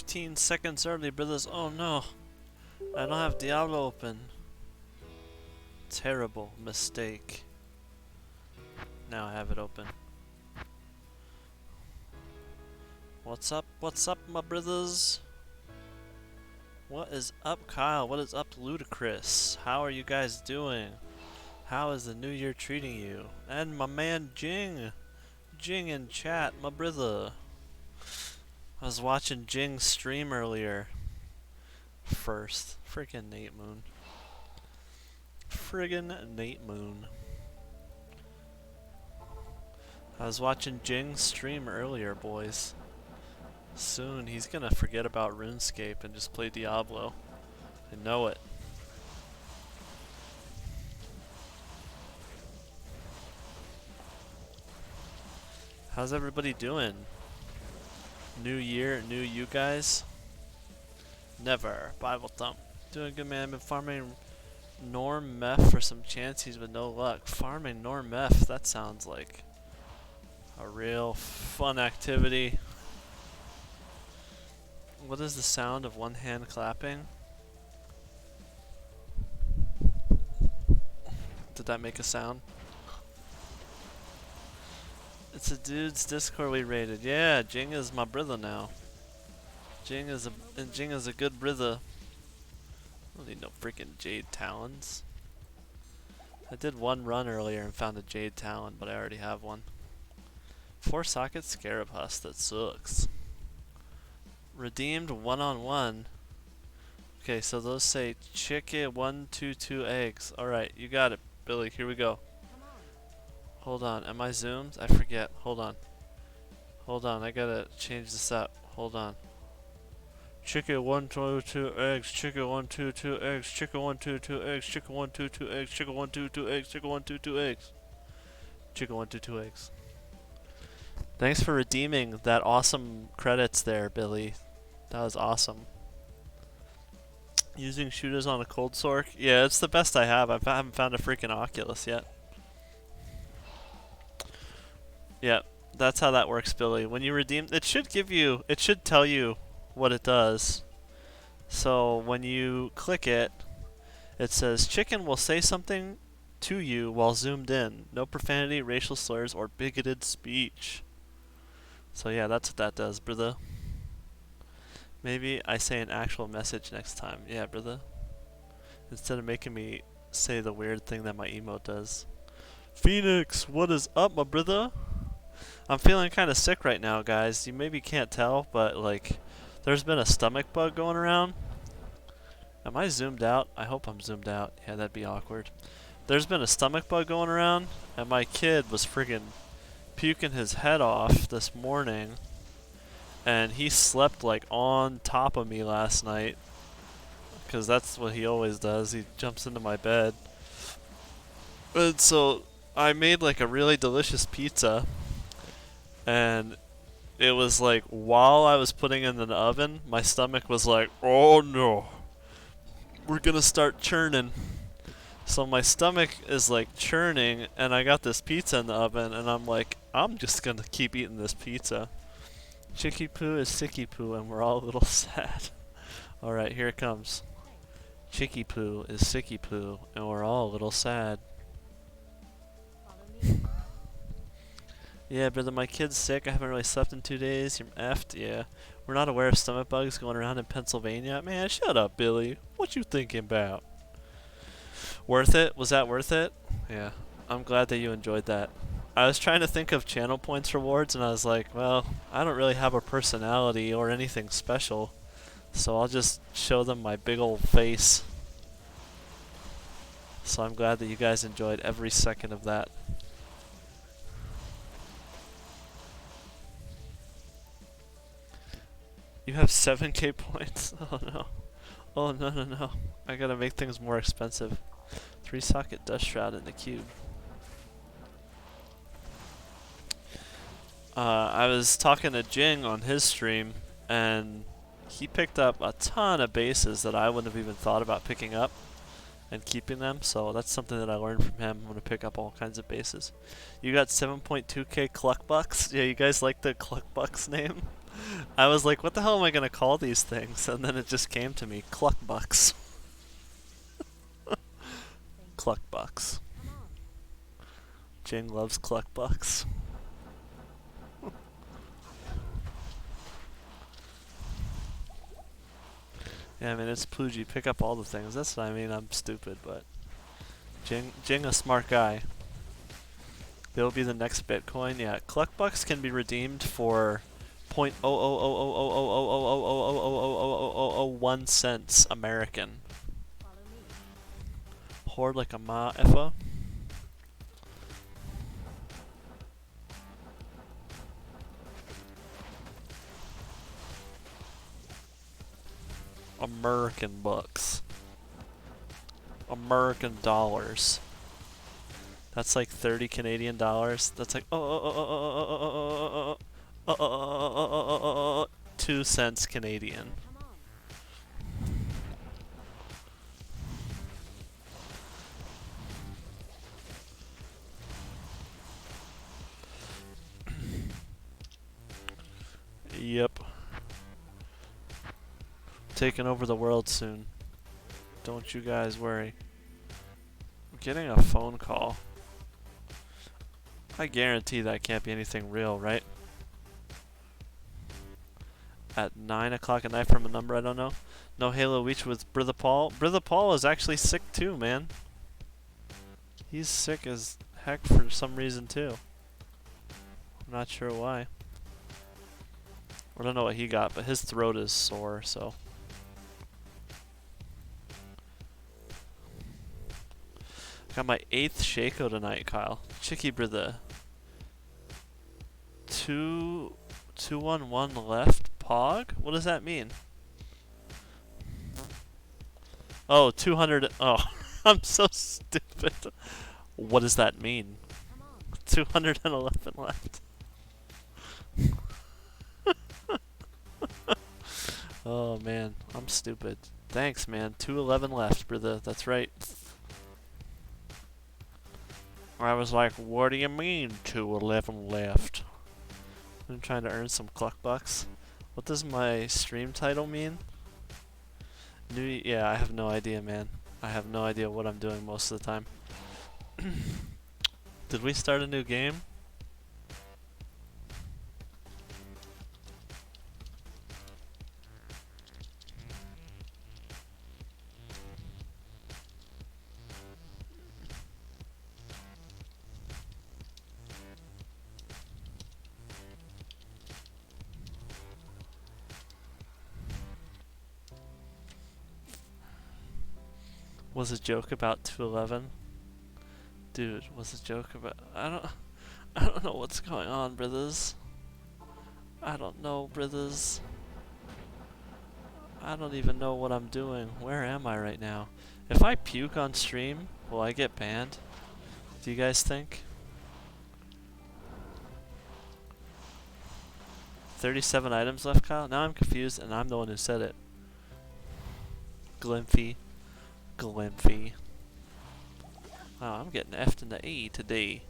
15 seconds early, brothers. Oh no. I don't have Diablo open. Terrible mistake. Now I have it open. What's up? What's up, my brothers? What is up, Kyle? What is up, Ludacris? How are you guys doing? How is the new year treating you? And my man Jing. Jing in chat, my brother. I was watching Jing stream earlier. First. Friggin' Nate Moon. Friggin' Nate Moon. I was watching Jing stream earlier, boys. Soon he's gonna forget about RuneScape and just play Diablo. I know it. How's everybody doing? New year, new you guys? Never. Bible thump. Doing good, man. Been farming Norm Meth for some chances with no luck. Farming Norm Meth, that sounds like a real fun activity. What is the sound of one hand clapping? Did that make a sound? It's a dude's Discord we raided. Yeah, Jing is my brother now. Jing is a good brother. I don't need no freaking Jade Talons. I did one run earlier and found a Jade Talon, but I already have one. 4-socket Scarab Husk, that sucks. Redeemed one-on-one. Okay, so those say chicken 122 eggs. Alright, you got it, Billy. Here we go. Hold on, am I zoomed? I forget. Hold on. Hold on, I gotta change this up. Hold on. Chicken 122 eggs, chicken 122 eggs, chicken 122 eggs, chicken 122 eggs, chicken 122 eggs, chicken 122 eggs. Chicken 122 eggs. Thanks for redeeming that awesome credits there, Billy. That was awesome. Using shooters on a cold sork? Yeah, it's the best I have. I haven't found a freaking Oculus yet. Yeah, that's how that works, Billy. When you redeem, it should tell you what it does. So when you click it, it says chicken will say something to you while zoomed in. No profanity, racial slurs, or bigoted speech. So yeah, that's what that does, brother. Maybe I say an actual message next time. Yeah, brother. Instead of making me say the weird thing that my emote does. Phoenix, what is up, my brother? I'm feeling kind of sick right now, guys. You maybe can't tell, but like, there's been a stomach bug going around. Am I zoomed out? I hope I'm zoomed out. Yeah, that'd be awkward. There's been a stomach bug going around, and my kid was friggin' puking his head off this morning, and he slept like on top of me last night, because that's what he always does. He jumps into my bed. And so I made like a really delicious pizza, and it was like while I was putting it in the oven, my stomach was like, oh no, we're gonna start churning. So my stomach is like churning, and I got this pizza in the oven, and I'm like, I'm just gonna keep eating this pizza. Chicky poo is sicky poo, and we're all a little sad. Alright, here it comes. Chicky poo is sicky poo, and we're all a little sad. Yeah, brother, my kid's sick. I haven't really slept in 2 days. You're effed. Yeah. We're not aware of stomach bugs going around in Pennsylvania. Man, shut up, Billy. What you thinking about? Worth it? Was that worth it? Yeah. I'm glad that you enjoyed that. I was trying to think of channel points rewards, and I was like, well, I don't really have a personality or anything special, so I'll just show them my big old face. So I'm glad that you guys enjoyed every second of that. You have 7k points? Oh no. Oh no no no. I gotta make things more expensive. 3-socket dust shroud in the cube. I was talking to Jing on his stream, and he picked up a ton of bases that I wouldn't have even thought about picking up and keeping them, so that's something that I learned from him. I'm going to pick up all kinds of bases. You got 7.2k Cluckbucks? Yeah, you guys like the Cluckbucks name? I was like, what the hell am I gonna call these things? And then it just came to me, cluckbucks. Cluckbucks. Jing loves cluckbucks. Yeah, I mean, it's Plugy. Pick up all the things. That's what I mean. I'm stupid, but Jing a smart guy. They'll be the next Bitcoin. Yeah, cluckbucks can be redeemed for 0.0000000000001 cents American. Hoard like a ma effa. American bucks. American dollars. That's like 30 Canadian dollars. That's like 2 cents Canadian. Yep. Taking over the world soon. Don't you guys worry. I'm getting a phone call. I guarantee that can't be anything real, right? At 9 o'clock at night from a number I don't know. No Halo Reach with Brother Paul. Brother Paul is actually sick too, man. He's sick as heck for some reason too. I'm not sure why. I don't know what he got, but his throat is sore, so. Got my 8th Shaco tonight, Kyle. Chicky brother. 2-1-1 left. Pog? What does that mean? Oh, 200. Oh, I'm so stupid. What does that mean? 211 left. Oh man, I'm stupid. Thanks, man. 211 left, brother. That's right. I was like, what do you mean 211 left? I'm trying to earn some cluck bucks. What does my stream title mean? Yeah, I have no idea, man. I have no idea what I'm doing most of the time. Did we start a new game? Was a joke about 211? Dude, was a joke about I don't know what's going on, brothers. I don't know, brothers. I don't even know what I'm doing. Where am I right now? If I puke on stream, will I get banned? Do you guys think? 37 items left, Kyle? Now I'm confused and I'm the one who said it. Glimphy. Glimphy. Oh, I'm getting F'd in the A today.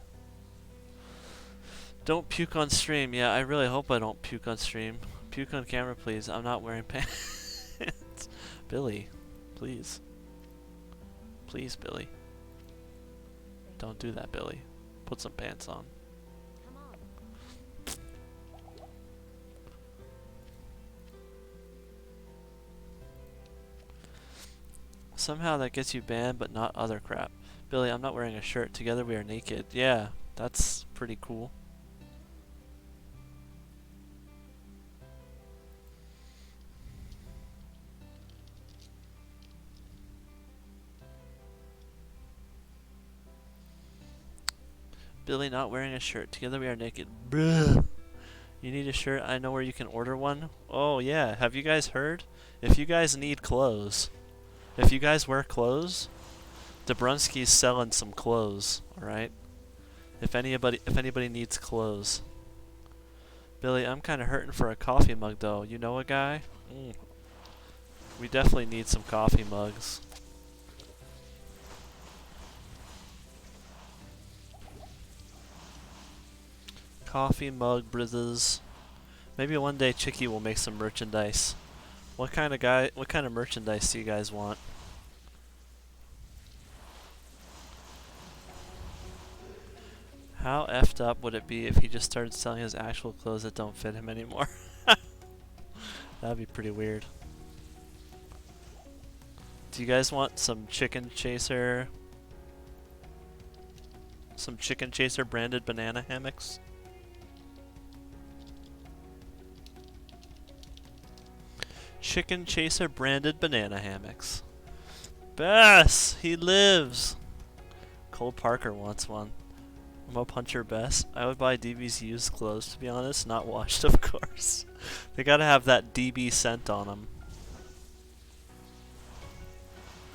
Don't puke on stream. Yeah, I really hope I don't puke on stream. Puke on camera, please. I'm not wearing pants. Billy, please. Please, Billy. Don't do that, Billy. Put some pants on. Somehow that gets you banned, but not other crap. Billy, I'm not wearing a shirt. Together we are naked. Yeah, that's pretty cool. Billy not wearing a shirt. Together we are naked. Bruh. You need a shirt? I know where you can order one. Oh yeah, have you guys heard? If you guys need clothes, if you guys wear clothes, Dabrunski's selling some clothes, alright? If anybody needs clothes. Billy, I'm kinda hurting for a coffee mug though. You know a guy? We definitely need some coffee mugs. Coffee mug, brizzes. Maybe one day Chicky will make some merchandise. What kind of merchandise do you guys want? How effed up would it be if he just started selling his actual clothes that don't fit him anymore? That'd be pretty weird. Do you guys want some Chicken Chaser? Some Chicken Chaser branded banana hammocks? Chicken Chaser branded banana hammocks. Bess! He lives! Cole Parker wants one. I'm a puncher Bess. I would buy DB's used clothes, to be honest, not washed, of course. They gotta have that DB scent on them.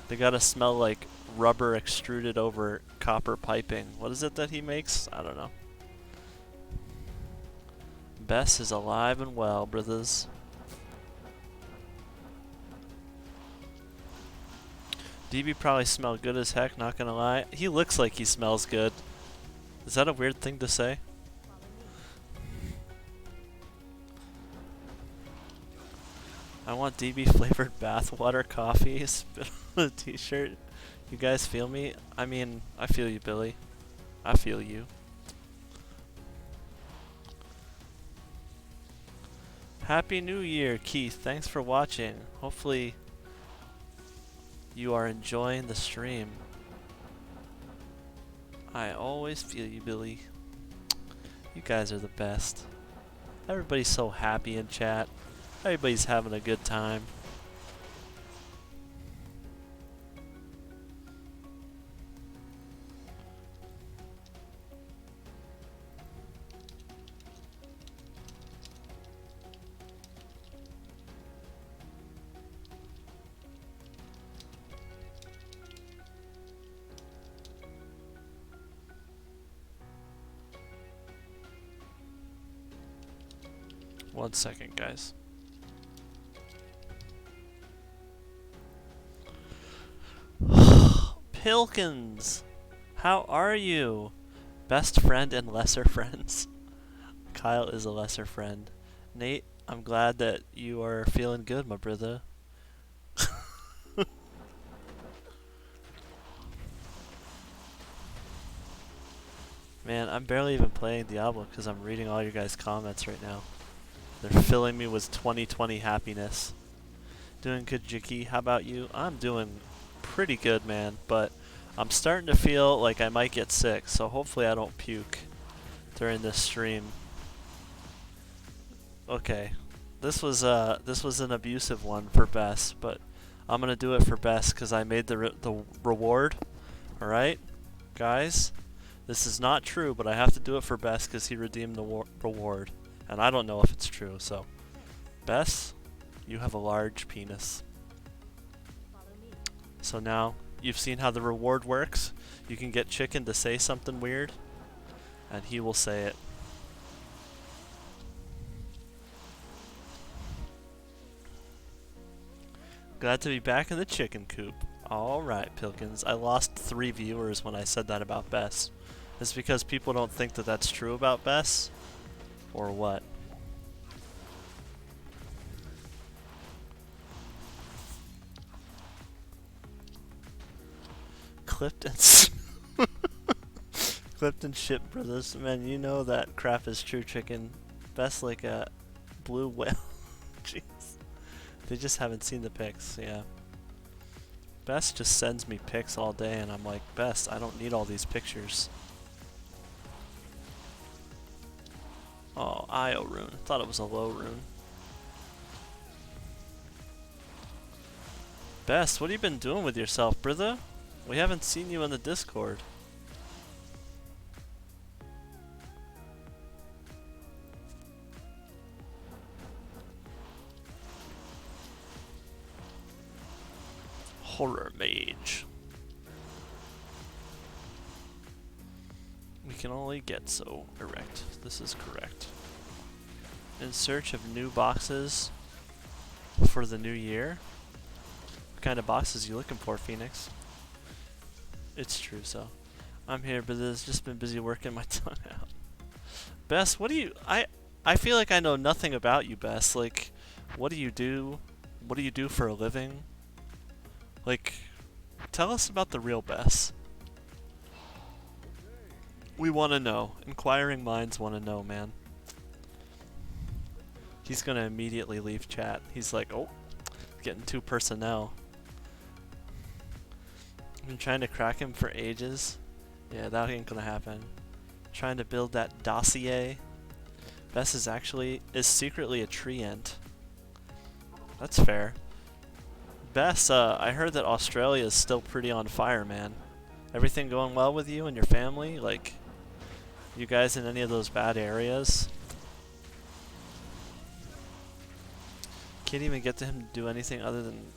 They gotta smell like rubber extruded over copper piping. What is it that he makes? I don't know. Bess is alive and well, brothers. DB probably smelled good as heck, not gonna lie. He looks like he smells good. Is that a weird thing to say? I want DB flavored bathwater coffee. Spit on a t-shirt. You guys feel me? I mean, I feel you, Billy. I feel you. Happy New Year, Keith. Thanks for watching. Hopefully you are enjoying the stream. I always feel you, Billy. You guys are the best. Everybody's so happy in chat. Everybody's having a good time. One second, guys. Pilkins! How are you? Best friend and lesser friends. Kyle is a lesser friend. Nate, I'm glad that you are feeling good, my brother. Man, I'm barely even playing Diablo because I'm reading all your guys' comments right now. They're filling me with 2020 happiness. Doing good, Jiki. How about you? I'm doing pretty good, man, but I'm starting to feel like I might get sick, so hopefully I don't puke during this stream. Okay, this was an abusive one for Bess, but I'm gonna do it for Bess because I made the reward. All right, guys, this is not true, but I have to do it for Bess because he redeemed the reward. And I don't know if it's true, so Bess, you have a large penis. So now you've seen how the reward works. You can get Chicken to say something weird, and he will say it. Glad to be back in the chicken coop. Alright, Pilkins. I lost 3 viewers when I said that about Bess. Is it because people don't think that that's true about Bess? Or what? Clipped and clipped and shipped, brothers. Man, you know that crap is true, Chicken. Best like a blue whale. Jeez. They just haven't seen the pics, yeah. Best just sends me pics all day and I'm like, Best, I don't need all these pictures. Oh, IO rune. Thought it was a low rune. Best, what have you been doing with yourself, brother? We haven't seen you in the Discord. Horror mage. We can only get so erect. This is correct. In search of new boxes for the new year. What kind of boxes are you looking for, Phoenix? It's true, so. I'm here, but it's just been busy working my tongue out. Bess, what do you... I feel like I know nothing about you, Bess. Like, what do you do? What do you do for a living? Like, tell us about the real Bess. We want to know. Inquiring minds want to know, man. He's gonna immediately leave chat. He's like, oh, getting two personnel. I've been trying to crack him for ages. Yeah, that ain't gonna happen. Trying to build that dossier. Bess is secretly a treant. That's fair. Bess, I heard that Australia is still pretty on fire, man. Everything going well with you and your family? Like, you guys in any of those bad areas? Can't even get to him to do anything other than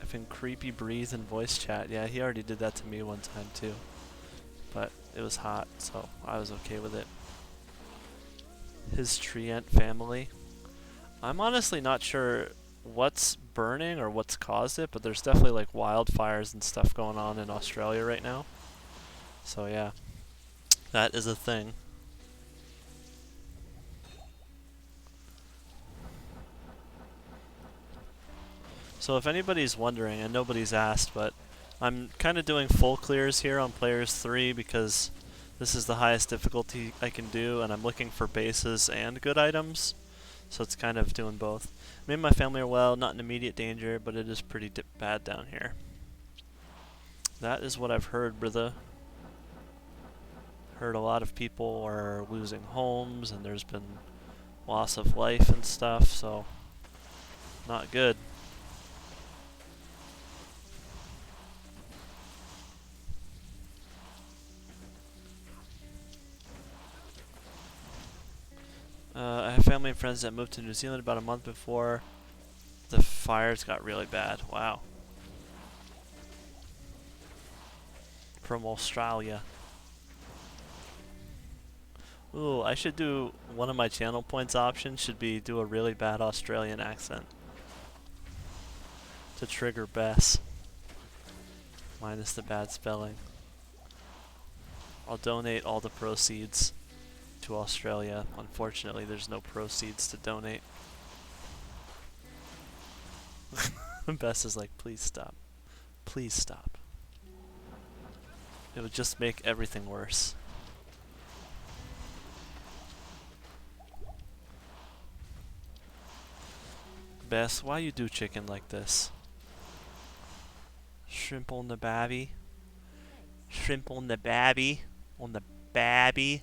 effing creepy breathe and voice chat. Yeah, he already did that to me one time too. But it was hot, so I was okay with it. His treant family. I'm honestly not sure what's burning or what's caused it, but there's definitely like wildfires and stuff going on in Australia right now. So yeah, that is a thing. So if anybody's wondering, and nobody's asked, but I'm kind of doing full clears here on players 3 because this is the highest difficulty I can do, and I'm looking for bases and good items. So it's kind of doing both. Me and my family are well, not in immediate danger, but it is pretty bad down here. That is what I've heard, brother. Heard a lot of people are losing homes, and there's been loss of life and stuff, so not good. I have family and friends that moved to New Zealand about a month before the fires got really bad. Wow. From Australia. Ooh, I should do one of my channel points options should be do a really bad Australian accent to trigger Bess. Minus the bad spelling. I'll donate all the proceeds to Australia. Unfortunately, there's no proceeds to donate. Bess is like, please stop. Please stop. It would just make everything worse. Bess, why you do chicken like this? Shrimp on the babby. Shrimp on the babby. On the babby.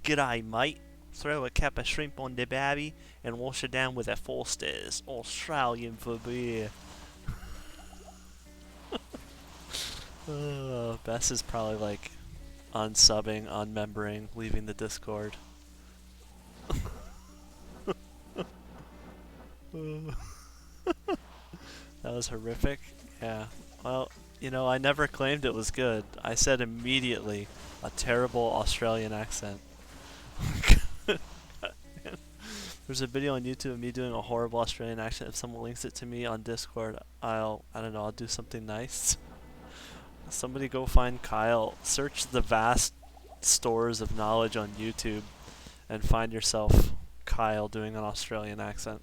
G'day, mate. Throw a cap of shrimp on the babby and wash it down with a Foster's Australian for beer. Bess is probably like unsubbing, unmembering, leaving the Discord. That was horrific. Yeah. Well, you know, I never claimed it was good. I said immediately a terrible Australian accent. There's a video on YouTube of me doing a horrible Australian accent. If someone links it to me on Discord, I don't know, I'll do something nice. Somebody go find Kyle. Search the vast stores of knowledge on YouTube and find yourself Kyle doing an Australian accent.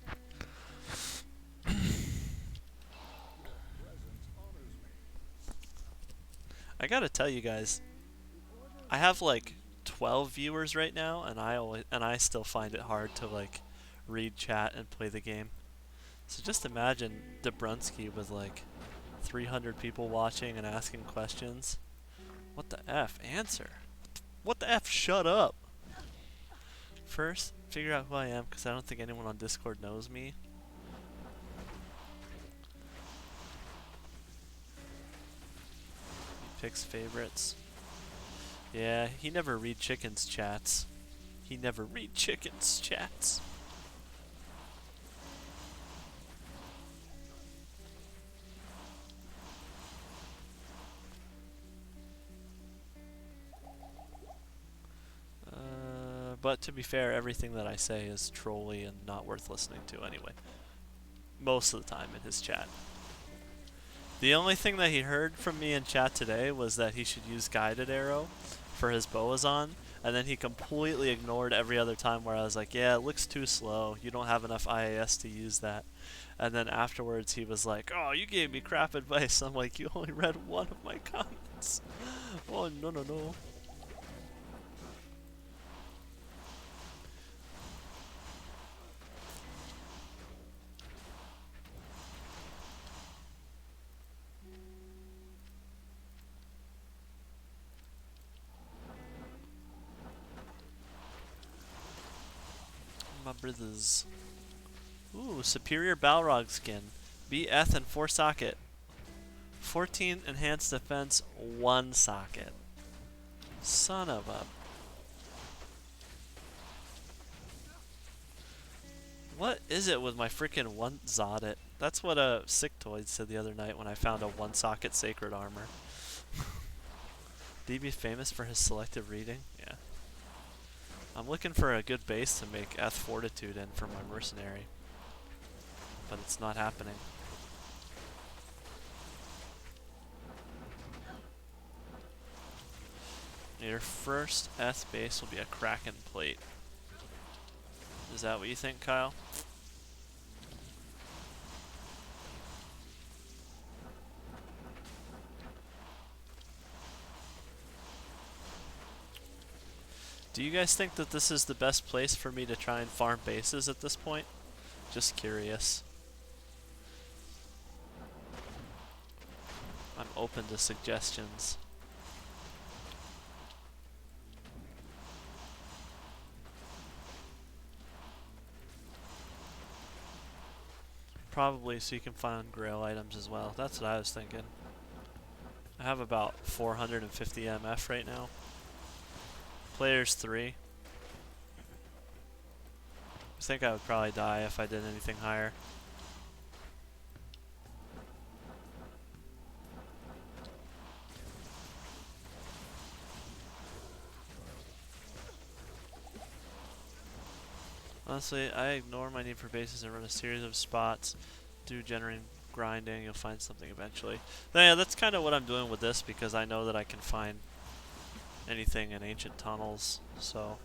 I gotta tell you guys, I have like 12 viewers right now, and I still find it hard to like read chat and play the game. So just imagine Dobrunsky with like 300 people watching and asking questions. What the F? Answer. What the F? Shut up. First, figure out who I am, because I don't think anyone on Discord knows me. He picks favorites. Yeah, he never read chickens chats. He never read chickens chats. But to be fair, everything that I say is trolly and not worth listening to anyway. Most of the time in his chat. The only thing that he heard from me in chat today was that he should use guided arrow for his Boazon, And then he completely ignored every other time where I was like, yeah, it looks too slow. You don't have enough IAS to use that. And then afterwards he was like, oh, you gave me crap advice. I'm like, you only read one of my comments. Oh, no, no, no. My brothers. Ooh, superior Balrog skin. BF and 4 socket. 14 enhanced defense, 1 socket. Son of a... What is it with my freaking one Zodit? That's what a Sicktoid said the other night when I found a 1 socket sacred armor. DB famous for his selective reading? Yeah. I'm looking for a good base to make Eth Fortitude in for my mercenary. But it's not happening. Your first Eth base will be a Kraken plate. Is that what you think, Kyle? Do you guys think that this is the best place for me to try and farm bases at this point? Just curious. I'm open to suggestions. Probably so you can find Grail items as well. That's what I was thinking. I have about 450 MF right now. Players 3. I think I would probably die if I did anything higher. Honestly, I ignore my need for bases and run a series of spots. Do generating grinding, you'll find something eventually. Yeah, that's kind of what I'm doing with this because I know that I can find anything in ancient tunnels, so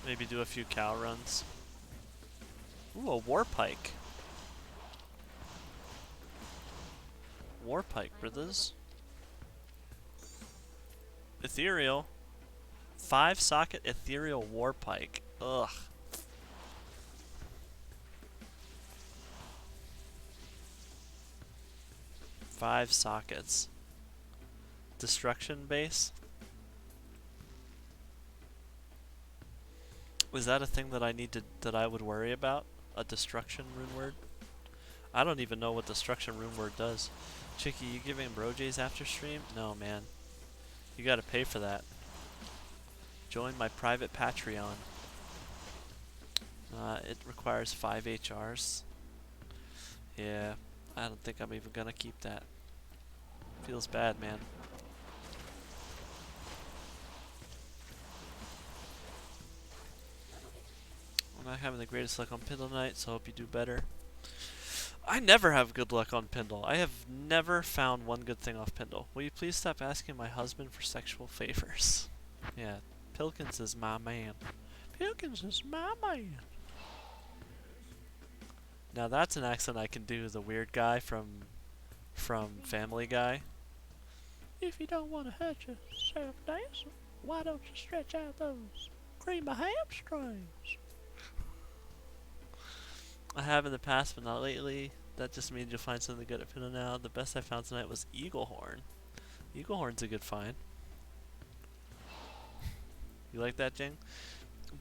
maybe do a few cow runs. Ooh, a Warpike. Warpike, brothers. Ethereal. 5 socket ethereal Warpike. Ugh. Five sockets. Destruction base? Was that a thing that that I would worry about? A destruction rune word? I don't even know what destruction rune word does. Chicky, you giving Brojays after stream? No, man. You gotta pay for that. Join my private Patreon. It requires 5 HRs. Yeah, I don't think I'm even gonna keep that. Feels bad, man. I'm not having the greatest luck on Pindle tonight, so I hope you do better. I never have good luck on Pindle. I have never found one good thing off Pindle. Will you please stop asking my husband for sexual favors? Yeah, Pilkins is my man. Pilkins is my man. Now that's an accent I can do, the weird guy from Family Guy. If you don't want to hurt yourself dancing, why don't you stretch out those creamy hamstrings? I have in the past, but not lately. That just means you'll find something good at Pinto now. The best I found tonight was Eaglehorn. Eaglehorn's a good find. You like that, Jing?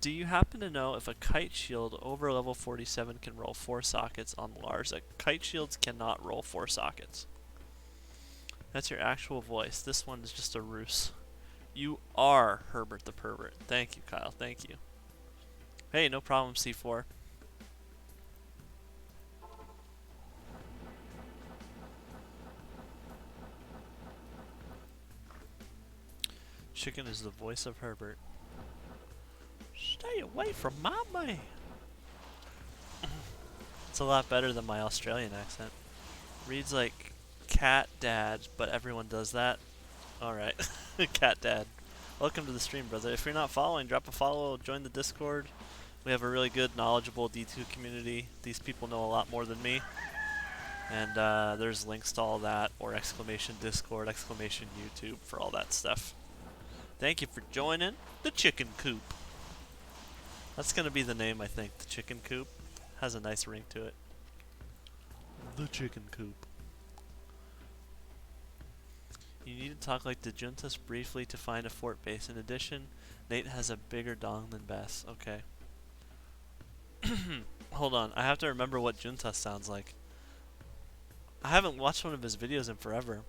Do you happen to know if a kite shield over level 47 can roll 4 sockets on Larza? Kite shields cannot roll 4 sockets. That's your actual voice. This one is just a ruse. You are Herbert the Pervert. Thank you, Kyle. Thank you. Hey, no problem, C4. Chicken is the voice of Herbert. Stay away from my man. It's a lot better than my Australian accent. Reads like cat dad, but everyone does that. Alright. Cat Dad. Welcome to the stream, brother. If you're not following, drop a follow, join the Discord. We have a really good, knowledgeable D2 community. These people know a lot more than me. And there's links to all that, or exclamation Discord, exclamation YouTube for all that stuff. Thank you for joining the Chicken Coop. That's going to be the name, I think. The Chicken Coop. Has a nice ring to it. The Chicken Coop. You need to talk like the Juntas briefly to find a fort base. In addition, Nate has a bigger dong than Bess. Okay. Hold on. I have to remember what Juntas sounds like. I haven't watched one of his videos in forever.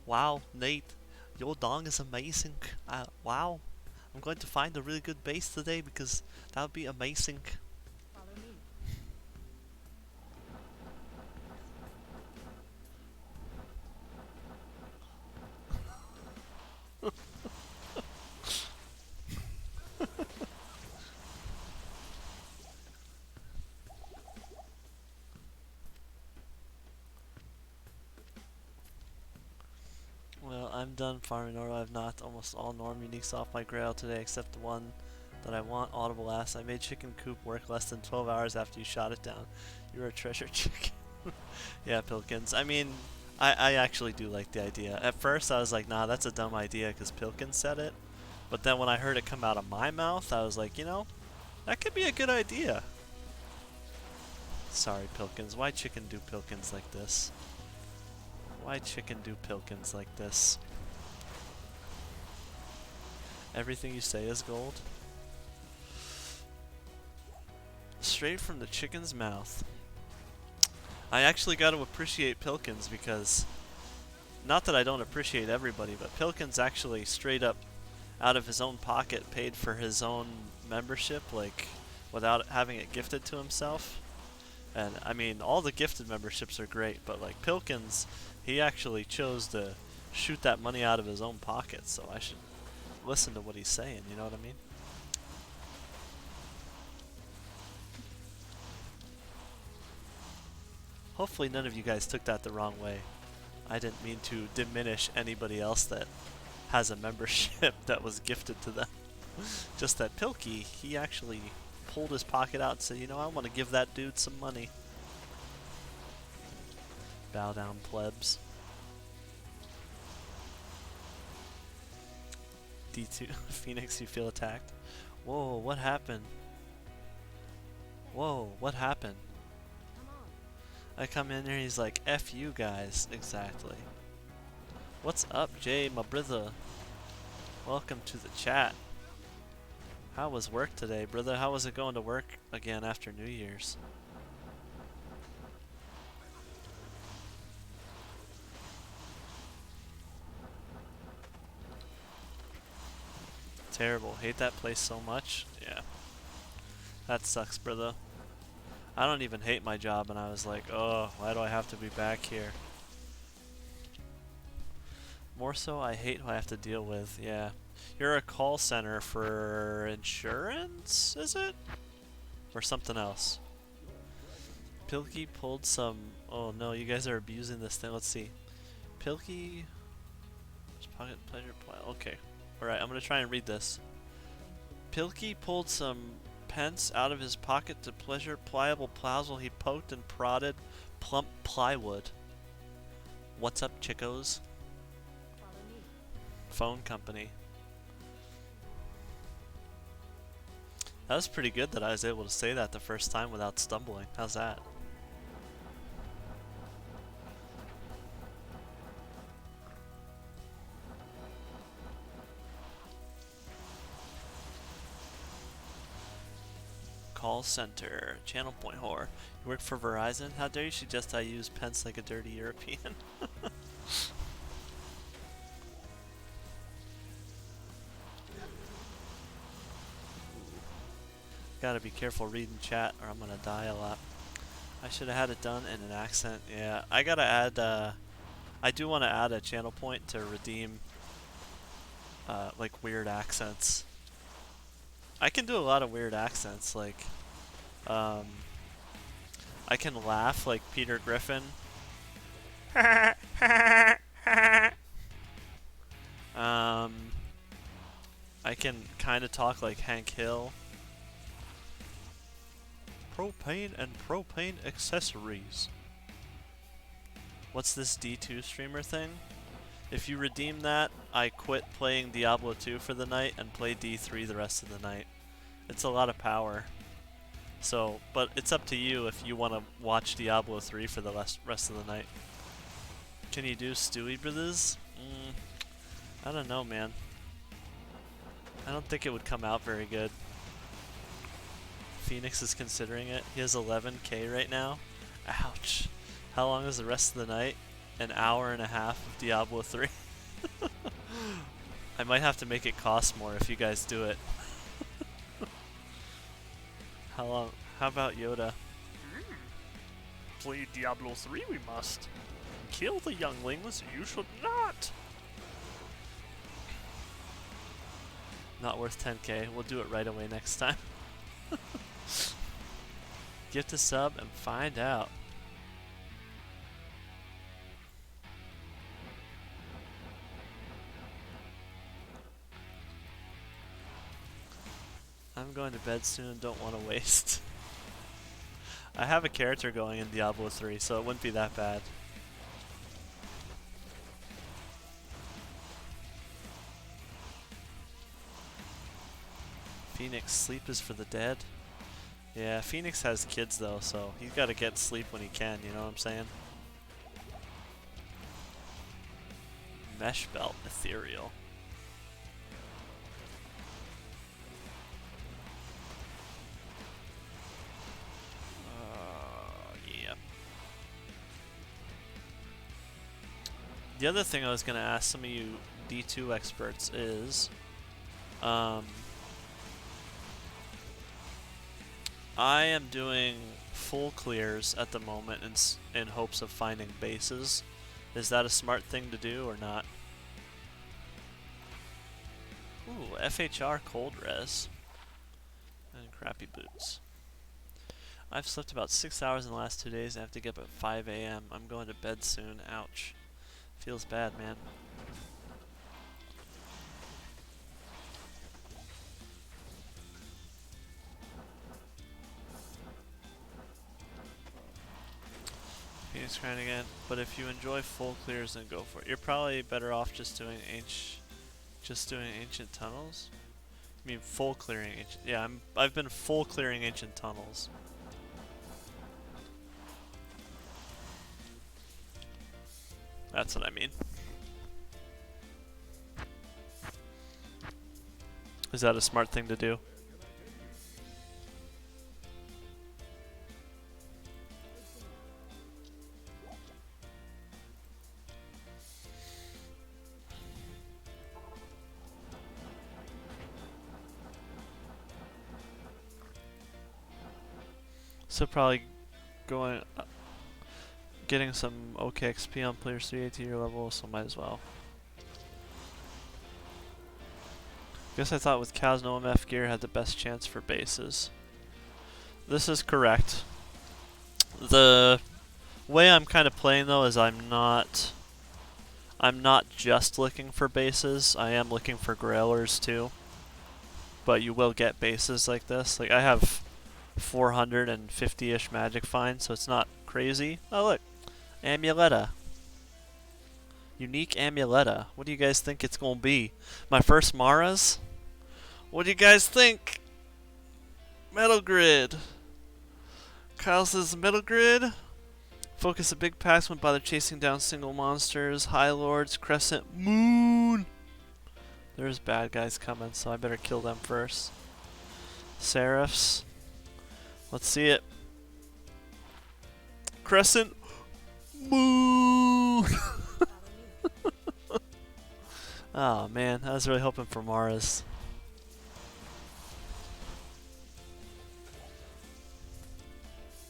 Wow, Nate. Your dong is amazing. Wow. I'm going to find a really good base today because that would be amazing. Follow me. Well, I'm done farming ore. I've knocked almost all norm uniques off my grail today except the one that I want, Audible Ass. I made Chicken Coop work less than 12 hours after you shot it down. You're a treasure chicken. Yeah, Pilkins. I mean, I actually do like the idea. At first I was like, nah, that's a dumb idea because Pilkins said it. But then when I heard it come out of my mouth, I was like, you know, that could be a good idea. Sorry, Pilkins. Why chicken do Pilkins like this? Why chicken do Pilkins like this? Everything you say is gold. Straight from the chicken's mouth. I actually got to appreciate Pilkins because, not that I don't appreciate everybody, but Pilkins actually straight up out of his own pocket paid for his own membership, like without having it gifted to himself. And I mean, all the gifted memberships are great, but like Pilkins, he actually chose to shoot that money out of his own pocket, so I should listen to what he's saying, you know what I mean? Hopefully none of you guys took that the wrong way. I didn't mean to diminish anybody else that has a membership that was gifted to them. Just that Pilky, he actually pulled his pocket out and said, you know, I want to give that dude some money. Bow down, plebs. D2, Phoenix, you feel attacked? Whoa, what happened? Whoa, what happened? I come in here, he's like, F you guys. Exactly. What's up, Jay, my brother? Welcome to the chat. How was work today, brother? How was it going to work again after New Year's? Terrible. Hate that place so much. Yeah. That sucks, brother. I don't even hate my job, and I was like, oh, why do I have to be back here? More so, I hate who I have to deal with, yeah. You're a call center for insurance, is it? Or something else? Pilky pulled some... Oh no, you guys are abusing this thing. Let's see. Pilky... Pocket pleasure... Okay. Alright, I'm gonna try and read this. Pilky pulled some pence out of his pocket to pleasure pliable plows while he poked and prodded plump plywood. What's up, chickos? Phone company. That was pretty good that I was able to say that the first time without stumbling. How's that? Call center. Channel point whore. You work for Verizon? How dare you suggest I use pence like a dirty European? Gotta be careful reading chat or I'm gonna die a lot. I should have had it done in an accent. Yeah, I gotta add, I do want to add a channel point to redeem, like, weird accents. I can do a lot of weird accents, like, I can laugh like Peter Griffin. I can kind of talk like Hank Hill. Propane and propane accessories. What's this D2 streamer thing? If you redeem that, I quit playing Diablo 2 for the night and play D3 the rest of the night. It's a lot of power. So, but it's up to you if you want to watch Diablo 3 for the rest of the night. Can you do Stewie Brothers? I don't know, man. I don't think it would come out very good. Phoenix is considering it. He has 11k right now. Ouch. How long is the rest of the night? An hour and a half of Diablo 3. I might have to make it cost more if you guys do it. How long? How about Yoda? Play Diablo 3 we must. Kill the younglings, you should not. Not worth 10k. We'll do it right away next time. Get to sub and find out. I'm going to bed soon and don't want to waste. I have a character going in Diablo 3, so it wouldn't be that bad. Phoenix, sleep is for the dead. Yeah, Phoenix has kids though, so he's got to get sleep when he can, you know what I'm saying? Mesh belt, ethereal. Yeah. The other thing I was going to ask some of you D2 experts is, I am doing full clears at the moment in hopes of finding bases. Is that a smart thing to do or not? Ooh, FHR cold res. And crappy boots. I've slept about 6 hours in the last 2 days and have to get up at 5 a.m. I'm going to bed soon. Ouch. Feels bad, man. Phoenix grind again, but if you enjoy full clears, then go for it. You're probably better off just doing ancient tunnels. I mean, full clearing ancient. Yeah, I've been full clearing ancient tunnels. That's what I mean. Is that a smart thing to do? So probably going, getting some OK XP on players 3 to your level, so might as well. Guess I thought with cows no MF gear had the best chance for bases. This is correct. The way I'm kind of playing though is I'm not just looking for bases. I am looking for grailers too. But you will get bases like this. Like I have 450-ish magic find, so it's not crazy. Oh look, Amuletta. Unique Amuletta. What do you guys think it's gonna be? My first Mara's? What do you guys think? Metal Grid. Kyle says Metal Grid. Focus a big packs when bother chasing down single monsters. High Lords, Crescent Moon. There's bad guys coming, so I better kill them first. Seraphs. Let's see it. Crescent Moon. Oh man, I was really hoping for Mara's.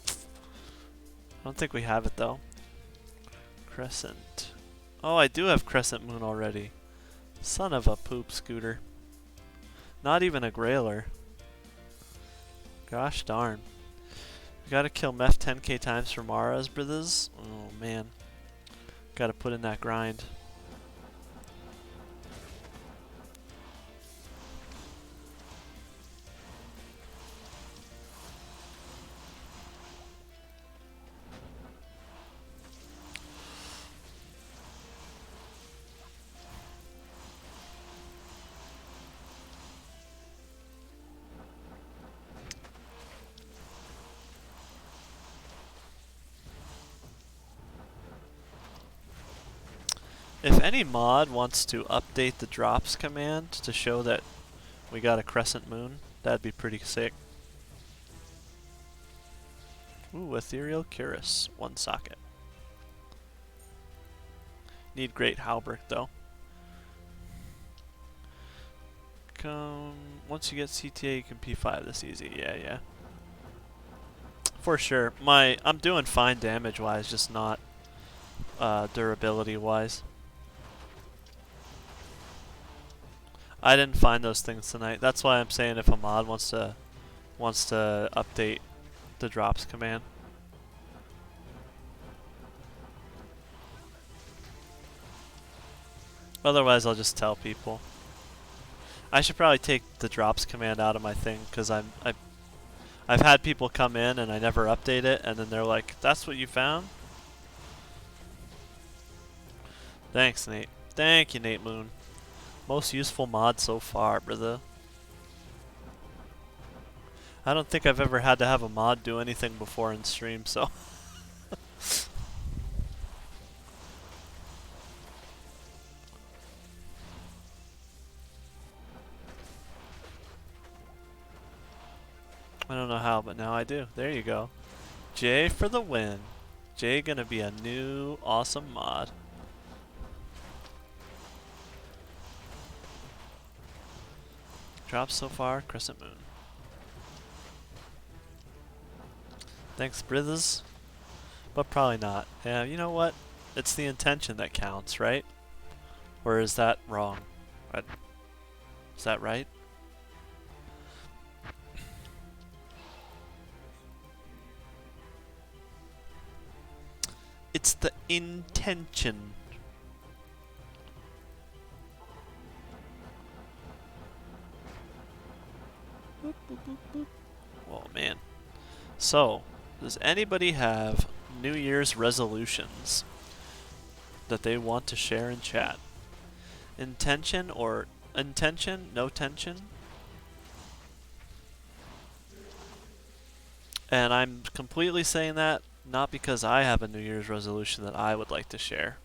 I don't think we have it though. Crescent. Oh, I do have Crescent Moon already. Son of a poop scooter. Not even a grailer. Gosh darn. We gotta kill Meph 10k times for Mara's, brothers. Oh man. Gotta put in that grind. If any mod wants to update the drops command to show that we got a crescent moon, that'd be pretty sick. Ooh, ethereal cuirass, 1 socket. Need great halberd though. Once you get CTA, you can P5 this easy. Yeah. For sure. I'm doing fine damage wise, just not durability wise. I didn't find those things tonight. That's why I'm saying if a mod wants to update the drops command. Otherwise, I'll just tell people. I should probably take the drops command out of my thing because I've had people come in and I never update it, and then they're like, "That's what you found?" Thanks, Nate. Thank you, Nate Moon. Most useful mod so far, brother. I don't think I've ever had to have a mod do anything before in stream, so. I don't know how, but now I do. There you go. Jay for the win. Jay gonna be a new awesome mod. Drops so far, Crescent Moon. Thanks, brothers. But probably not. Yeah, you know what? It's the intention that counts, right? Or is that wrong? Is that right? It's the intention. Boop, boop, boop, boop. Oh man. So, does anybody have New Year's resolutions that they want to share in chat? Intention or intention? No tension? And I'm completely saying that not because I have a New Year's resolution that I would like to share,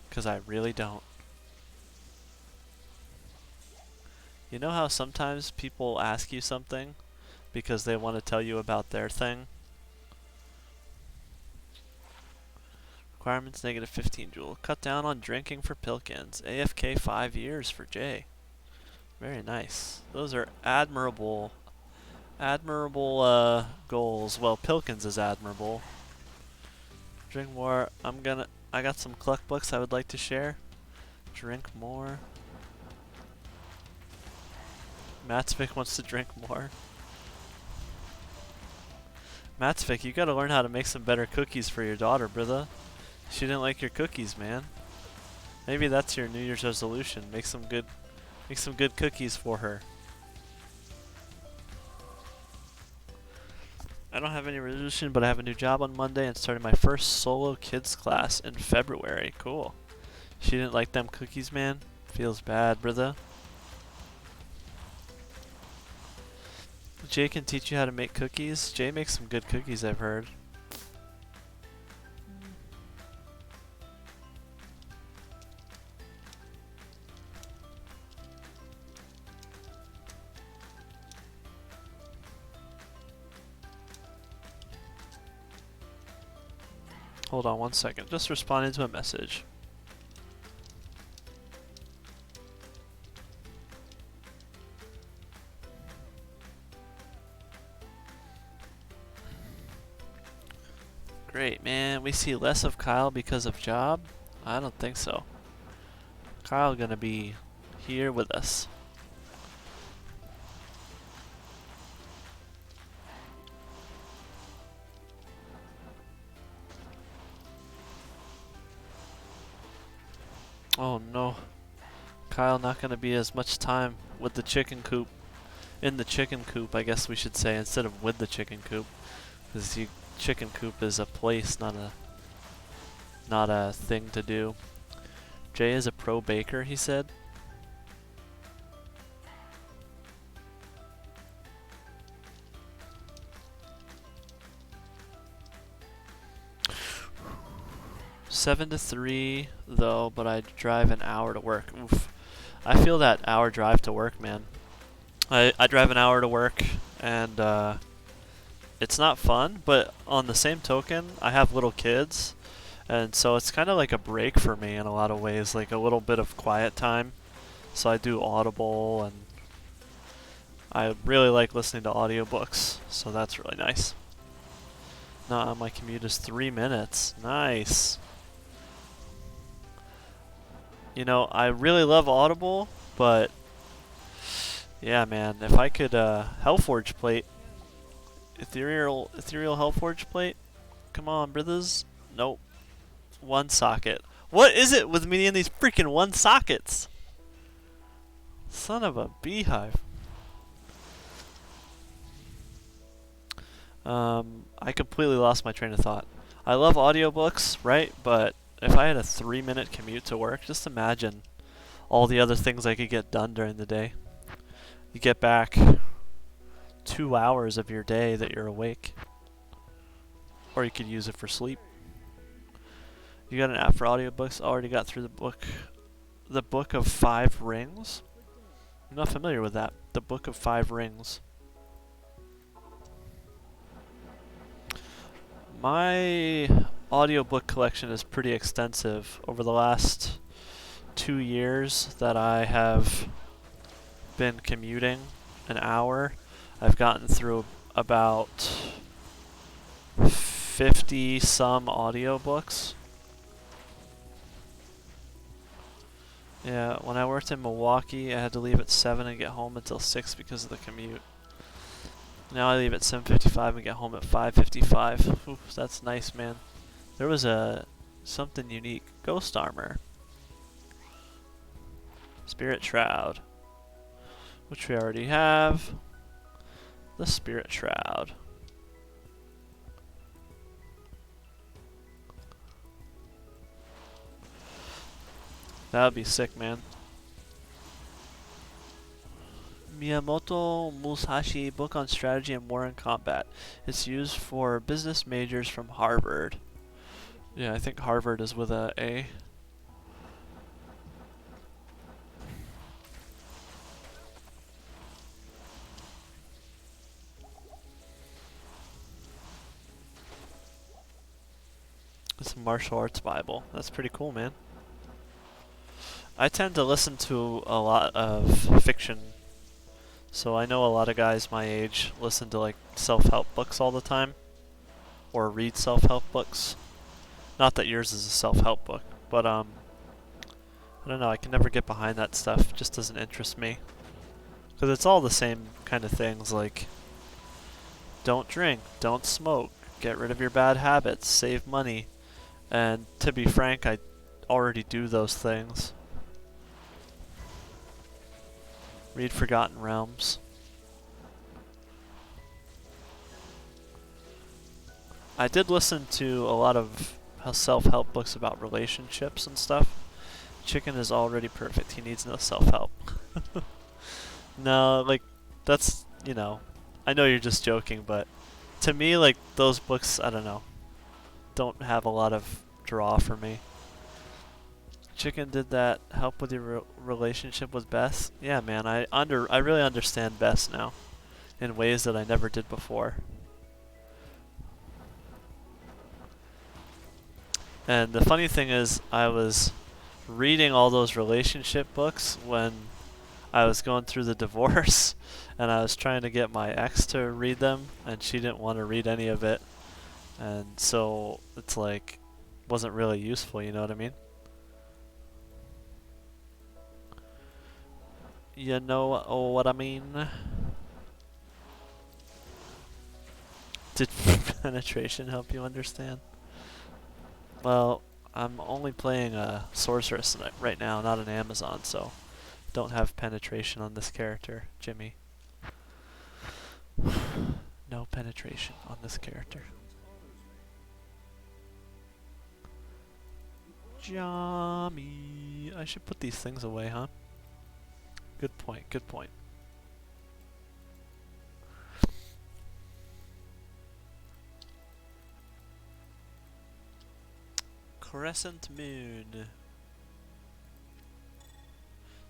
because I really don't. You know how sometimes people ask you something because they want to tell you about their thing? Requirements -15 joule. Cut down on drinking for Pilkins. AFK 5 years for Jay. Very nice. Those are admirable goals. Well, Pilkins is admirable. Drink more. I got some Cluck books I would like to share. Drink more. Matsvik wants to drink more. Matsvik, you gotta learn how to make some better cookies for your daughter, brother. She didn't like your cookies, man. Maybe that's your New Year's resolution. Make some good cookies for her. I don't have any resolution, but I have a new job on Monday and started my first solo kids class in February. Cool. She didn't like them cookies, man? Feels bad, brother. Jay can teach you how to make cookies. Jay makes some good cookies, I've heard. Hold on 1 second. Just responding to a message. Great, man. We see less of Kyle because of job? I don't think so. Kyle gonna be here with us. Oh no. Kyle not gonna be as much time with the chicken coop. In the chicken coop, I guess we should say, instead of with the chicken coop. Because the chicken coop is a place, not a thing to do. Jay is a pro baker, he said. 7 to 3 though, but I drive an hour to work. Oof. I feel that hour drive to work, man. I drive an hour to work, and it's not fun, but on the same token, I have little kids, and so it's kind of like a break for me in a lot of ways, like a little bit of quiet time. So I do Audible, and I really like listening to audiobooks, so that's really nice. Nah, my commute is 3 minutes. Nice. You know, I really love Audible, but yeah, man, if I could Hellforge plate, ethereal Hellforge plate. Come on, brothers. Nope. One socket. What is it with me and these freaking one sockets? Son of a beehive. I completely lost my train of thought. I love audiobooks, right? But if I had a 3-minute commute to work, just imagine all the other things I could get done during the day. You get back 2 hours of your day that you're awake. Or you could use it for sleep. You got an app for audiobooks? Already got through the book. The Book of Five Rings? I'm not familiar with that. The Book of Five Rings. My audiobook collection is pretty extensive. Over the last 2 years that I have been commuting an hour, I've gotten through about 50 some audiobooks. Yeah, when I worked in Milwaukee, I had to leave at 7 and get home until 6 because of the commute. Now I leave at 7:55 and get home at 5:55. Oof, that's nice, man. There was something unique. Ghost Armor. Spirit Shroud. Which we already have. The Spirit Shroud. That would be sick, man. Miyamoto Musashi book on strategy and war and combat. It's used for business majors from Harvard. Yeah, I think Harvard is with a A. It's a martial arts Bible. That's pretty cool, man. I tend to listen to a lot of fiction. So I know a lot of guys my age listen to like self-help books all the time. Or read self-help books. Not that yours is a self-help book, but I don't know, I can never get behind that stuff. It just doesn't interest me. Because it's all the same kind of things, like don't drink, don't smoke, get rid of your bad habits, save money. And to be frank, I already do those things. Read Forgotten Realms. I did listen to a lot of self-help books about relationships and stuff. Chicken is already perfect. He needs no self-help. No, like, that's, you know, I know you're just joking, but to me, like, those books, I don't know, don't have a lot of draw for me. Chicken did that help with your relationship with Beth? Yeah, man, I really understand Beth now in ways that I never did before. And the funny thing is, I was reading all those relationship books when I was going through the divorce, and I was trying to get my ex to read them, and she didn't want to read any of it. And so it's like, wasn't really useful, you know what I mean? You know what I mean? Did penetration help you understand? Well, I'm only playing a sorceress right now, not an Amazon, so don't have penetration on this character, Jimmy. No penetration on this character. Jammy. I should put these things away, huh? Good point, good point. Crescent moon.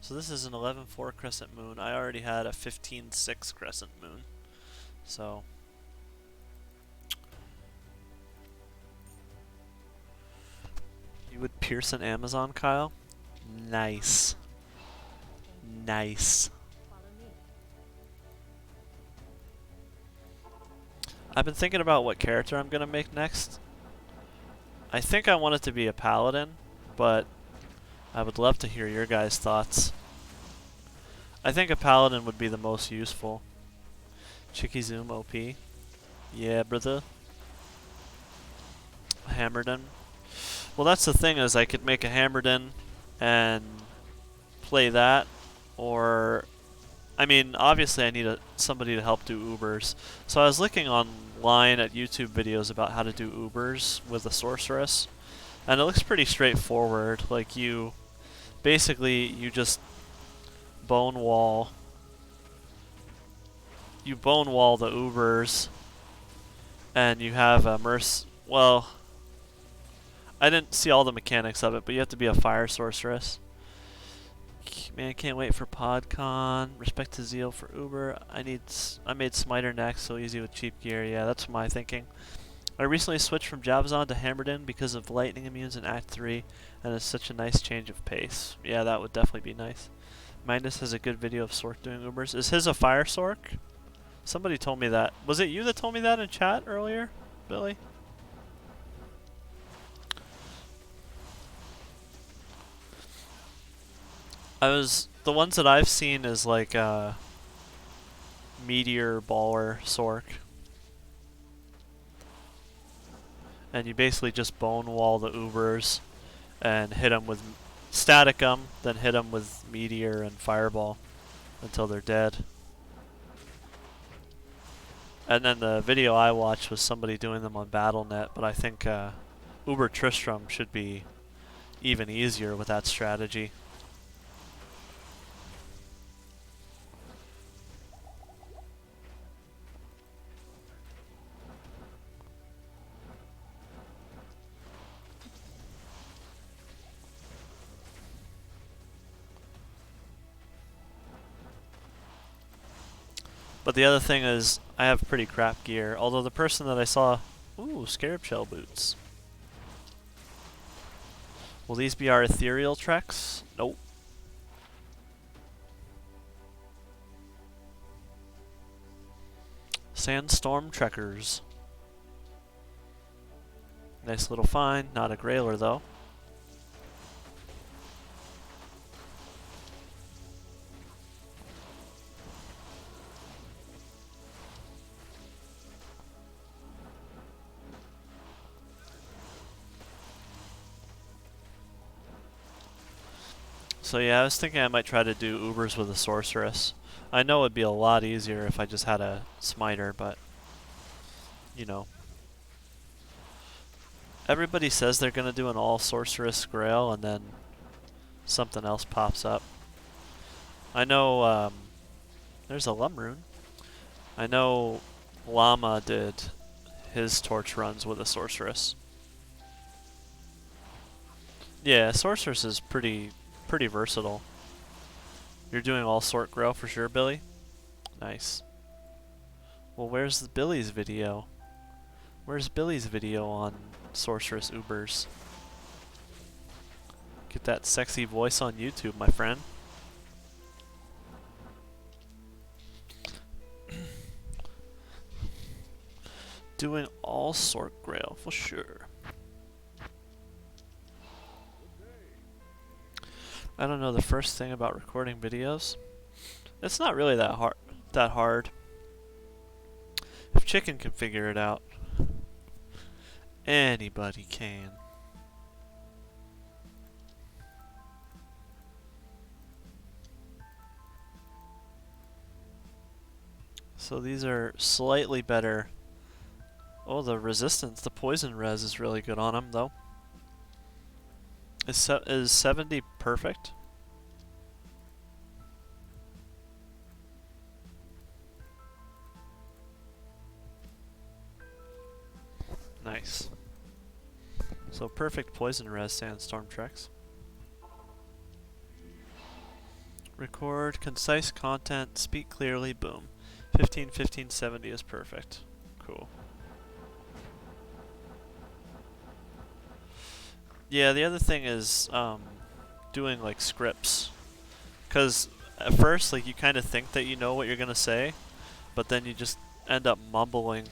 So this is an 11-4 crescent moon. I already had a 15-6 crescent moon. So you would pierce an Amazon, Kyle? Nice. Nice. I've been thinking about what character I'm gonna make next. I think I want it to be a paladin, but I would love to hear your guys' thoughts. I think a paladin would be the most useful. Chicky Zoom OP. Yeah, brother. Hammerden. Well, that's the thing, is I could make a Hammerden and play that, or I mean, obviously I need somebody to help do Ubers. So I was looking online at YouTube videos about how to do Ubers with a sorceress, and it looks pretty straightforward. Like you just bone wall the Ubers, and you have a well, I didn't see all the mechanics of it, but you have to be a fire sorceress. Man, can't wait for PodCon. Respect to Zeal for Uber. I made Smiter next, so easy with cheap gear. Yeah, that's my thinking. I recently switched from Javazon to Hammerden because of lightning immunes in Act 3, and it's such a nice change of pace. Yeah, that would definitely be nice. Mindus has a good video of Sork doing Ubers. Is his a fire Sork? Somebody told me that. Was it you that told me that in chat earlier, Billy? The ones that I've seen is like Meteor Baller Sork. And you basically just bone wall the Ubers and hit them with static them, then hit them with Meteor and Fireball until they're dead. And then the video I watched was somebody doing them on BattleNet, but I think Uber Tristram should be even easier with that strategy. But the other thing is, I have pretty crap gear. Although the person that I saw... Ooh, Scarab Shell boots. Will these be our ethereal treks? Nope. Sandstorm Trekkers. Nice little find. Not a grailer, though. So yeah, I was thinking I might try to do Ubers with a sorceress. I know it'd be a lot easier if I just had a smiter, but you know. Everybody says they're gonna do an all sorceress grail and then something else pops up. I know there's a Lumrune. I know Llama did his torch runs with a sorceress. Yeah, sorceress is pretty versatile. You're doing all sort grail for sure, Billy? Nice. Well, where's Billy's video? Where's Billy's video on sorceress Ubers? Get that sexy voice on YouTube, my friend. Doing all sort grail for sure. I don't know the first thing about recording videos. It's not really that hard. If Chicken can figure it out, anybody can. So these are slightly better. Oh, the resistance, the poison res is really good on them, though. Is 70 perfect? Nice. So perfect poison res sandstorm treks. Record concise content, speak clearly, boom. 15, 15, 70 is perfect. Cool. Yeah, the other thing is doing like scripts. Because at first, like, you kind of think that you know what you're going to say, but then you just end up mumbling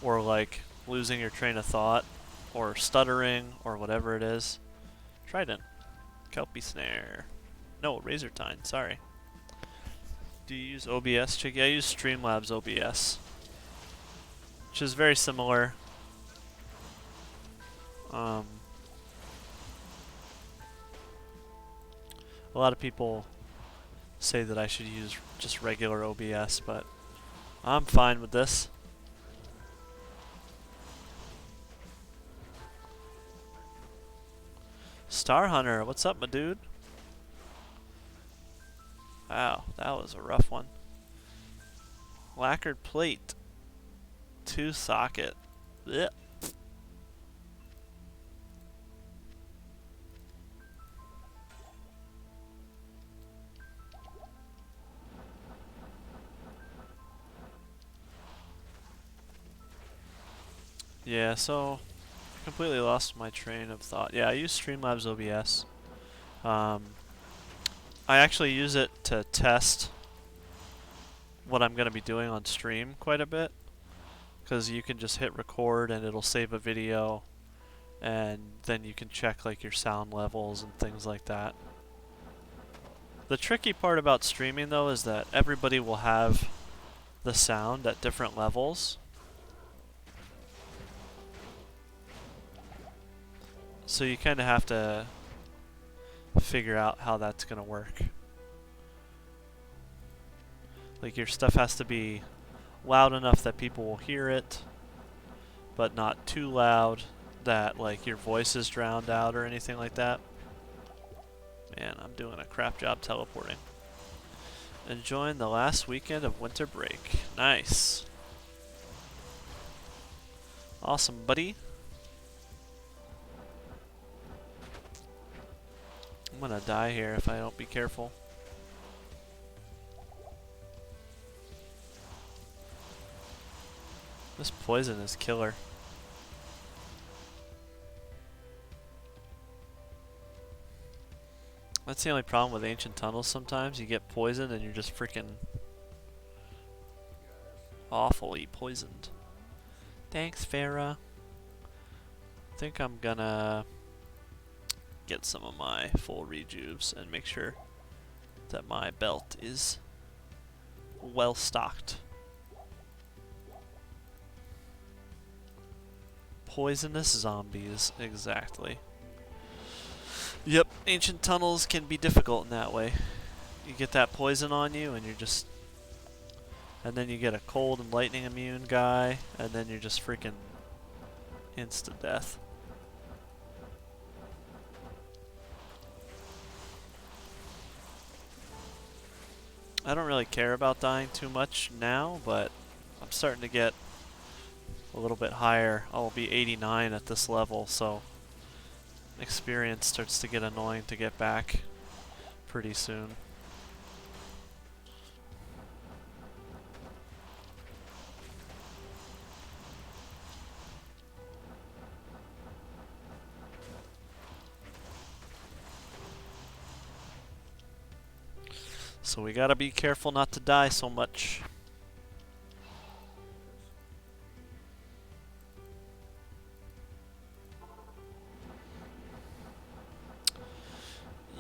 or like losing your train of thought or stuttering or whatever it is. Trident. Kelpie Snare. No, Razor Tine, sorry. Do you use OBS, Chick? Yeah, I use Streamlabs OBS, which is very similar. A lot of people say that I should use just regular OBS, but I'm fine with this. Star Hunter, what's up, my dude? Wow, that was a rough one. Lacquered plate. 2 socket. Blech. Yeah, so I completely lost my train of thought. Yeah, I use Streamlabs OBS. I actually use it to test what I'm going to be doing on stream quite a bit, because you can just hit record and it'll save a video, and then you can check like your sound levels and things like that. The tricky part about streaming though is that everybody will have the sound at different levels. So you kind of have to figure out how that's going to work. Like, your stuff has to be loud enough that people will hear it, but not too loud that like your voice is drowned out or anything like that. Man, I'm doing a crap job teleporting. Enjoying the last weekend of winter break. Nice. Awesome, buddy. I'm gonna die here if I don't be careful. This poison is killer. That's the only problem with ancient tunnels sometimes. You get poisoned and you're just freaking awfully poisoned. Thanks, Farah. I think I'm gonna get some of my full rejuves and make sure that my belt is well stocked. Poisonous zombies, exactly. Yep, ancient tunnels can be difficult in that way. You get that poison on you and you're just... And then you get a cold and lightning immune guy, and then you're just freaking instant death. I don't really care about dying too much now, but I'm starting to get a little bit higher. I'll be 89 at this level, so experience starts to get annoying to get back pretty soon. So we gotta be careful not to die so much.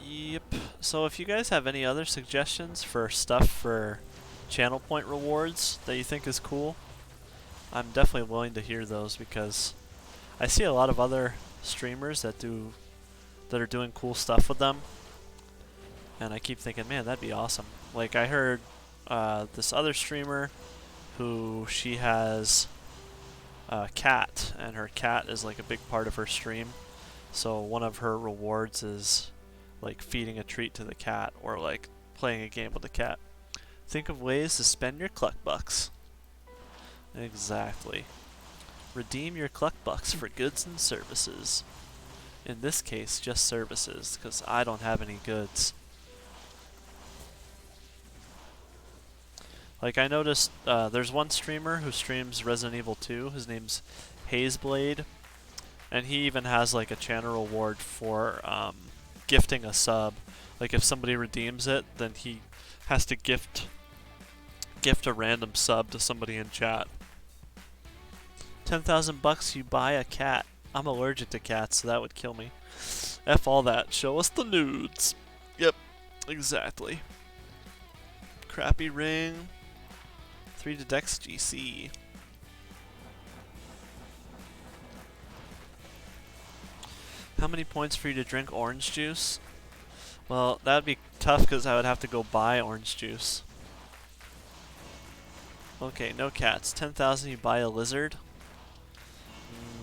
Yep. So if you guys have any other suggestions for stuff for channel point rewards that you think is cool, I'm definitely willing to hear those, because I see a lot of other streamers that are doing cool stuff with them. And I keep thinking, man, that'd be awesome. Like, I heard this other streamer who she has a cat, and her cat is like a big part of her stream. So one of her rewards is like feeding a treat to the cat, or like playing a game with the cat. Think of ways to spend your cluck bucks. Exactly. Redeem your collect bucks for goods and services. In this case, just services, because I don't have any goods. Like, I noticed there's one streamer who streams Resident Evil 2. His name's Hazeblade. And he even has, like, a channel reward for gifting a sub. Like, if somebody redeems it, then he has to gift a random sub to somebody in chat. 10,000 bucks, you buy a cat. I'm allergic to cats, so that would kill me. F all that. Show us the nudes. Yep, exactly. Crappy ring. 3 to Dex GC. How many points for you to drink orange juice? Well, that'd be tough because I would have to go buy orange juice. Okay, no cats. 10,000, you buy a lizard?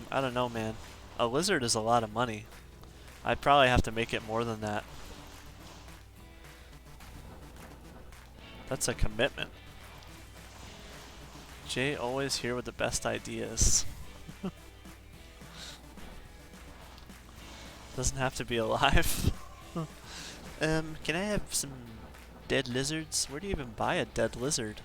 I don't know, man. A lizard is a lot of money. I'd probably have to make it more than that. That's a commitment. Jay always here with the best ideas. Doesn't have to be alive. Can I have some dead lizards? Where do you even buy a dead lizard?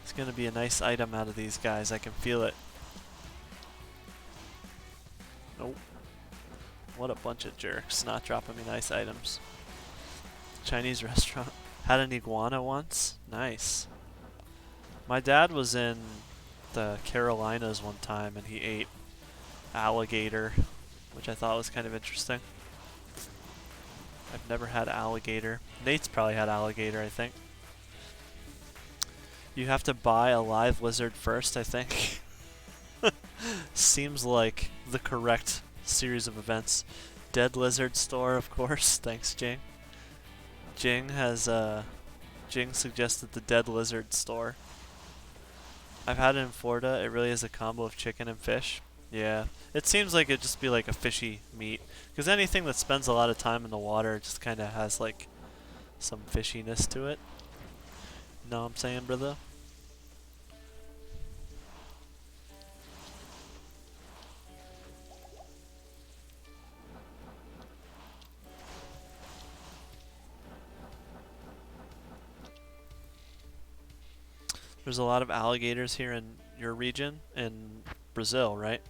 It's gonna be a nice item out of these guys, I can feel it. Nope. What a bunch of jerks, not dropping me nice items. Chinese restaurant. Had an iguana once? Nice. My dad was in the Carolinas one time and he ate alligator, which I thought was kind of interesting. I've never had alligator. Nate's probably had alligator, I think. You have to buy a live lizard first, I think. Seems like the correct series of events. Dead lizard store, of course. Thanks, Jing. Jing suggested the dead lizard store. I've had it in Florida. It really is a combo of chicken and fish. Yeah. It seems like it'd just be like a fishy meat. Because anything that spends a lot of time in the water just kind of has like some fishiness to it. Know what I'm saying, brother? There's a lot of alligators here in your region, in Brazil, right?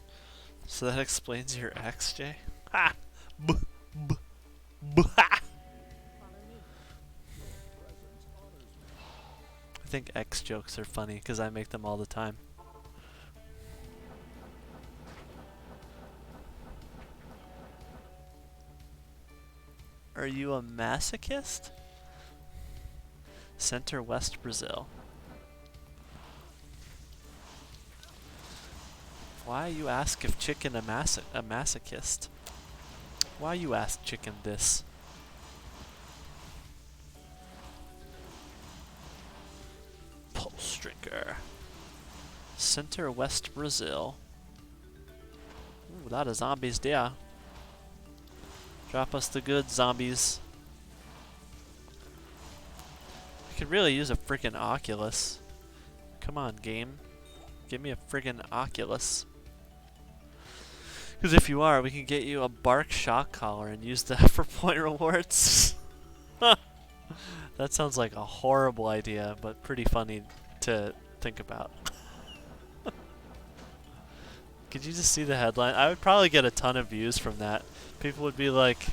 So that explains your X, Jay? Ha! B b b ha! I think X jokes are funny because I make them all the time. Are you a masochist? Center West Brazil. Why you ask if chicken a masochist? Why you ask chicken this? Pulse drinker. Center West Brazil. Ooh, a lot of zombies there. Drop us the good zombies. I could really use a freaking Oculus. Come on, game. Give me a friggin' Oculus. Because if you are, we can get you a bark shock collar and use that for point rewards. That sounds like a horrible idea, but pretty funny to think about. Could you just see the headline? I would probably get a ton of views from that. People would be like,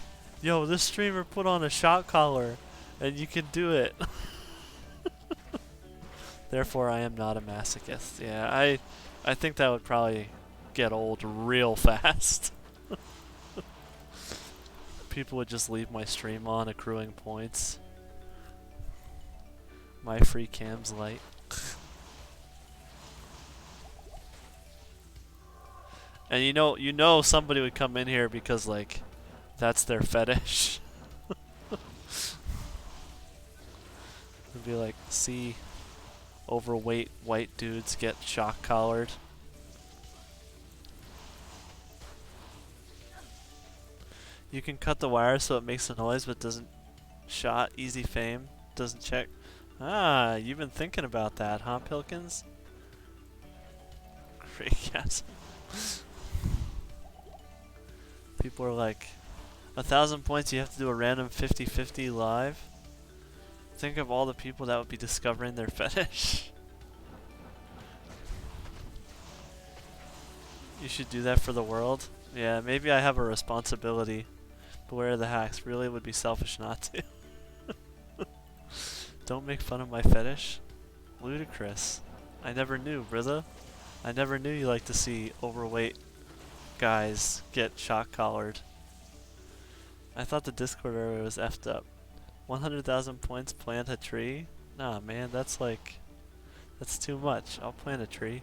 yo, this streamer put on a shock collar, and you can do it. Therefore, I am not a masochist. Yeah, I think that would probably get old real fast. People would just leave my stream on, accruing points. My free cam's light. And you know somebody would come in here because like that's their fetish. It'd be like, see overweight white dudes get shock collared. You can cut the wire so it makes a noise but doesn't shot. Easy fame. doesn't check. Ah, you've been thinking about that, huh, Pilkins? Great guess. People are like, 1,000 points, you have to do a random 50-50 live? Think of all the people that would be discovering their fetish. You should do that for the world. Yeah, maybe I have a responsibility. Beware the hacks. Really would be selfish not to. Don't make fun of my fetish. Ludicrous. I never knew, brother. I never knew you like to see overweight guys get shock collared. I thought the Discord area was effed up. 100,000 points, plant a tree? Nah, man, that's too much. I'll plant a tree.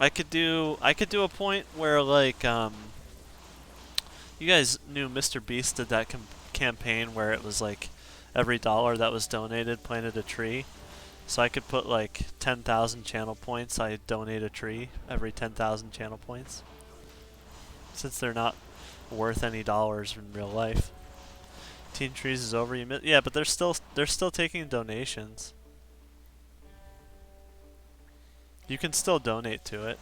I could do a point where like you guys knew Mr. Beast did that campaign where it was like every dollar that was donated planted a tree. So I could put like 10,000 channel points. I donate a tree every 10,000 channel points. Since they're not worth any dollars in real life. Teen Trees is over. Yeah, but they're still taking donations. You can still donate to it.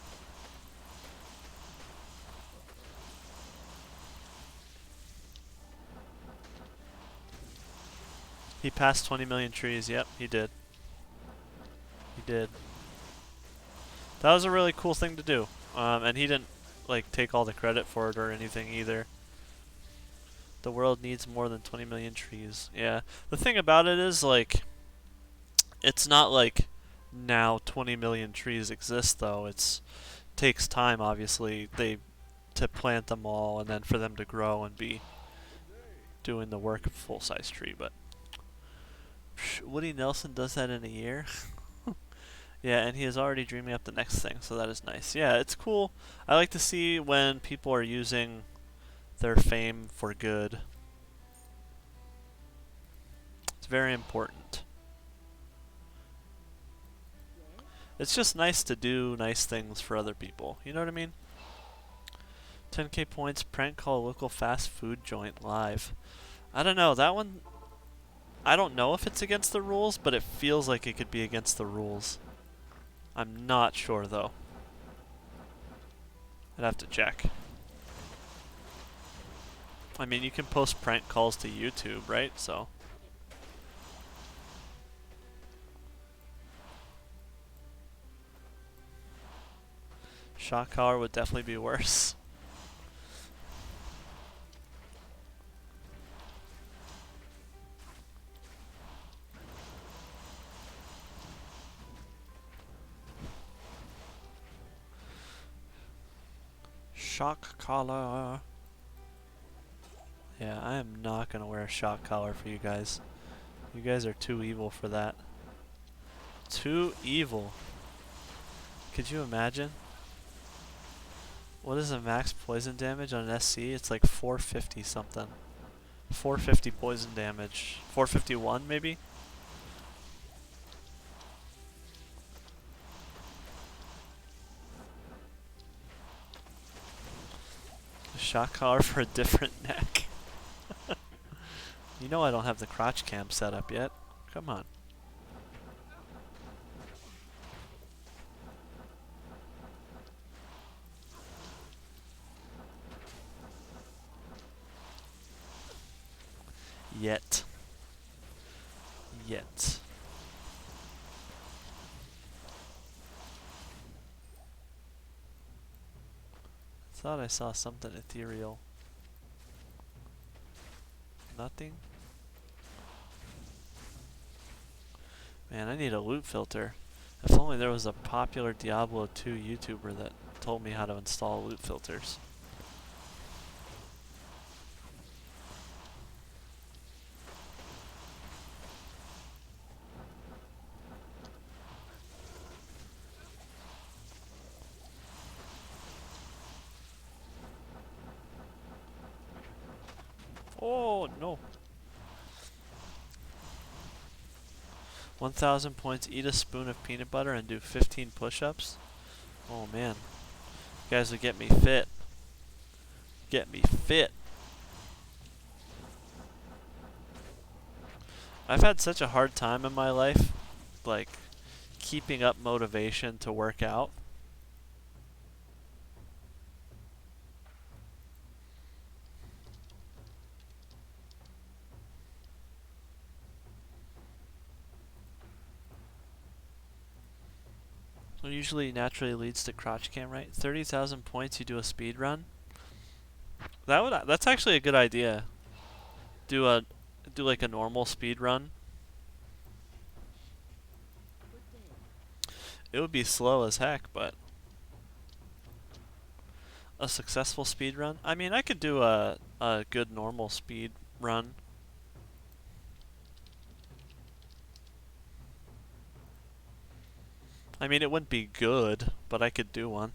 He passed 20 million trees. Yep, he did. He did. That was a really cool thing to do. And he didn't like take all the credit for it or anything either. The world needs more than 20 million trees. Yeah. The thing about it is like it's not like now 20 million trees exist though. It takes time obviously to plant them all and then for them to grow and be doing the work of a full-size tree, but Woody Nelson does that in a year. Yeah, and he is already dreaming up the next thing, so that is nice. Yeah, it's cool. I like to see when people are using their fame for good. It's very important. It's just nice to do nice things for other people. You know what I mean? 10k points, prank call local fast food joint live. I don't know, that one... I don't know if it's against the rules, but it feels like it could be against the rules. I'm not sure, though. I'd have to check. I mean, you can post prank calls to YouTube, right? So... shock collar would definitely be worse. Shock collar. Yeah, I am not gonna wear a shock collar for you guys. You guys are too evil for that. Too evil. Could you imagine? What is the max poison damage on an SC? It's like 450 something. 450 poison damage. 451 maybe? A shock collar for a different neck. You know I don't have the crotch cam set up yet. Come on. Yet. Thought I saw something ethereal. Nothing? Man, I need a loot filter. If only there was a popular Diablo 2 YouTuber that told me how to install loot filters. Oh, no. 1,000 points, eat a spoon of peanut butter and do 15 push-ups? Oh, man. You guys would get me fit. Get me fit. I've had such a hard time in my life, like, keeping up motivation to work out. It usually naturally leads to crotch cam, right? 30,000 points, you do a speed run. That's actually a good idea. Do a do like a normal speed run. It would be slow as heck, but a successful speed run. I mean, I could do a good normal speed run. I mean, it wouldn't be good, but I could do one.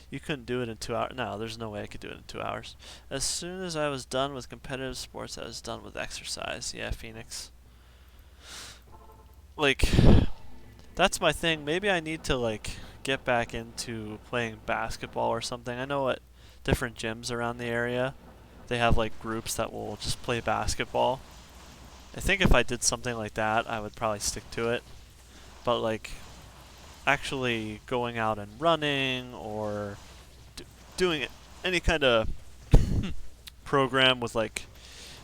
You couldn't do it in 2 hours. No, there's no way I could do it in 2 hours. As soon as I was done with competitive sports, I was done with exercise. Yeah, Phoenix. Like, that's my thing. Maybe I need to, like, get back into playing basketball or something. I know at different gyms around the area, they have, like, groups that will just play basketball. I think if I did something like that, I would probably stick to it. But, like, actually going out and running or doing any kind of program with like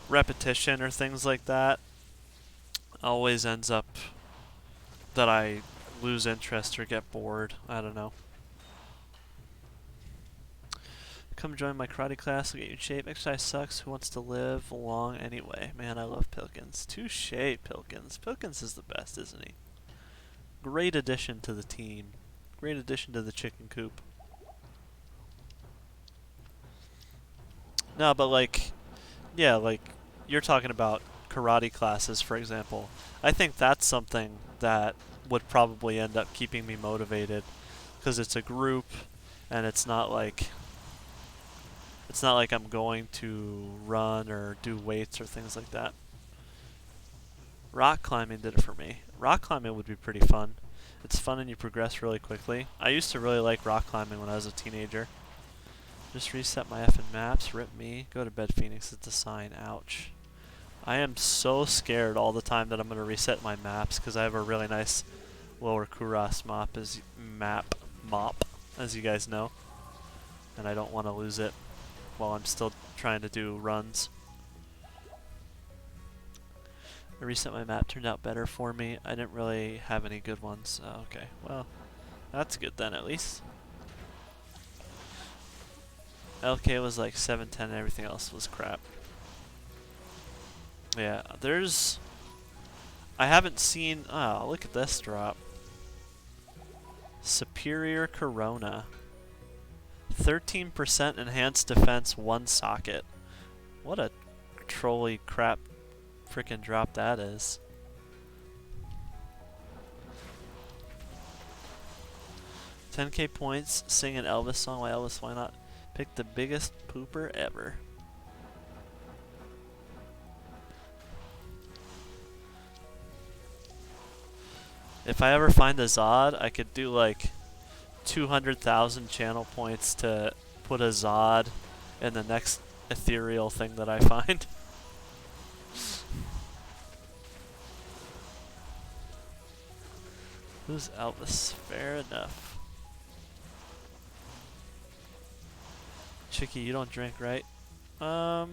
repetition or things like that always ends up that I lose interest or get bored. I don't know. Come join my karate class, will get you in shape. Exercise sucks. Who wants to live long anyway? Man, I love Pilkins. Touche, Pilkins. Pilkins is the best, isn't he? Great addition to the team. Great addition to the chicken coop. No, but like, yeah, like you're talking about karate classes, for example. I think that's something that would probably end up keeping me motivated because it's a group and it's not like I'm going to run or do weights or things like that. Rock climbing did it for me. Rock climbing would be pretty fun. It's fun and you progress really quickly. I used to really like rock climbing when I was a teenager. Just reset my effing maps. Rip me. Go to bed, Phoenix. It's a sign. Ouch. I am so scared all the time that I'm going to reset my maps because I have a really nice lower Kuras mop, as you guys know. And I don't want to lose it while I'm still trying to do runs. I reset my map, turned out better for me. I didn't really have any good ones. Oh, okay, well, that's good then at least. LK was like 710 and everything else was crap. Yeah, I haven't seen, oh, look at this drop. Superior Corona. 13% enhanced defense, 1 socket. What a trolly crap frickin' drop that is. $10K points, sing an Elvis song. Why Elvis? Why not? Pick the biggest pooper ever. If I ever find a Zod, I could do like 200,000 channel points to put a Zod in the next ethereal thing that I find. Who's Elvis? Fair enough. Chicky, you don't drink, right? No,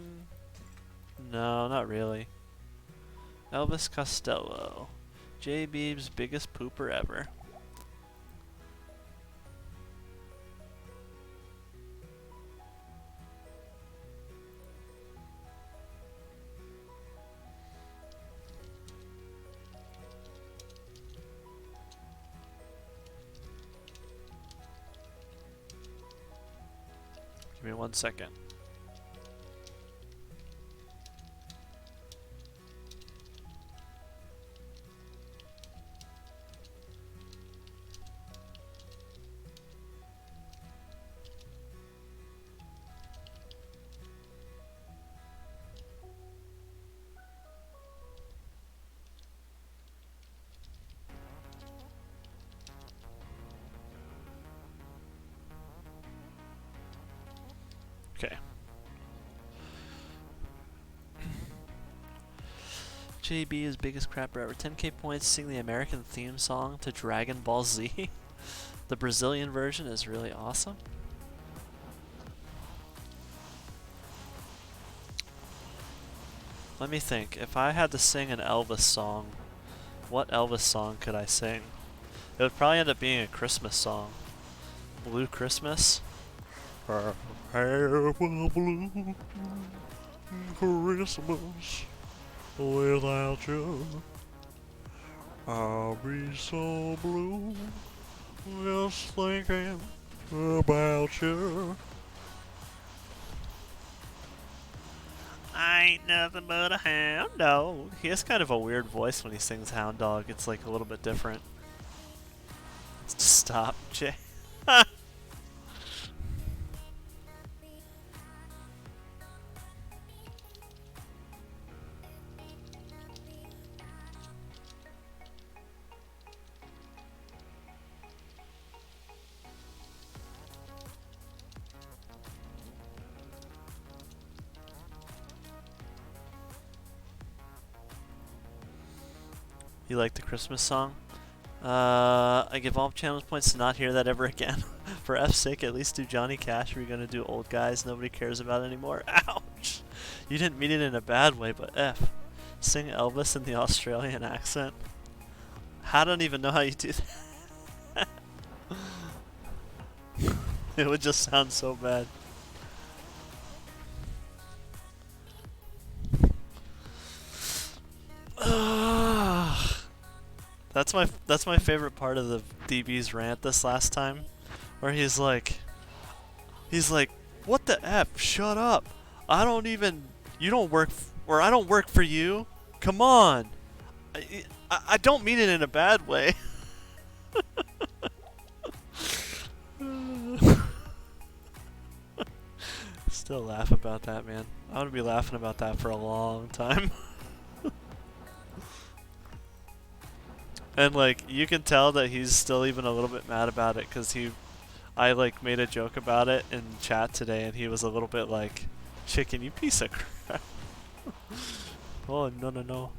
not really. Elvis Costello. J Beeb's biggest pooper ever. Give me 1 second. Okay. JB is biggest crapper ever. 10k points, sing the American theme song to Dragon Ball Z. The Brazilian version is really awesome. Let me think. If I had to sing an Elvis song, what Elvis song could I sing? It would probably end up being a Christmas song. Blue Christmas? Or have a blue Christmas without you. I'll be so blue just thinking about you. I ain't nothing but a hound dog. He has kind of a weird voice when he sings hound dog. It's like a little bit different. Stop, Jay. You like the Christmas song? I give all channels points to not hear that ever again. For F's sake, at least do Johnny Cash. We're gonna do old guys nobody cares about anymore. Ouch! You didn't mean it in a bad way, but F. Sing Elvis in the Australian accent. I don't even know how you do that. It would just sound so bad. That's my favorite part of the DB's rant this last time, where he's like, what the F? Shut up! You don't work, or I don't work for you. Come on! I don't mean it in a bad way. Still laugh about that, man. I'm gonna be laughing about that for a long time. And like, you can tell that he's still even a little bit mad about it, because I like made a joke about it in chat today, and he was a little bit like, chicken, you piece of crap. Oh, no, no, no.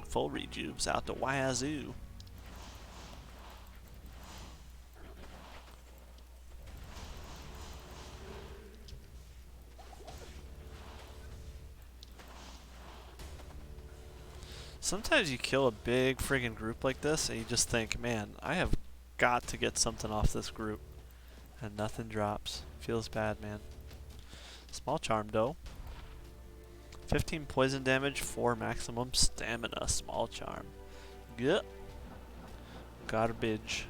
Full rejubes out to Wazoo. Sometimes you kill a big friggin' group like this and you just think, man, I have got to get something off this group. And nothing drops. Feels bad, man. Small charm, though. 15 poison damage, 4 maximum stamina. Small charm. Good. Garbage.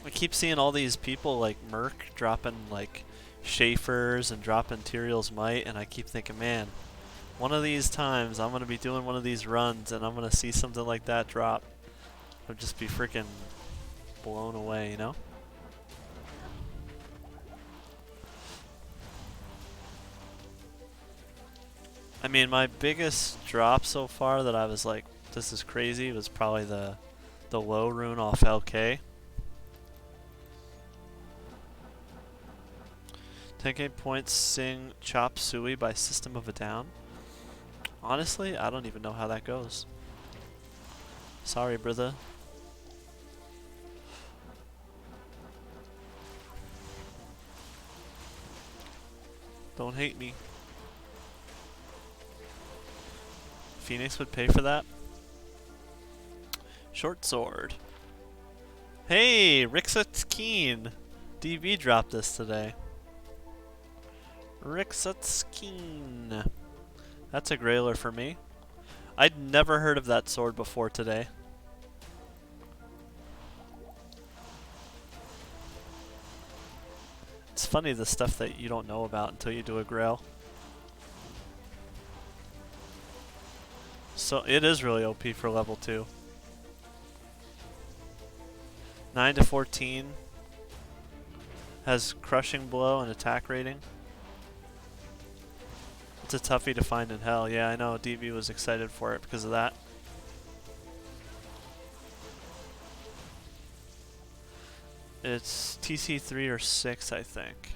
I keep seeing all these people like Merc dropping like Schaefer's and dropping Tyrael's Might, and I keep thinking, man, one of these times I'm going to be doing one of these runs and I'm going to see something like that drop. I'll just be freaking blown away, you know? I mean, my biggest drop so far that I was like, this is crazy, was probably the low rune off LK. 10k points, sing Chop Suey by System of a Down. Honestly, I don't even know how that goes. Sorry, brother. Don't hate me. Phoenix would pay for that. Short sword. Hey, Rixat Keen. DB dropped this today. Rixatskeen. That's a grailer for me. I'd never heard of that sword before today. It's funny the stuff that you don't know about until you do a grail. So it is really OP for level 2. 9 to 14. Has crushing blow and attack rating. It's a toughie to find in hell. Yeah, I know. DB was excited for it because of that. It's TC 3 or 6, I think.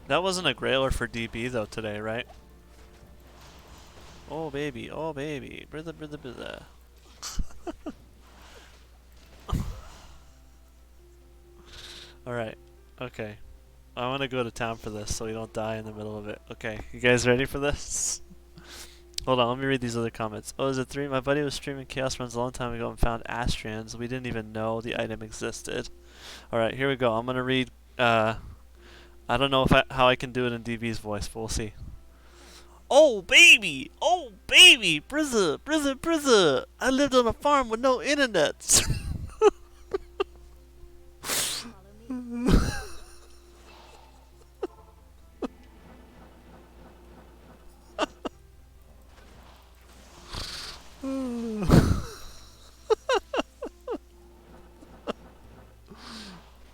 That wasn't a grailer for DB though today, right? Oh baby, brother, brother, brother. Alright, okay. I want to go to town for this so we don't die in the middle of it. Okay, you guys ready for this? Hold on, let me read these other comments. Oh, is it 3? My buddy was streaming Chaos Runs a long time ago and found Astrians. We didn't even know the item existed. Alright, here we go. I'm going to read, I don't know if how I can do it in DB's voice, but we'll see. Oh baby, brizza, brizza, brizza. I lived on a farm with no internet.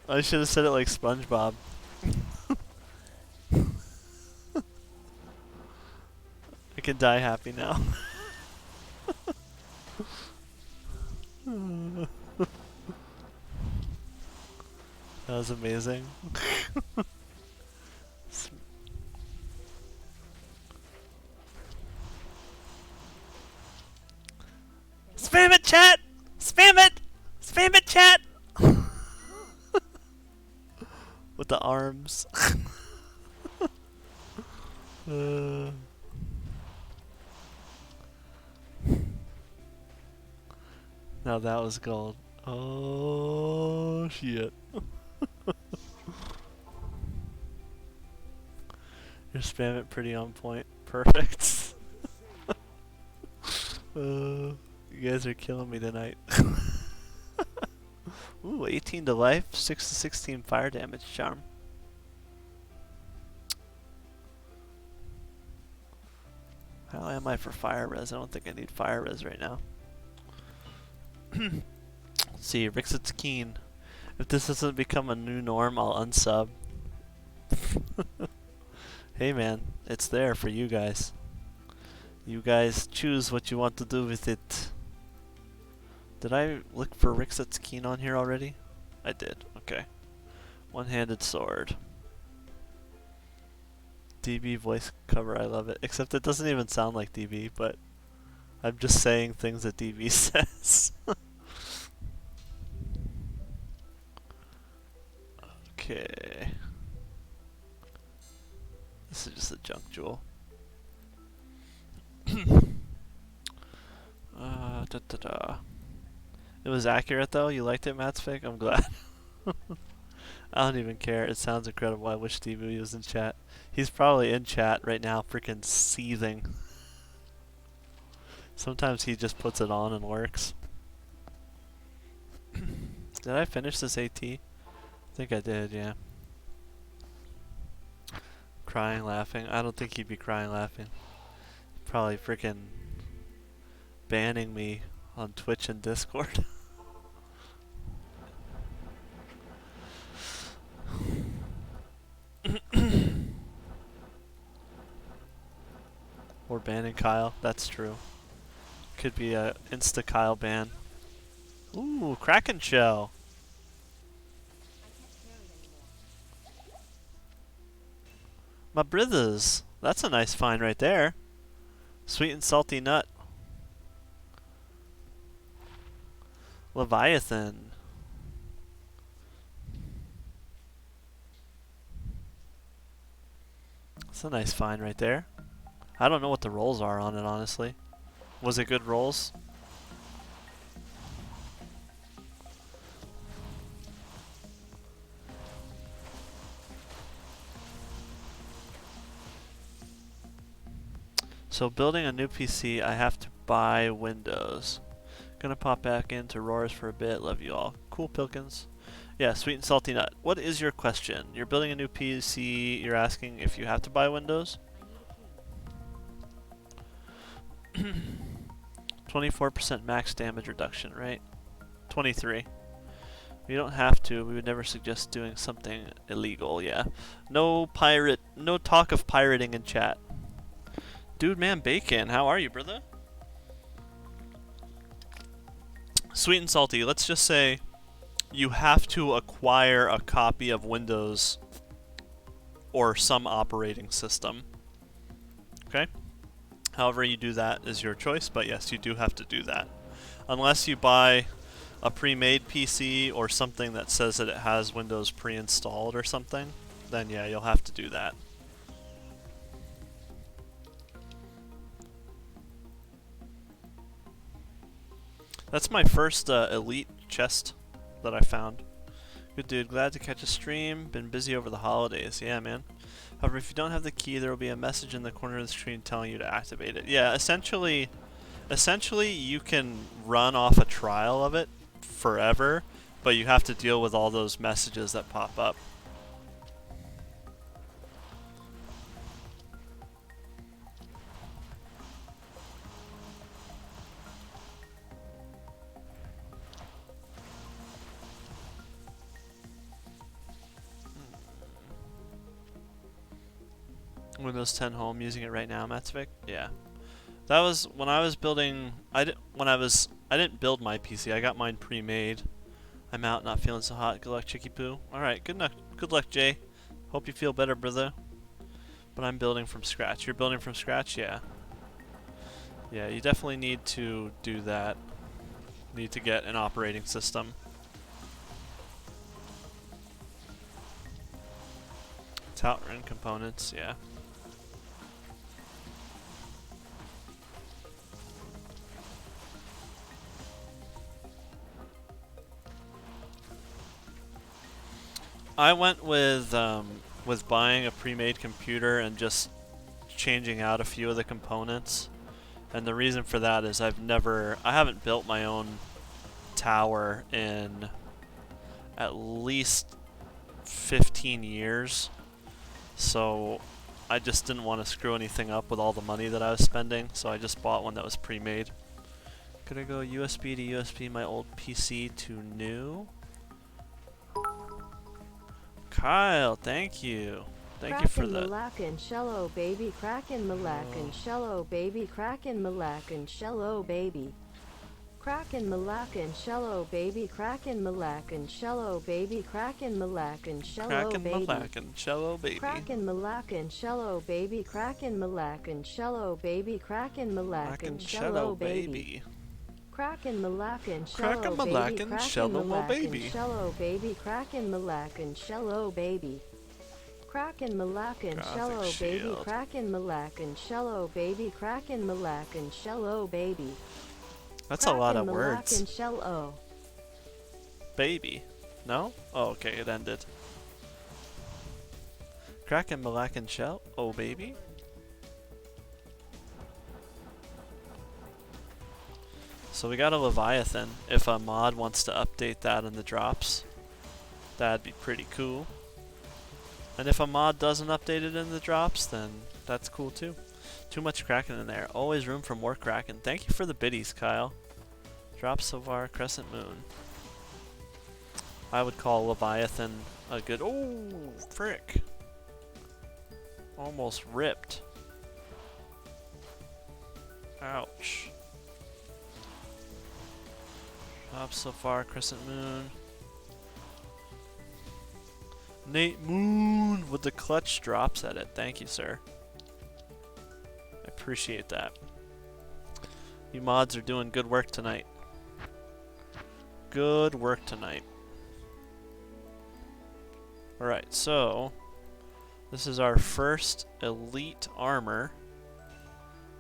I should have said it like SpongeBob. I can die happy now. That was amazing. Spam it, chat! Spam it! Spam it, chat! With the arms. Now that was gold. Oh shit. You're spamming it pretty on point. Perfect. You guys are killing me tonight. Ooh, 18 to life, 6 to 16 fire damage charm. How am I for fire res? I don't think I need fire res right now. Let's see, Rixit's keen. If this doesn't become a new norm, I'll unsub. Hey man, it's there for you guys. You guys choose what you want to do with it. Did I look for Rixit's keen on here already? I did, okay. One-handed sword. DB voice cover, I love it. Except it doesn't even sound like DB, but I'm just saying things that DB says. Okay. This is just a junk jewel. It was accurate though? You liked it, Matsfig? I'm glad. I don't even care. It sounds incredible. I wish DB was in chat. He's probably in chat right now, freaking seething. Sometimes he just puts it on and works. Did I finish this AT? I think I did, yeah. Crying, laughing. I don't think he'd be crying, laughing. Probably freaking banning me on Twitch and Discord. Or banning Kyle. That's true. Could be a insta Kyle ban. Ooh, Kraken shell. My brothers. That's a nice find right there. Sweet and salty nut. Leviathan. That's a nice find right there. I don't know what the rolls are on it, honestly. Was it good rolls? So building a new PC, I have to buy Windows. Gonna pop back into Roars for a bit. Love you all. Cool Pilkins. Yeah, sweet and salty nut. What is your question? You're building a new PC. You're asking if you have to buy Windows? 24% max damage reduction, right? 23. You don't have to. We would never suggest doing something illegal, yeah. No talk of pirating in chat. Dude man bacon, how are you, brother? Sweet and salty, let's just say you have to acquire a copy of Windows or some operating system. Okay? However you do that is your choice, but yes, you do have to do that. Unless you buy a pre-made PC or something that says that it has Windows pre-installed or something, then yeah, you'll have to do that. That's my first elite chest that I found. Good dude, glad to catch a stream. Been busy over the holidays. Yeah, man. However, if you don't have the key, there will be a message in the corner of the screen telling you to activate it. Yeah, essentially you can run off a trial of it forever, but you have to deal with all those messages that pop up. Windows 10 Home, using it right now, Matsvik? Yeah. That was when I was building. I didn't build my PC. I got mine pre-made. I'm out, not feeling so hot. Good luck, Chicky Poo. All right, good luck, Jay. Hope you feel better, brother. But I'm building from scratch. You're building from scratch, yeah. Yeah, you definitely need to do that. Need to get an operating system. Outrun components, yeah. I went with buying a pre-made computer and just changing out a few of the components. And the reason for that is I haven't built my own tower in at least 15 years. So I just didn't want to screw anything up with all the money that I was spending, so I just bought one that was pre-made. Could I go USB to USB my old PC to new? Kyle, thank you. Thank you for that. Malaccan shello baby, Kraken Malaccan shello baby, Kraken Malaccan shello baby. Kraken Malaccan shello baby, Kraken Malaccan shello baby, Kraken Malaccan shello baby. Kraken Malaccan shello baby. Kraken Malaccan shello baby, Kraken Malaccan shello baby, Kraken Malaccan shello baby. Kraken Malaccan shello baby, Kraken Malaccan shello baby, Kraken Malaccan shello baby. Kraken Malaccan shello baby, Kraken Malaccan shello baby, Kraken Malaccan shello baby. That's a lot of words. Shello. Baby. No? Oh, okay, it ended. Kraken Malaccan shell? Oh, baby? So we got a Leviathan. If a mod wants to update that in the drops, that'd be pretty cool. And if a mod doesn't update it in the drops, then that's cool too. Too much Kraken in there. Always room for more Kraken. Thank you for the biddies, Kyle. Drop Silvar, Crescent Moon. I would call Leviathan a good... Oh, frick. Almost ripped. Ouch. Drop Silvar, Crescent Moon. Nate Moon with the clutch drops at it. Thank you, sir. I appreciate that. You mods are doing good work tonight. Good work tonight. Alright, so this is our first elite armor,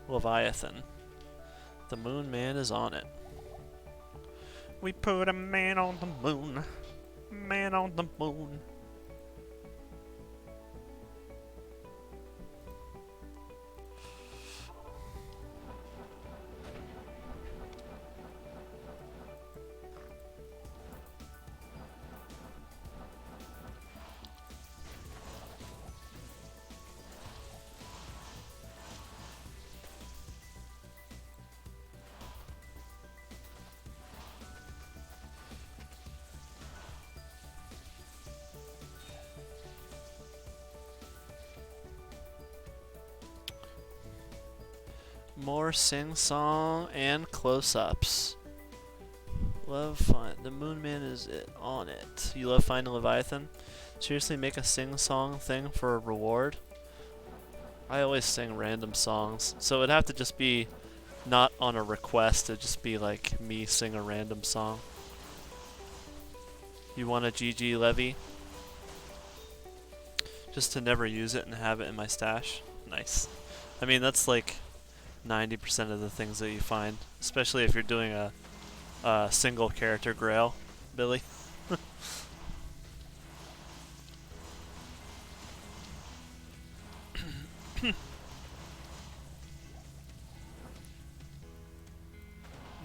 Leviathan. The Moon Man is on it. We put a man on the moon. Man on the moon. More sing-song and close-ups. Love fun. The Moon Man is on it. You love finding Leviathan? Seriously, make a sing-song thing for a reward? I always sing random songs, so it'd have to just be not on a request. It'd just be like me sing a random song. You want a GG Levy? Just to never use it and have it in my stash? Nice. I mean, that's like 90% of the things that you find, especially if you're doing a single character grail, Billy.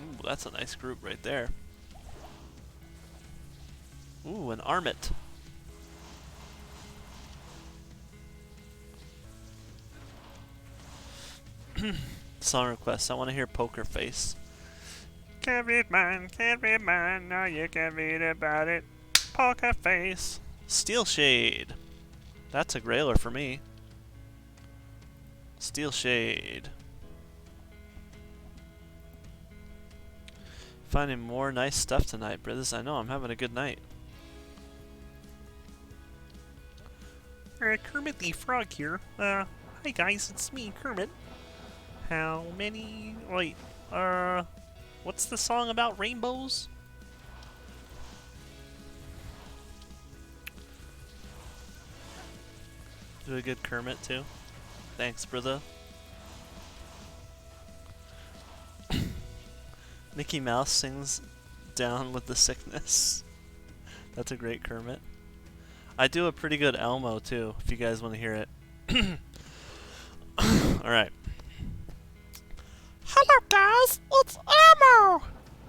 Ooh, that's a nice group right there. Ooh, an Armit. Song request. I want to hear Poker Face. Can't read mine, now you can read about it. Poker Face. Steel Shade. That's a grailer for me. Steel Shade. Finding more nice stuff tonight, brothers. I know, I'm having a good night. Kermit the Frog here. Hi guys, it's me, Kermit. How many... Wait, what's the song about rainbows? Do a good Kermit, too. Thanks, brother. Mickey Mouse sings Down with the Sickness. That's a great Kermit. I do a pretty good Elmo, too, if you guys want to hear it. Alright. Hello guys, it's Elmo!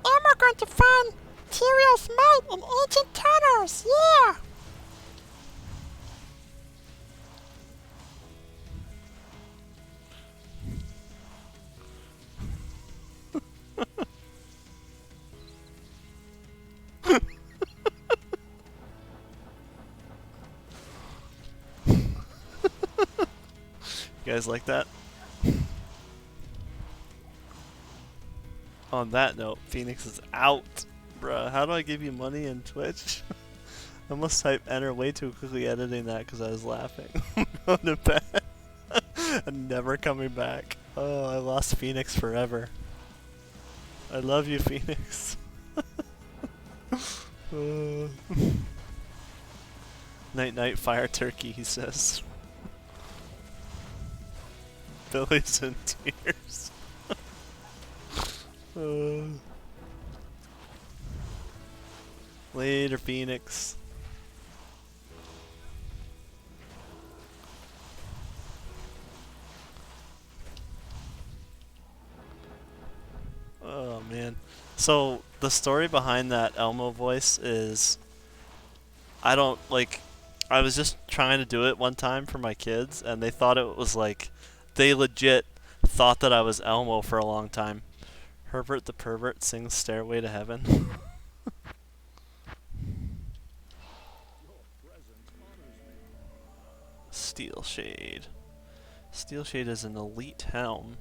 Elmo going to find Tyrion's mate in ancient tunnels, yeah! You guys like that? On that note, Phoenix is out. Bruh, how do I give you money in Twitch? I must type enter way too quickly editing that because I was laughing. I'm going to bed. I'm never coming back. Oh, I lost Phoenix forever. I love you, Phoenix. Night night fire turkey, he says. Billy's in tears. Later, Phoenix. Oh man. So the story behind that Elmo voice is I was just trying to do it one time for my kids and they thought it was like they legit thought that I was Elmo for a long time. Herbert the Pervert sings Stairway to Heaven. Steel Shade. Steel Shade is an elite helm.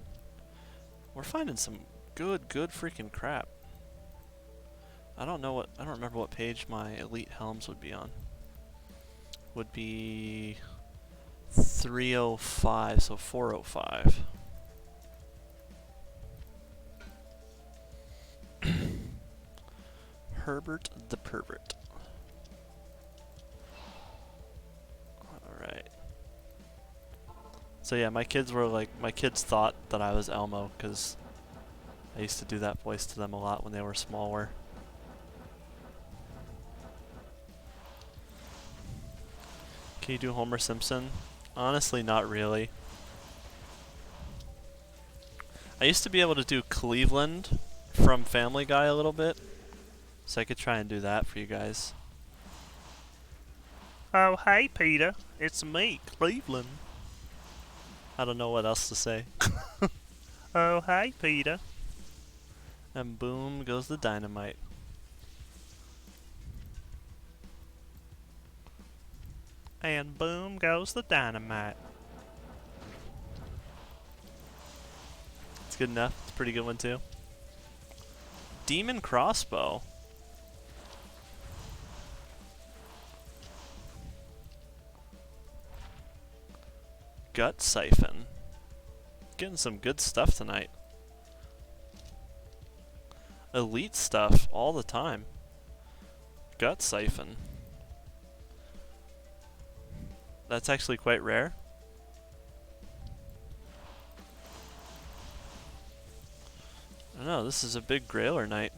We're finding some good freaking crap. I don't remember what page my elite helms would be on. Would be 305, so 405. Herbert the Pervert. Alright. So yeah, my kids thought that I was Elmo because I used to do that voice to them a lot when they were smaller. Can you do Homer Simpson? Honestly, not really. I used to be able to do Cleveland from Family Guy a little bit, so I could try and do that for you guys. Oh, hey, Peter. It's me, Cleveland. I don't know what else to say. Oh, hey, Peter. And boom goes the dynamite. And boom goes the dynamite. It's good enough. It's a pretty good one too. Demon crossbow. Gut siphon. Getting some good stuff tonight. Elite stuff all the time. Gut siphon. That's actually quite rare. I don't know, this is a big grailer night.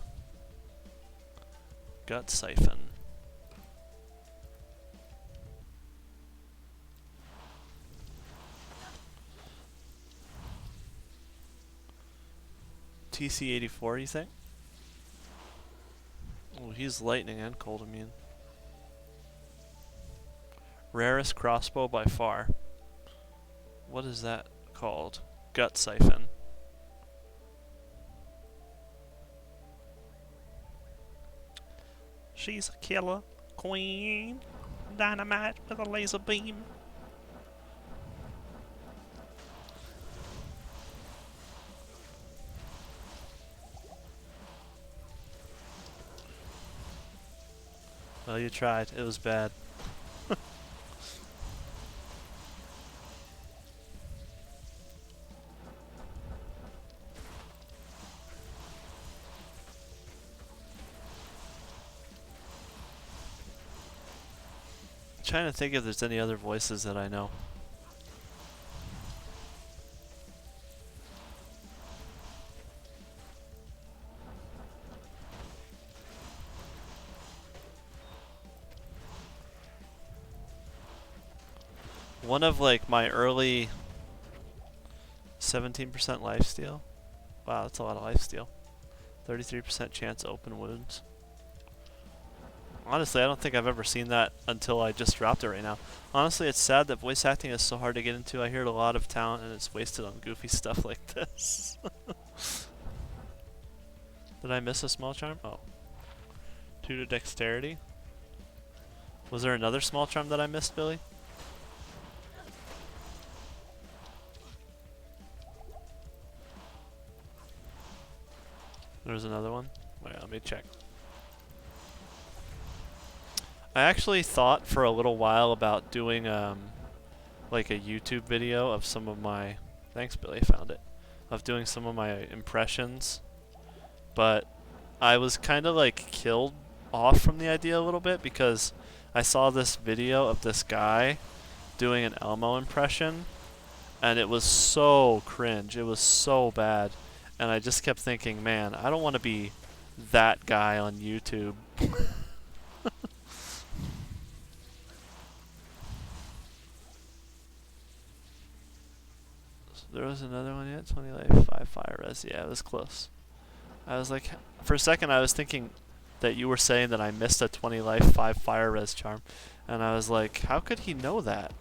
Gut siphon. TC-84, you think? Oh, he's lightning and cold immune. Rarest crossbow by far. What is that called? Gut siphon. She's a killer queen. Dynamite with a laser beam. Well, you tried. It was bad. Trying to think if there's any other voices that I know. One of like my early 17% lifesteal. Wow, that's a lot of lifesteal. 33% chance open wounds. Honestly, I don't think I've ever seen that until I just dropped it right now. Honestly, it's sad that voice acting is so hard to get into. I hear a lot of talent and it's wasted on goofy stuff like this. Did I miss a small charm? Oh. 2 to dexterity. Was there another small charm that I missed, Billy? There was another one? Wait, let me check. I actually thought for a little while about doing like a YouTube video of some of my... Thanks, Billy, found it. Of doing some of my impressions. But I was kind of like killed off from the idea a little bit because I saw this video of this guy doing an Elmo impression and it was so cringe. It was so bad. And I just kept thinking, man, I don't want to be that guy on YouTube. There was another one yet? 20 life, 5 fire res. Yeah, it was close. I was like, for a second I was thinking that you were saying that I missed a 20 life, 5 fire res charm. And I was like, how could he know that?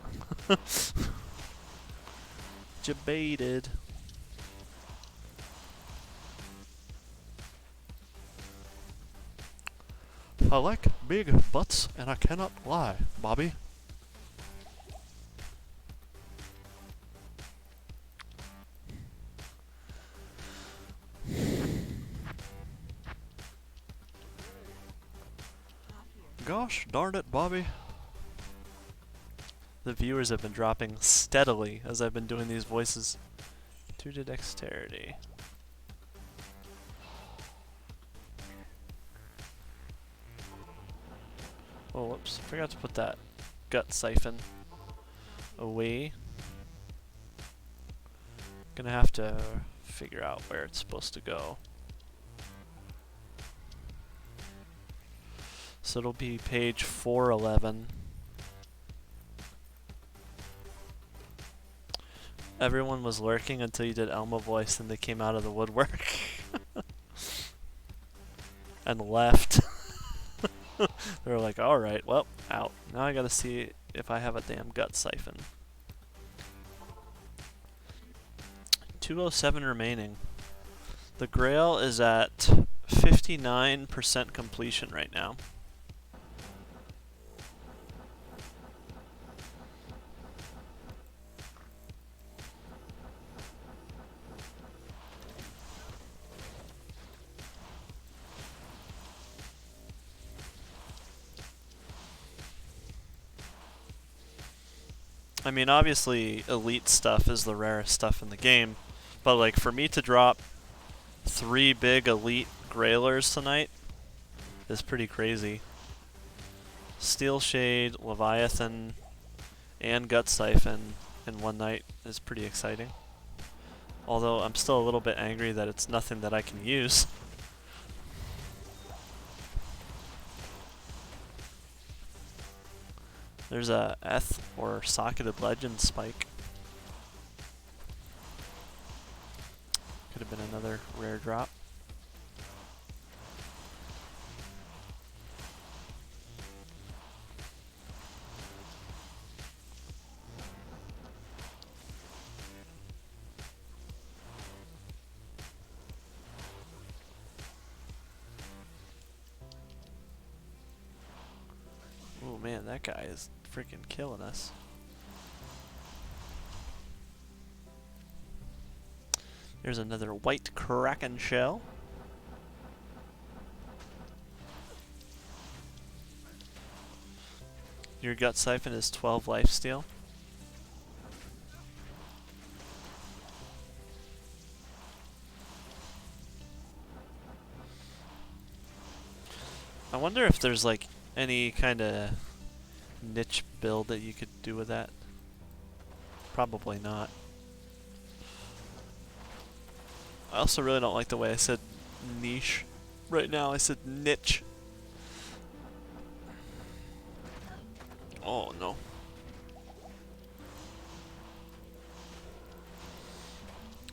Debated. I like big butts and I cannot lie, Bobby. Gosh darn it, Bobby. The viewers have been dropping steadily as I've been doing these voices. 2 to dexterity. Oh, whoops. Forgot to put that gut siphon away. Gonna have to figure out where it's supposed to go. So it'll be page 411. Everyone was lurking until you did Elmo voice and they came out of the woodwork. And left. They were like, alright, well, out. Now I gotta see if I have a damn gut siphon. 207 remaining. The Grail is at 59% completion right now. I mean, obviously, elite stuff is the rarest stuff in the game, but like for me to drop 3 big elite grailers tonight is pretty crazy. Steel Shade, Leviathan, and Gut Siphon in one night is pretty exciting. Although I'm still a little bit angry that it's nothing that I can use. There's a Eth or Socketed Legend spike. Could have been another rare drop. Oh man, that guy is freaking killing us. There's another white Kraken shell. Your Gut Siphon is 12 lifesteal. I wonder if there's like any kind of niche build that you could do with that. Probably not. I also really don't like the way I said niche. Right now I said niche. Oh no.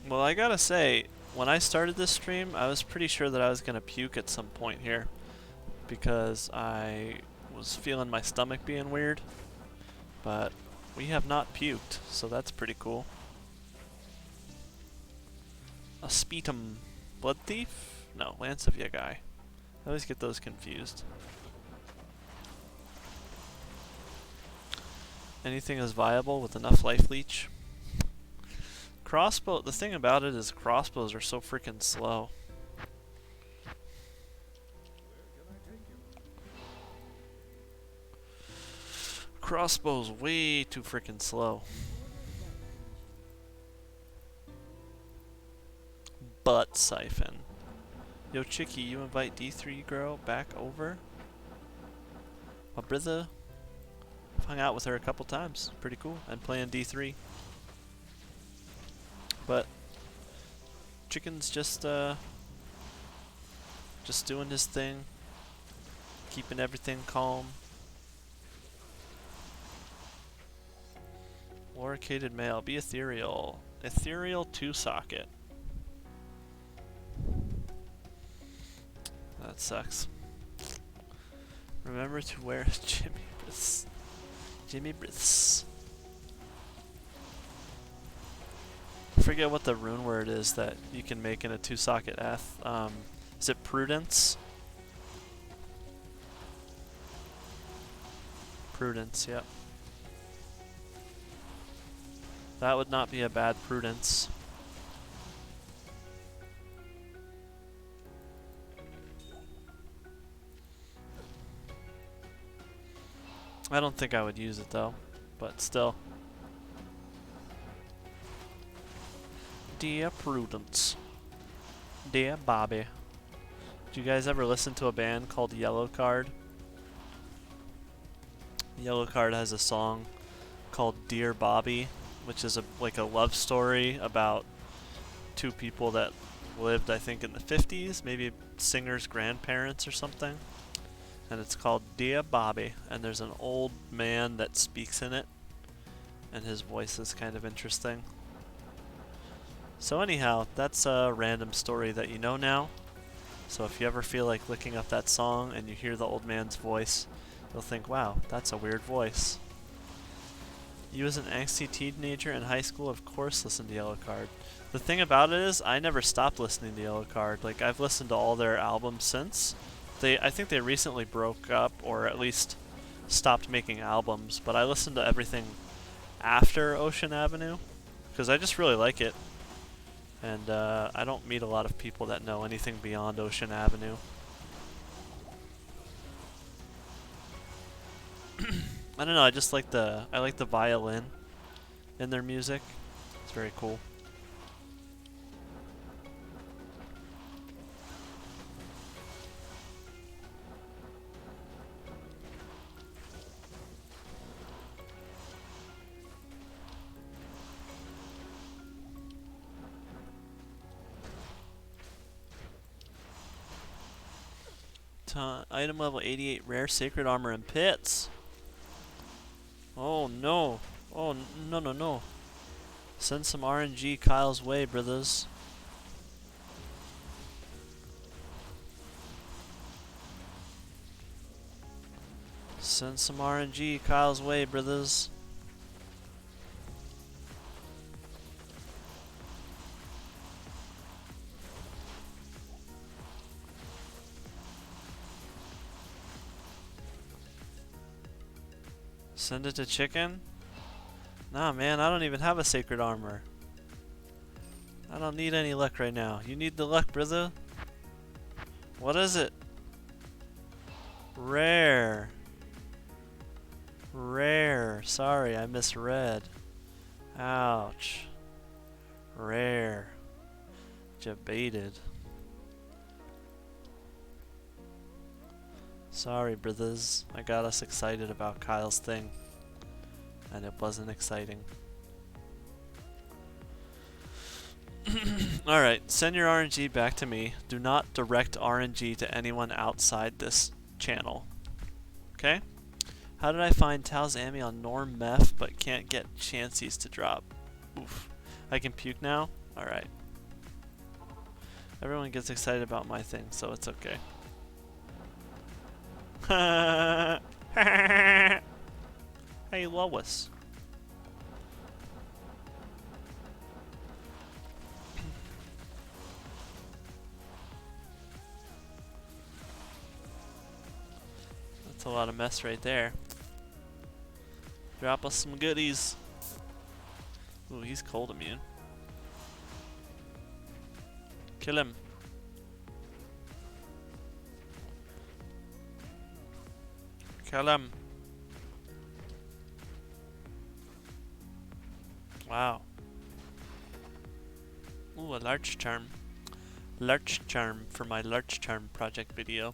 Well, I gotta say, when I started this stream, I was pretty sure that I was gonna puke at some point here, because I was feeling my stomach being weird, but we have not puked, so that's pretty cool. A Spetum Blood Thief? No, Lance of Yagai. I always get those confused. Anything is viable with enough life leech. Crossbow, the thing about it is crossbows are so freaking slow. Crossbow's way too freaking slow. Butt Siphon. Yo, Chicky, you invite D3 girl back over? My brother. I've hung out with her a couple times. Pretty cool. I'm playing D3. But Chicken's just doing his thing. Keeping everything calm. Loricated male. Be ethereal. Ethereal 2-socket. That sucks. Remember to wear Jimmy Briths. Jimmy Briths. I forget what the rune word is that you can make in a 2-socket Eth. Is it Prudence? Prudence, yep. That would not be a bad Prudence. I don't think I would use it though, but still. Dear Prudence. Dear Bobby. Do you guys ever listen to a band called Yellow Card? Yellow Card has a song called Dear Bobby, which is like a love story about 2 people that lived, I think, in the 50s, maybe singer's grandparents or something. And it's called Dear Bobby, and there's an old man that speaks in it, and his voice is kind of interesting. So anyhow, that's a random story that you know now. So if you ever feel like looking up that song and you hear the old man's voice, you'll think, wow, that's a weird voice. You as an angsty teenager in high school, of course, listened to Yellow Card. The thing about it is, I never stopped listening to Yellow Card. Like, I've listened to all their albums since. I think they recently broke up, or at least stopped making albums, but I listened to everything after Ocean Avenue, because I just really like it. And I don't meet a lot of people that know anything beyond Ocean Avenue. I don't know, I just like the violin in their music. It's very cool. Item level 88, rare sacred armor and pits. Oh no. Oh no no no. Send some RNG Kyle's way, brothers. Send some RNG Kyle's way, brothers. Send it to chicken? Nah, man, I don't even have a sacred armor. I don't need any luck right now. You need the luck, brother. What is it? Rare. Rare. Sorry, I misread. Ouch. Rare. Debated. Sorry, brothers. I got us excited about Kyle's thing. And it wasn't exciting. Alright, send your RNG back to me. Do not direct RNG to anyone outside this channel. Okay? How did I find Tao's Ami on Norm Meth but can't get Chancy's to drop? Oof. I can puke now? Alright. Everyone gets excited about my thing, so it's okay. Hey Lois. That's a lot of mess right there. Drop us some goodies. Ooh, he's cold immune. Kill him. Kill him. Wow. Ooh, a large charm. Large charm for my large charm project video.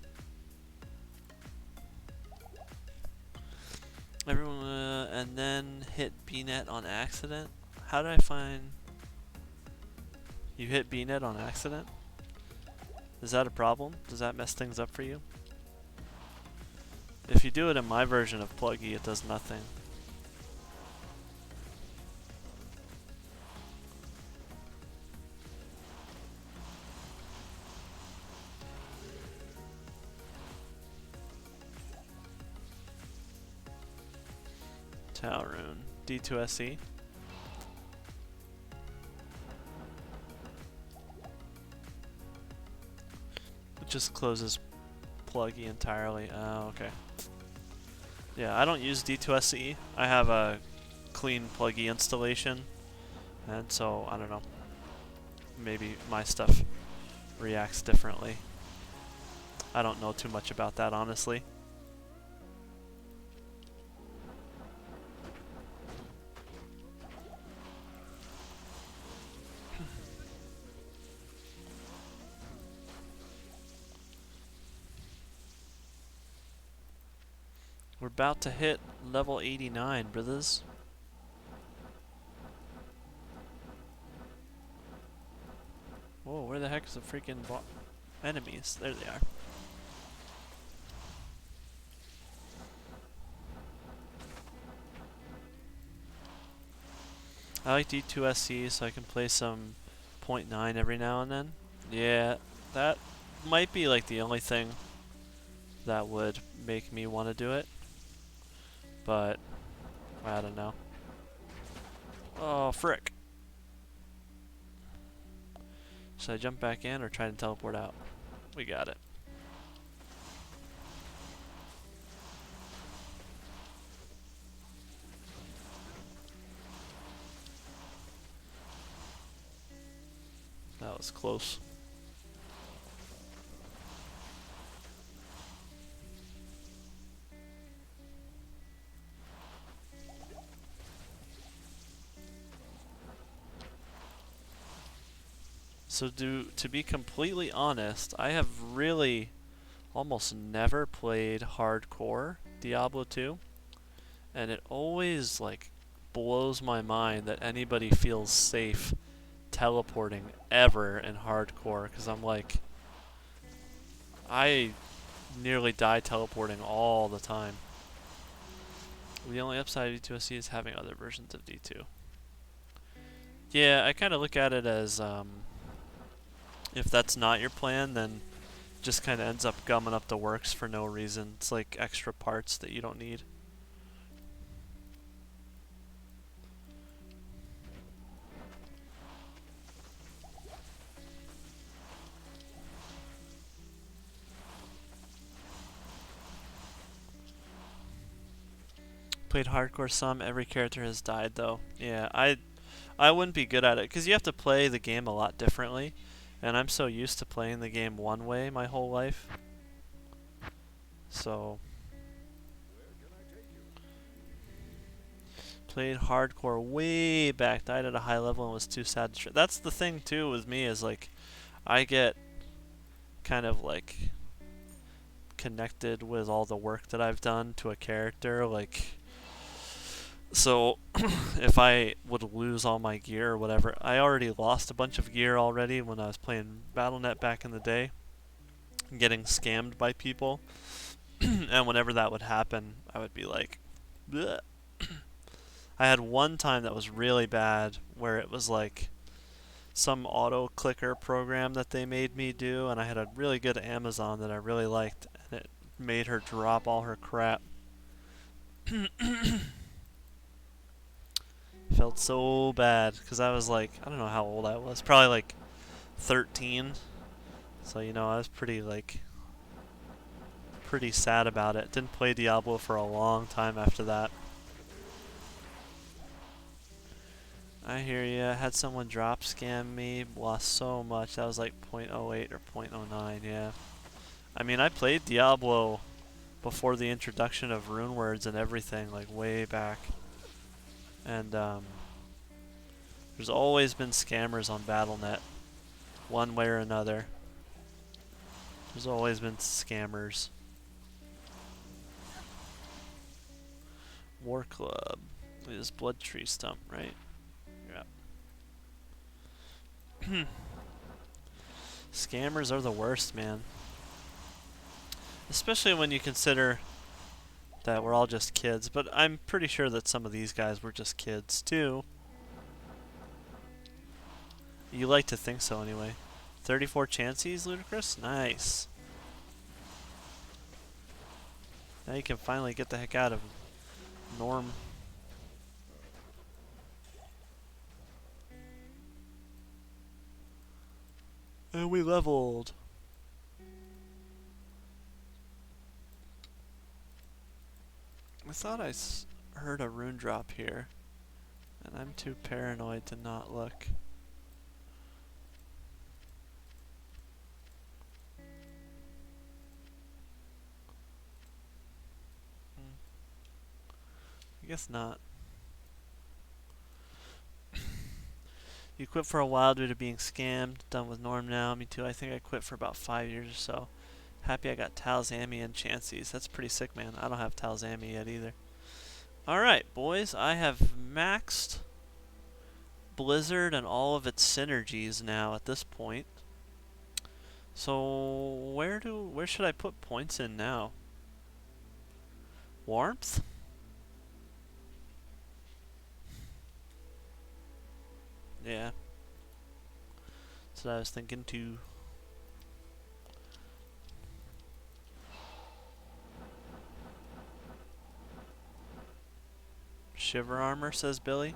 Everyone, and then hit BNet on accident. How did I find? You hit BNet on accident? Is that a problem? Does that mess things up for you? If you do it in my version of Plugy, it does nothing. Tau rune. D2SE. It just closes Plugy entirely. Oh, okay. Yeah, I don't use D2SE. I have a clean Plugy installation. And so, I don't know. Maybe my stuff reacts differently. I don't know too much about that, honestly. We're about to hit level 89, brothers. Whoa, where the heck is the freaking enemies? There they are. I like D2SC so I can play some .9 every now and then. Yeah, that might be like the only thing that would make me want to do it. But I don't know. Oh, frick. Should I jump back in or try to teleport out? We got it. That was close. So to be completely honest, I have really almost never played hardcore Diablo 2, and it always like blows my mind that anybody feels safe teleporting ever in hardcore, because I'm like, I nearly die teleporting all the time. The only upside of D2SC is having other versions of D2. Yeah, I kind of look at it as if that's not your plan, then just kind of ends up gumming up the works for no reason. It's like extra parts that you don't need. Played hardcore some. Every character has died though. Yeah, I wouldn't be good at it because you have to play the game a lot differently, and I'm so used to playing the game one way my whole life. So played hardcore way back, died at a high level and was too sad to that's the thing too with me is like I get kind of like connected with all the work that I've done to a character, like so if I would lose all my gear or whatever, I already lost a bunch of gear already when I was playing Battle.net back in the day, getting scammed by people. And whenever that would happen, I would be like, bleh. I had one time that was really bad where it was like some auto clicker program that they made me do, and I had a really good Amazon that I really liked, and it made her drop all her crap. Felt so bad because I was like, I don't know how old I was, probably like 13. So you know, I was pretty sad about it. Didn't play Diablo for a long time after that. I hear ya. Had someone drop scam me, lost so much. That was like 0.08 or 0.09, yeah. I mean, I played Diablo before the introduction of rune words and everything, like way back. And there's always been scammers on Battle.net, one way or another. There's always been scammers. War Club. It is Blood Tree Stump, right? Yeah. Scammers are the worst, man. Especially when you consider that we're all just kids, but I'm pretty sure that some of these guys were just kids too. You like to think so anyway. 34 chances, Ludicrous? Nice. Now you can finally get the heck out of Norm. And we leveled. I thought I heard a rune drop here, and I'm too paranoid to not look. I guess not. You quit for a while due to being scammed. Done with Norm now. Me too. I think I quit for about 5 years or so. Happy I got Talzami and Chances. That's pretty sick, man. I don't have Talzami yet either. Alright, boys. I have maxed Blizzard and all of its synergies now at this point. So where should I put points in now? Warmth? Yeah. That's what I was thinking too. Shiver armor, says Billy.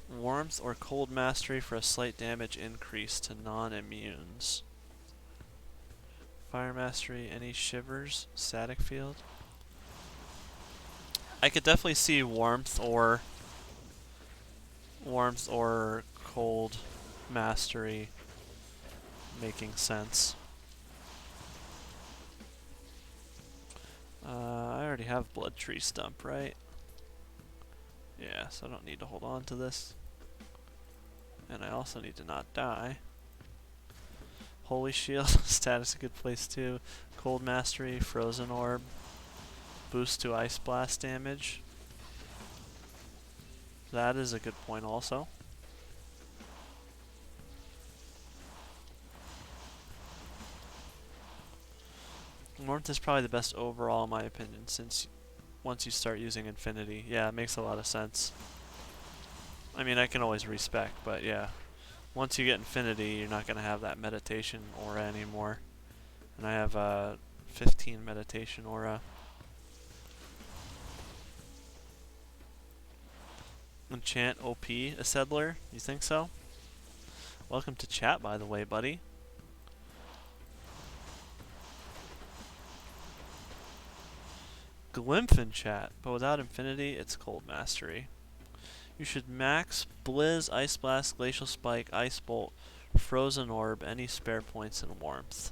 Warmth or cold mastery for a slight damage increase to non-immunes. Fire mastery, any shivers? Static field? I could definitely see warmth or cold mastery making sense. already have Blood Tree Stump, right? Yeah, so I don't need to hold on to this. And I also need to not die. Holy Shield, status a good place too. Cold Mastery, Frozen Orb, boost to Ice Blast damage. That is a good point also. Warmth is probably the best overall in my opinion, since once you start using Infinity. Yeah, it makes a lot of sense. I mean, I can always respec, but yeah. Once you get Infinity, you're not going to have that meditation aura anymore. And I have 15 meditation aura. Enchant OP a Settler? You think so? Welcome to chat, by the way, buddy. Glimph in chat, but without Infinity, it's Cold Mastery. You should max Blizz, Ice Blast, Glacial Spike, Ice Bolt, Frozen Orb, any spare points in Warmth.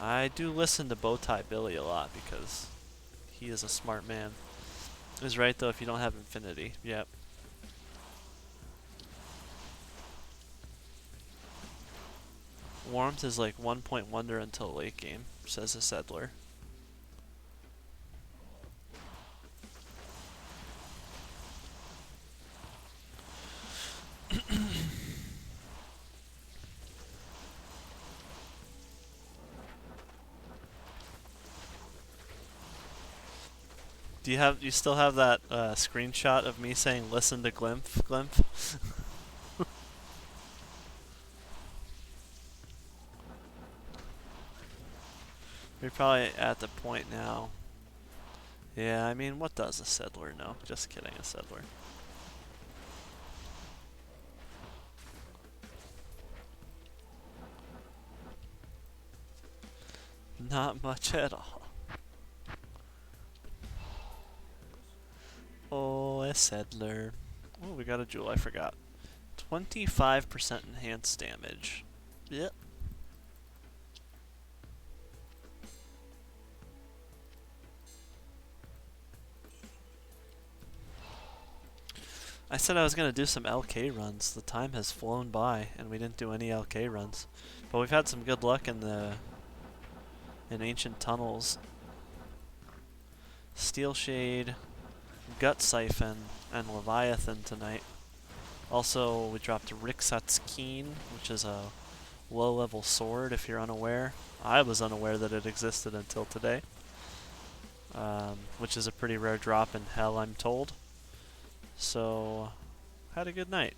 I do listen to Bowtie Billy a lot because he is a smart man. He's right though if you don't have Infinity. Yep. Warmth is like 1 point wonder until late game, says a Settler. Do you still have that screenshot of me saying listen to Glimph? Glimph? We're probably at the point now. Yeah, I mean, what does a Settler know? Just kidding, a Settler. Not much at all. Oh, a Settler. Oh, we got a jewel, I forgot. 25% enhanced damage. Yep. I said I was going to do some LK runs. The time has flown by, and we didn't do any LK runs. But we've had some good luck in Ancient Tunnels. Steel Shade, Gut Siphon, and Leviathan tonight. Also, we dropped Rixat's Keen, which is a low-level sword if you're unaware. I was unaware that it existed until today. Which is a pretty rare drop in Hell, I'm told. So, had a good night.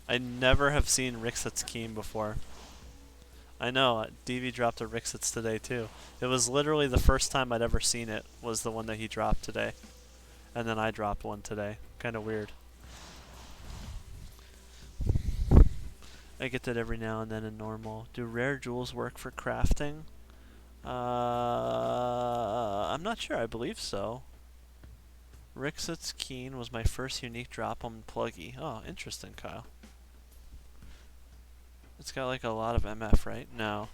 I never have seen Rixat's Keen before. I know, DV dropped a Rixat's today too. It was literally the first time I'd ever seen it, was the one that he dropped today. And then I dropped one today. Kinda weird. I get that every now and then in normal. Do rare jewels work for crafting? I'm not sure, I believe so. Rixat's Keen was my first unique drop on Plugy. Oh, interesting, Kyle. It's got like a lot of MF, right? No.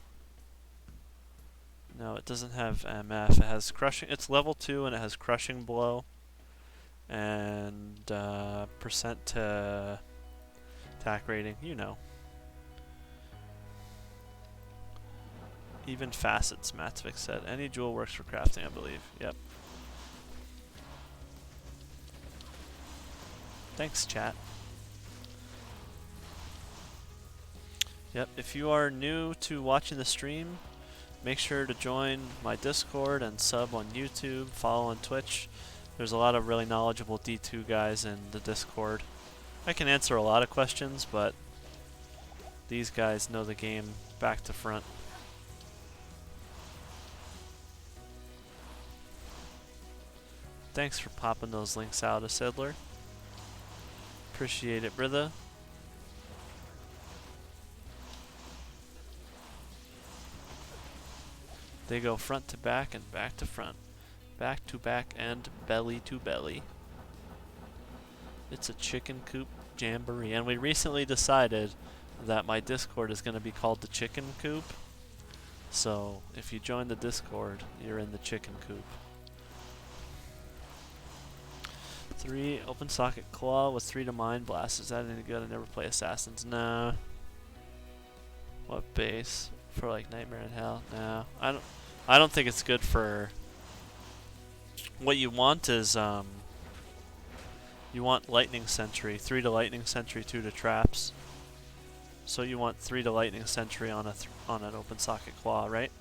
No, it doesn't have MF. It has crushing. It's level 2 and it has crushing blow. And percent to attack rating, you know. Even facets, Matvik said. Any jewel works for crafting, I believe. Yep. Thanks, chat. Yep, if you are new to watching the stream, make sure to join my Discord and sub on YouTube, follow on Twitch. There's a lot of really knowledgeable D2 guys in the Discord. I can answer a lot of questions, but these guys know the game back to front. Thanks for popping those links out, a Settler. Appreciate it, brother. They go front to back and back to front. Back to back and belly to belly. It's a chicken coop Jamboree. And we recently decided that my Discord is going to be called the Chicken Coop. So if you join the Discord, you're in the Chicken Coop. 3 open socket claw with 3 to mind blast. Is that any good? I never play assassins. Nah. What base for like Nightmare in Hell? No, I don't think it's good for. What you want is you want Lightning Sentry, 3 to Lightning Sentry, 2 to traps. So you want 3 to Lightning Sentry on on an open socket claw, right?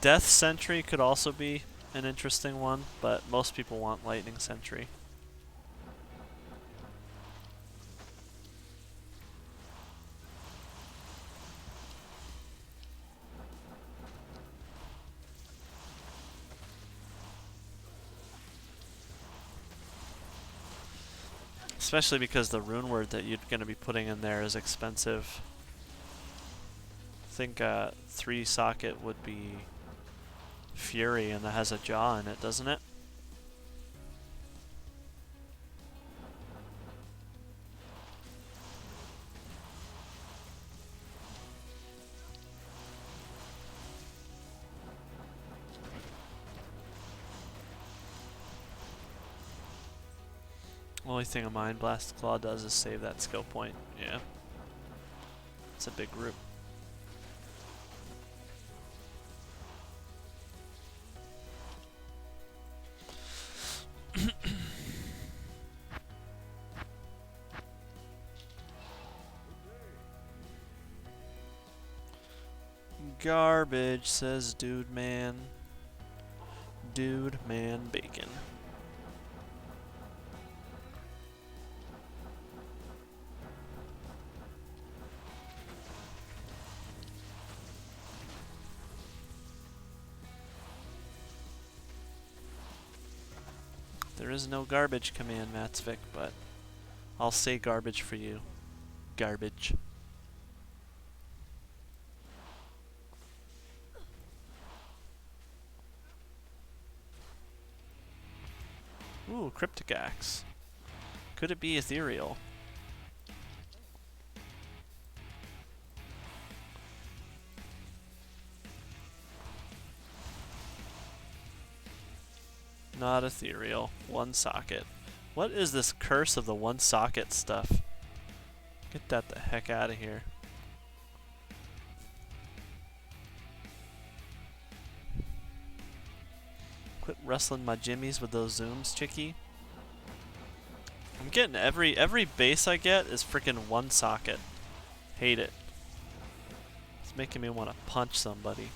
Death Sentry could also be an interesting one, but most people want Lightning Sentry. Especially because the rune word that you're going to be putting in there is expensive. I think 3 socket would be Fury, and that has a jaw in it, doesn't it? Only thing a Mind Blast Claw does is save that skill point. Yeah. It's a big group. Garbage, says Dude Man. Dude Man Bacon. There is no garbage command, Matsvik, but I'll say garbage for you. Garbage. Ooh, Cryptic Axe. Could it be ethereal? Not ethereal. 1 socket. What is this curse of the 1 socket stuff? Get that the heck out of here. Quit wrestling my jimmies with those zooms, chickie. I'm getting every base I get is freaking 1 socket. Hate it. It's making me want to punch somebody.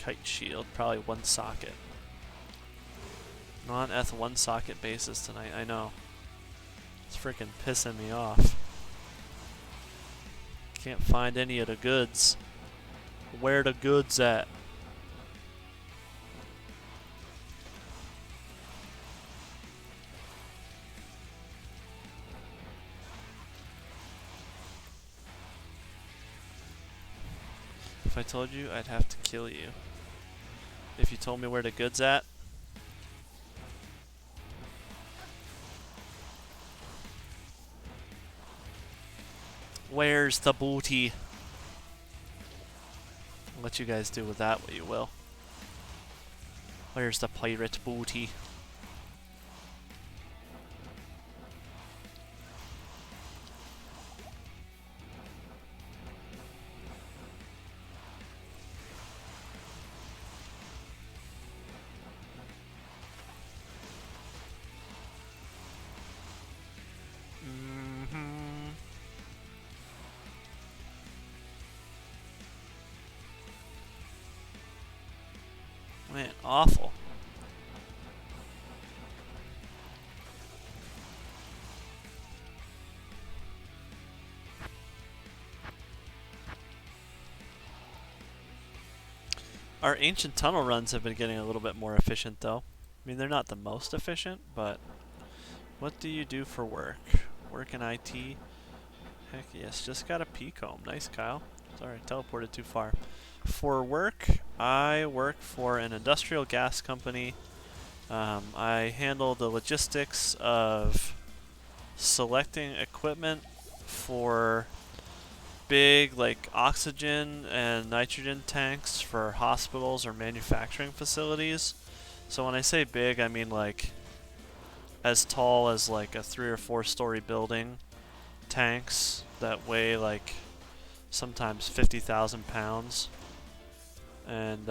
Kite shield, probably 1 socket. Non-eth 1 socket bases tonight, I know. It's freaking pissing me off. Can't find any of the goods. Where the goods at? If I told you, I'd have to kill you. If you told me where the goods at, where's the booty? I'll let you guys do with that what you will. Where's the pirate booty? Man, awful. Our ancient tunnel runs have been getting a little bit more efficient, though. I mean, they're not the most efficient, but what do you do for work? Work in IT? Heck yes, just got a P-comb. Nice, Kyle. Sorry, teleported too far. For work, I work for an industrial gas company. I handle the logistics of selecting equipment for big like oxygen and nitrogen tanks for hospitals or manufacturing facilities. So when I say big, I mean like as tall as like a 3 or 4 story building tanks that weigh like sometimes 50,000 pounds. And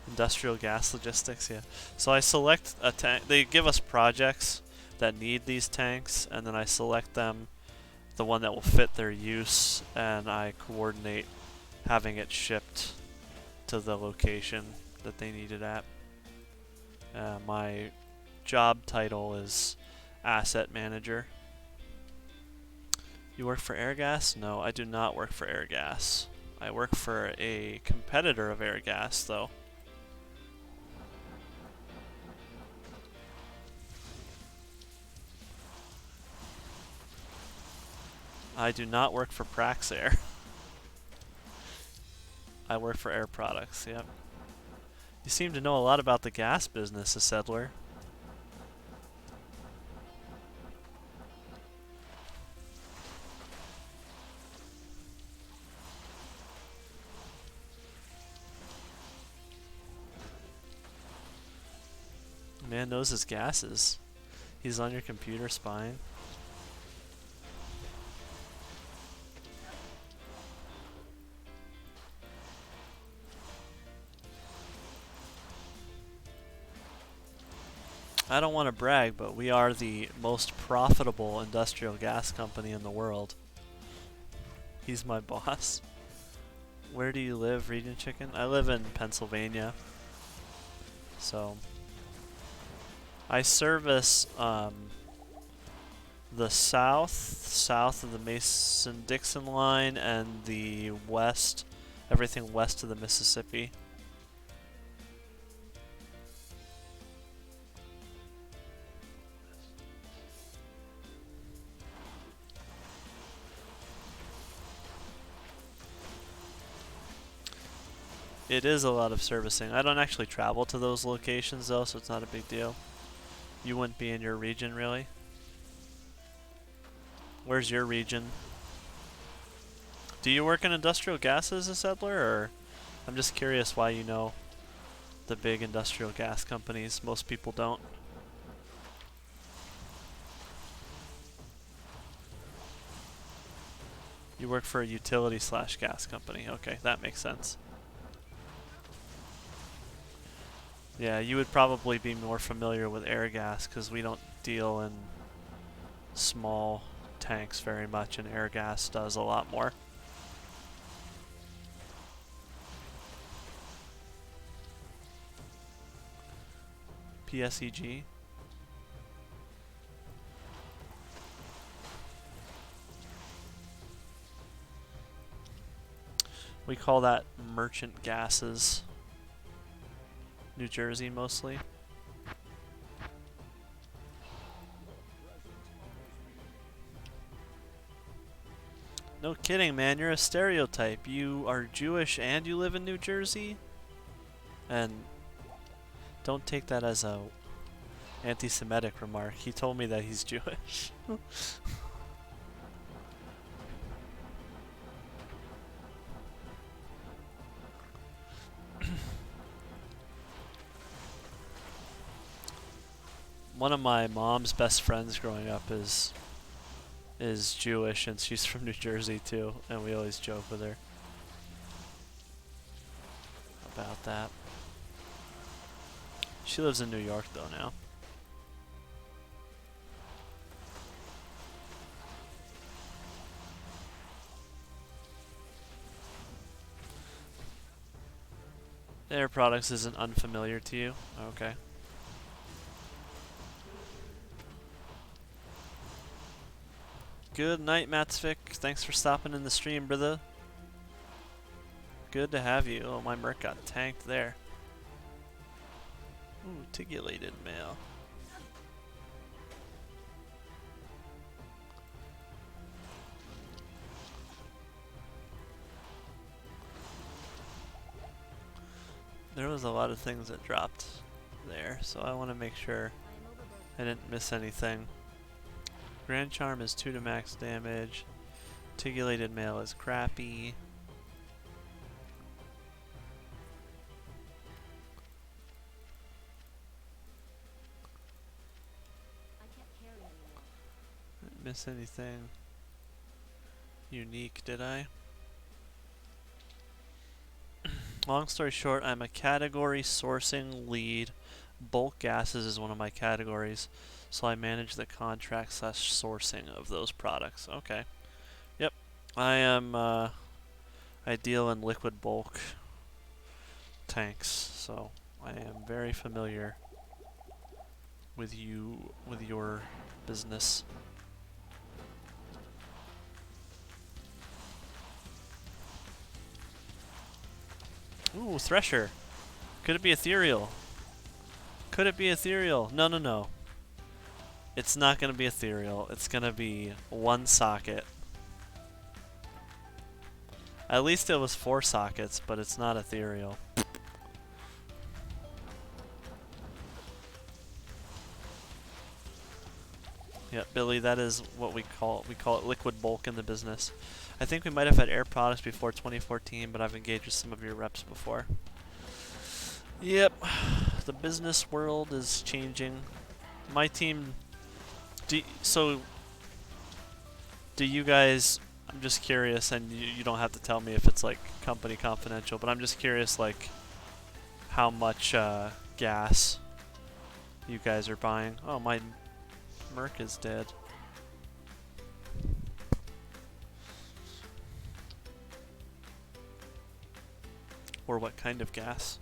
industrial gas logistics, yeah. So I select a tank. They give us projects that need these tanks, and then I select them, the one that will fit their use, and I coordinate having it shipped to the location that they need it at. My job title is asset manager. You work for Airgas? No, I do not work for Airgas. I work for a competitor of Airgas, though. I do not work for Praxair. I work for Air Products, yep. You seem to know a lot about the gas business, a settler. Man knows his gases. He's on your computer spying. I don't want to brag, but we are the most profitable industrial gas company in the world. He's my boss. Where do you live, Region Chicken? I live in Pennsylvania. So I service the south of the Mason-Dixon line, and the west, everything west of the Mississippi. It is a lot of servicing. I don't actually travel to those locations though, so it's not a big deal. You wouldn't be in your region, really? Where's your region? Do you work in industrial gases, a settler, or I'm just curious why you know the big industrial gas companies. Most people don't. You work for a utility slash gas company. Okay, that makes sense. Yeah, you would probably be more familiar with air gas because we don't deal in small tanks very much, and air gas does a lot more. PSEG. We call that merchant gases. New Jersey mostly. No kidding, man. You're a stereotype. You are Jewish and you live in New Jersey? And don't take that as a anti-Semitic remark. He told me that he's Jewish. One of my mom's best friends growing up is Jewish, and she's from New Jersey too, and we always joke with her about that. She lives in New York though now. Air Products isn't unfamiliar to you? Okay. Good night, Matsvik. Thanks for stopping in the stream, brother. Good to have you. Oh, my merc got tanked there. Ooh, tigulated mail. There was a lot of things that dropped there, so I want to make sure I didn't miss anything. Grand Charm is 2 to max damage. Tigulated mail is crappy. Didn't miss anything unique, did I? Long story short, I'm a category sourcing lead. Bulk gases is one of my categories, so I manage the contract / sourcing of those products. Okay. Yep. I am, I deal in liquid bulk tanks, so I am very familiar with your business. Ooh, Thresher. Could it be ethereal? Could it be ethereal? No, no, no. It's not going to be ethereal. It's going to be 1 socket. At least it was 4 sockets, but it's not ethereal. Yeah, Billy, that is what we call it liquid bulk in the business. I think we might have had air products before 2014, but I've engaged with some of your reps before. Yep, the business world is changing. My team, do you guys, I'm just curious, and you don't have to tell me if it's like company confidential, but I'm just curious like how much gas you guys are buying. Oh, my Merc is dead. Or what kind of gas?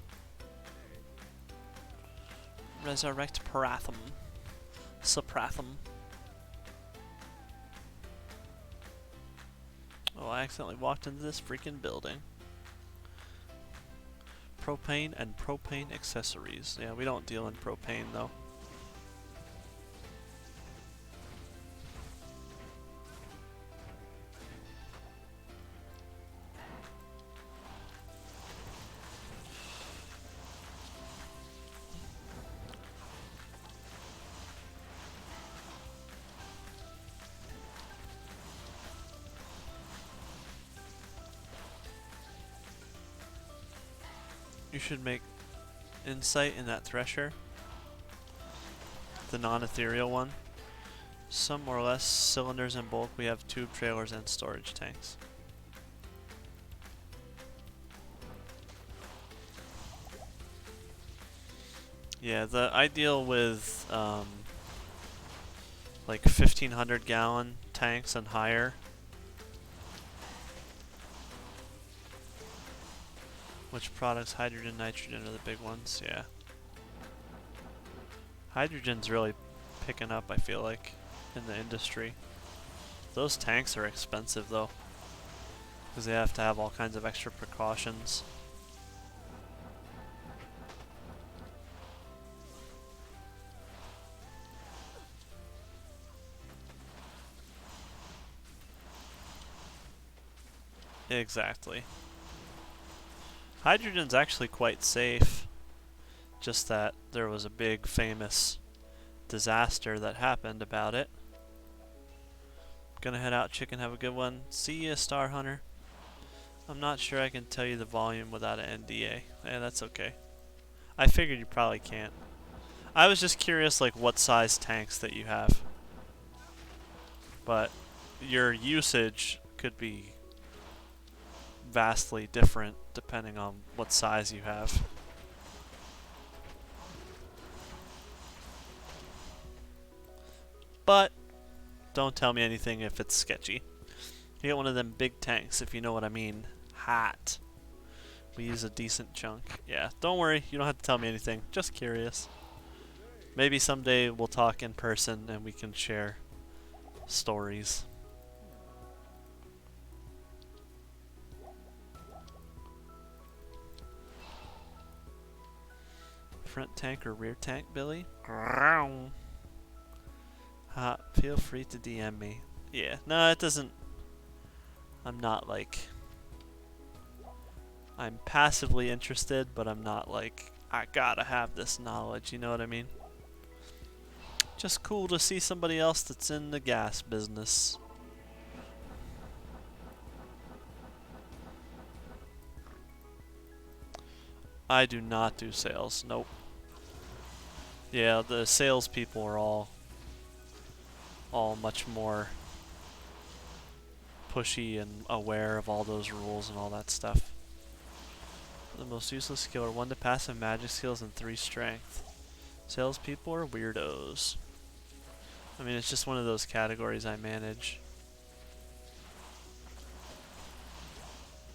Resurrect Parathum. Suprathum. Oh, I accidentally walked into this freaking building. Propane and propane accessories. Yeah, we don't deal in propane though. You should make insight in that Thresher. The non-ethereal one. Some more or less cylinders in bulk. We have tube trailers and storage tanks. Yeah, I deal with like 1,500 gallon tanks and higher. Which products? Hydrogen, nitrogen are the big ones, yeah. Hydrogen's really picking up, I feel like, in the industry. Those tanks are expensive though, because they have to have all kinds of extra precautions. Exactly. Hydrogen's actually quite safe, just that there was a big famous disaster that happened about it. Gonna head out, chicken, have a good one. See ya, Star Hunter. I'm not sure I can tell you the volume without an NDA. Yeah, that's okay. I figured you probably can't. I was just curious like what size tanks that you have. But your usage could be vastly different depending on what size you have. But don't tell me anything if it's sketchy. You get one of them big tanks, if you know what I mean. Hot. We use a decent chunk. Yeah, don't worry, you don't have to tell me anything. Just curious. Maybe someday we'll talk in person and we can share stories. Front tank or rear tank, Billy? Feel free to DM me. Yeah, no, it doesn't. I'm not like. I'm passively interested, but I'm not like, I gotta have this knowledge, you know what I mean? Just cool to see somebody else that's in the gas business. I do not do sales, nope. Yeah, the salespeople are all much more pushy and aware of all those rules and all that stuff. The most useless skill are 1 to passive magic skills and 3 strength. Salespeople are weirdos. I mean, it's just one of those categories I manage.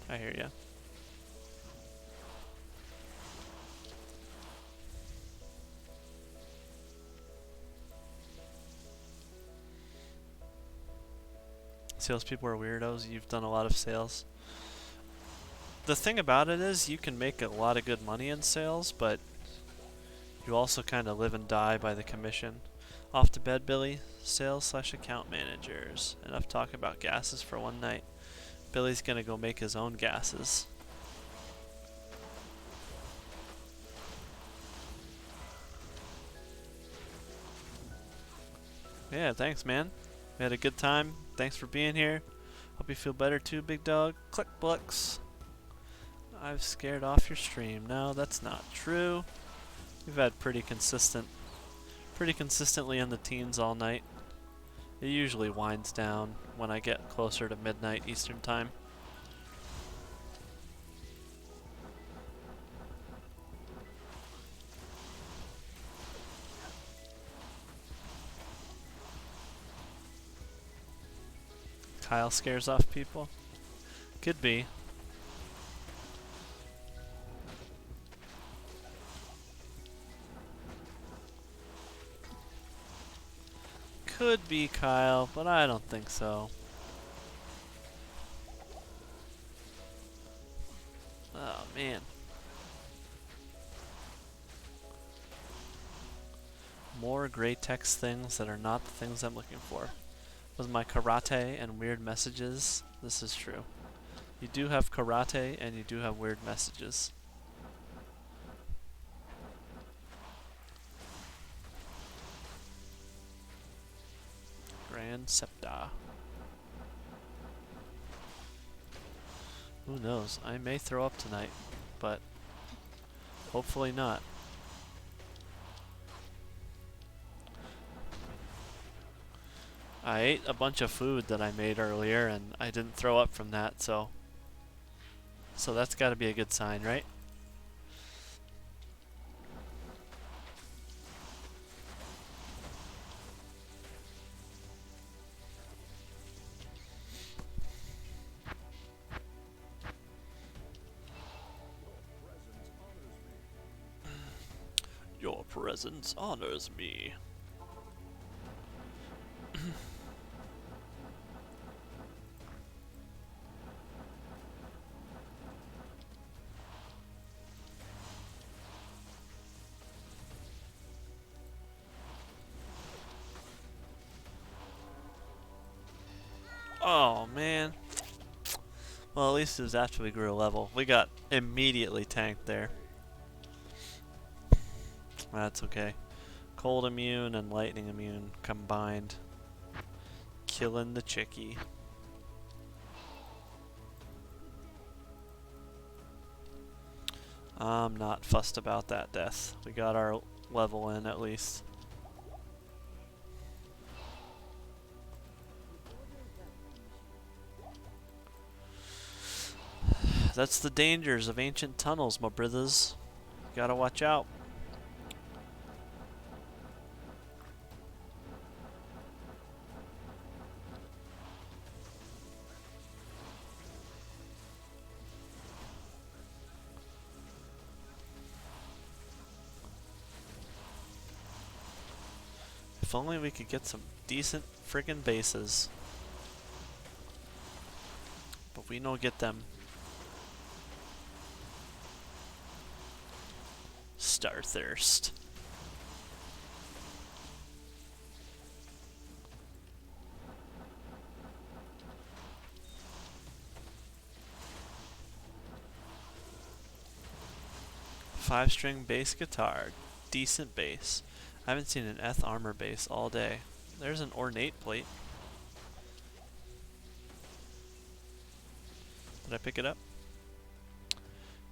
I hear ya. Salespeople are weirdos. You've done a lot of sales. The thing about it is you can make a lot of good money in sales, but you also kind of live and die by the commission. Off to bed, Billy. Sales/account managers. Enough talk about gases for one night. Billy's gonna go make his own gases. Yeah, thanks, man. We had a good time. Thanks for being here. Hope you feel better too, big dog. Click Blux. I've scared off your stream. No, that's not true. We've had pretty consistently in the teens all night. It usually winds down when I get closer to midnight Eastern time. Kyle scares off people? Could be. Could be Kyle, but I don't think so. Oh man. More gray text things that are not the things I'm looking for. With my karate and weird messages, this is true. You do have karate and you do have weird messages. Grand Septa. Who knows? I may throw up tonight, but hopefully not. I ate a bunch of food that I made earlier and I didn't throw up from that, so that's got to be a good sign, right? Your presence honors me. Oh man. Well, at least it was after we grew a level. We got immediately tanked there. That's okay. Cold immune and lightning immune combined. Killing the chickie. I'm not fussed about that death. We got our level in at least. That's the dangers of ancient tunnels, my brothers. Gotta watch out. If only we could get some decent friggin' bases. But we don't get them. quenched our thirst. Five-string bass guitar. Decent bass. I haven't seen an Eth armor bass all day. There's an ornate plate. Did I pick it up?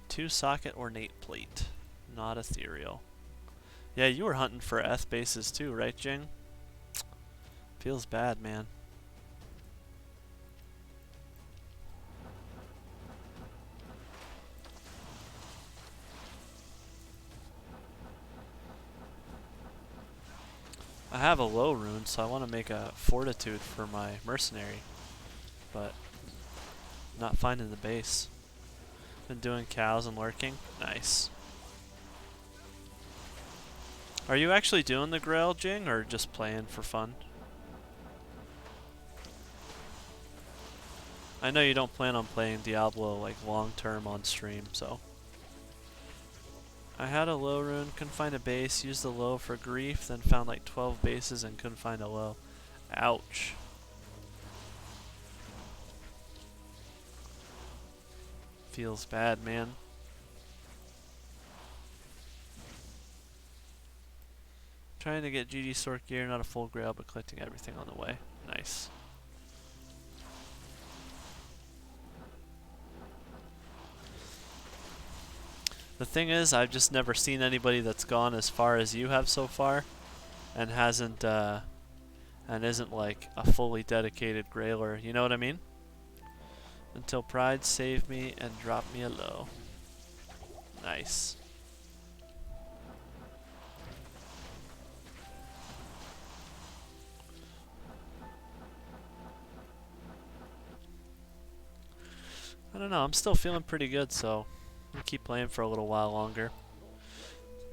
2-socket ornate plate. Not ethereal. Yeah, you were hunting for Eth bases too, right, Jing? Feels bad, man. I have a low rune, so I want to make a fortitude for my mercenary, but not finding the base. Been doing cows and lurking. Nice. Are you actually doing the Grail, Jing, or just playing for fun? I know you don't plan on playing Diablo like long term on stream, so. I had a low rune, couldn't find a base, used the low for grief, then found like 12 bases and couldn't find a low. Ouch. Feels bad, man. Trying to get GD sort gear, not a full grail, but collecting everything on the way. Nice. The thing is, I've just never seen anybody that's gone as far as you have so far, and hasn't, and isn't like a fully dedicated grailer. You know what I mean? Until pride saved me and dropped me a low. Nice. I don't know, I'm still feeling pretty good, so I'll keep playing for a little while longer.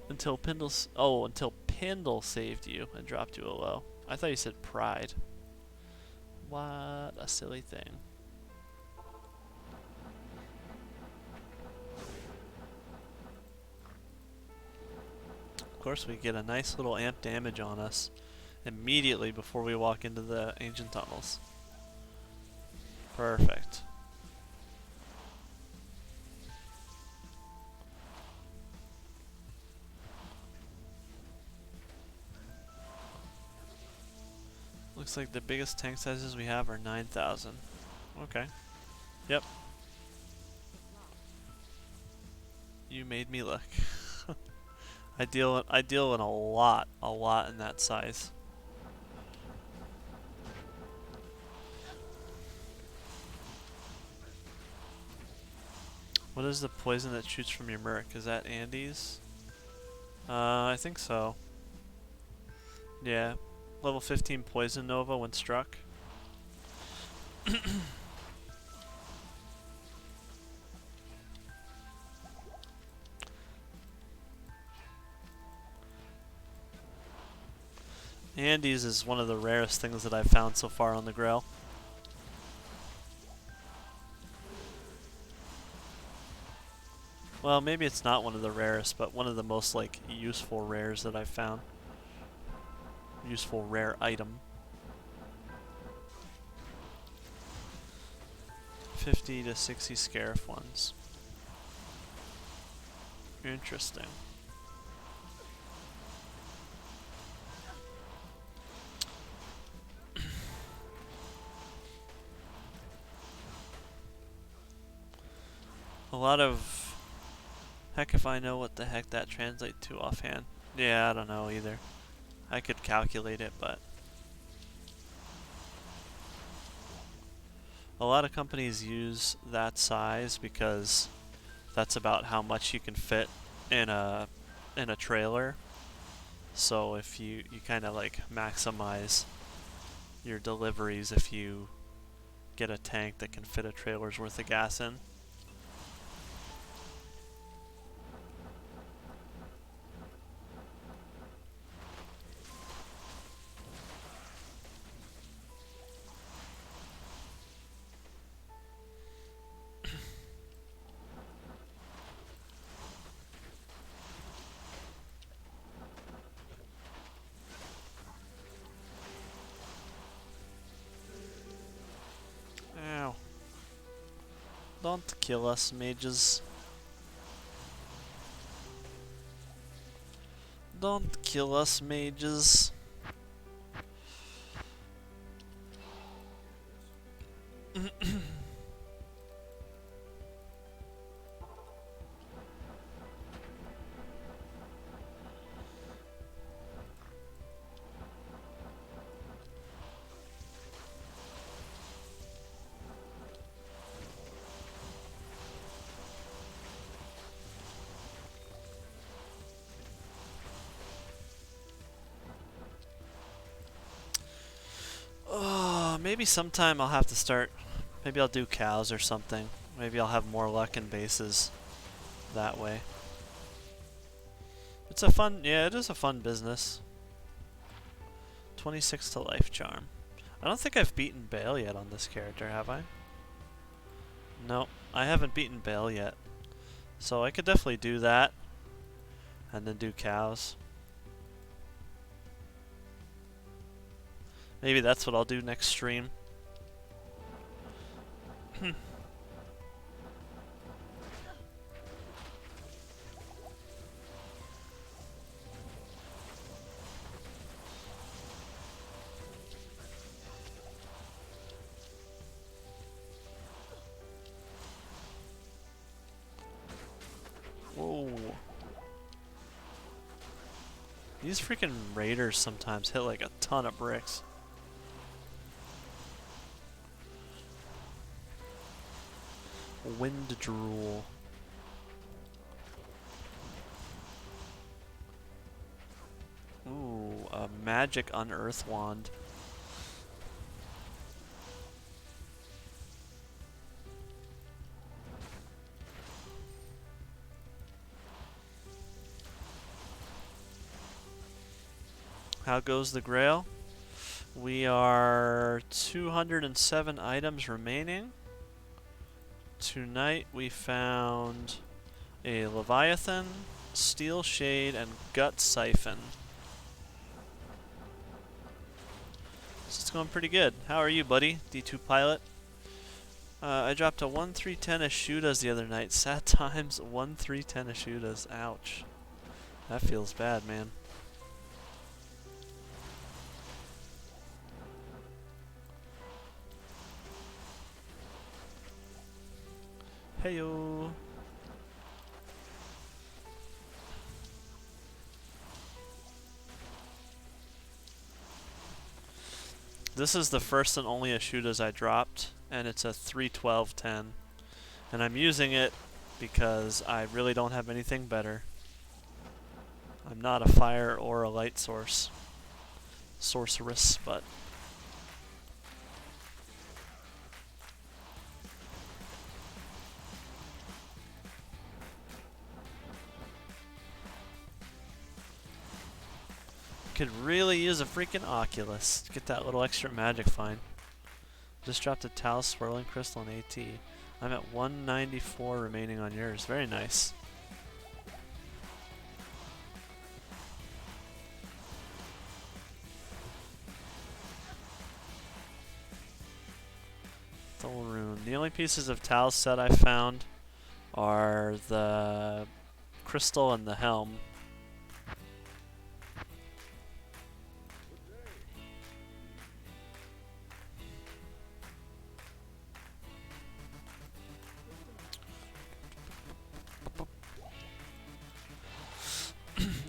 Until until Pindle saved you and dropped you a low. I thought you said pride. What a silly thing. Of course, we get a nice little amp damage on us immediately before we walk into the ancient tunnels. Perfect. Looks like the biggest tank sizes we have are 9,000. Okay. Yep. You made me look. I deal in a lot in that size. What is the poison that shoots from your Merc? Is that Andy's? I think so. Yeah. Level 15 Poison Nova when struck. Andy's is one of the rarest things that I've found so far on the Grail. Well, maybe it's not one of the rarest, but one of the most like useful rares that I've found. Useful rare item. 50 to 60 Scarif ones. Interesting. A lot of... Heck if I know what the heck that translates to offhand. Yeah, I don't know either. I could calculate it, but... A lot of companies use that size because that's about how much you can fit in a trailer. So if you kind of like maximize your deliveries if you get a tank that can fit a trailer's worth of gas in. Don't kill us, mages. Don't kill us, mages. Oh, maybe sometime I'll have to start. Maybe I'll do cows or something. Maybe I'll have more luck in bases that way. It's a fun, yeah, it is a fun business. 26 to life charm. I don't think I've beaten Bale yet on this character, have I? No, I haven't beaten Bale yet. So I could definitely do that. And then do cows. Maybe that's what I'll do next stream. Whoa. These freaking raiders sometimes hit like a ton of bricks. Wind drool. Ooh, a magic unearth wand. How goes the Grail? We are 207 items remaining. Tonight we found a Leviathan, Steel Shade, and Gut Siphon. So it's going pretty good. How are you, buddy? D2 Pilot? I dropped a 1-3-10 Ashudas the other night. Sad times, 1-3-10 Ashudas. Ouch. That feels bad, man. Heyo. This is the first and only Ashudas I dropped, and it's a 3-12-10. And I'm using it because I really don't have anything better. I'm not a fire or a light sorceress, but could really use a freaking Oculus to get that little extra magic fine. Just dropped a Tal Swirling Crystal in AT. I'm at 194 remaining on yours. Very nice. Dull Rune. The only pieces of Tal's set I found are the crystal and the helm.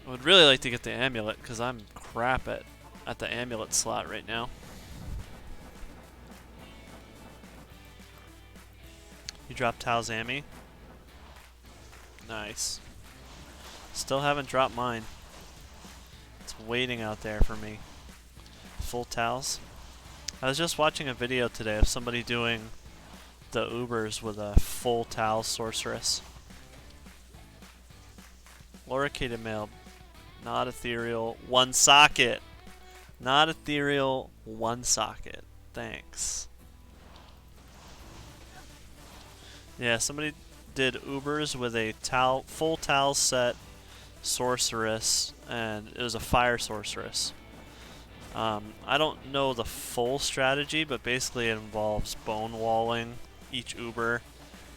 I would really like to get the amulet because I'm crap at the amulet slot right now. You dropped Tal's Ammy? Nice. Still haven't dropped mine. It's waiting out there for me. Full Tals. I was just watching a video today of somebody doing the Ubers with a full Tal sorceress. Loricated mail. Not ethereal. One socket. Not ethereal. One socket. Thanks. Yeah, somebody did Ubers with a full Tal set sorceress, and it was a fire sorceress. I don't know the full strategy, but basically it involves bone walling each Uber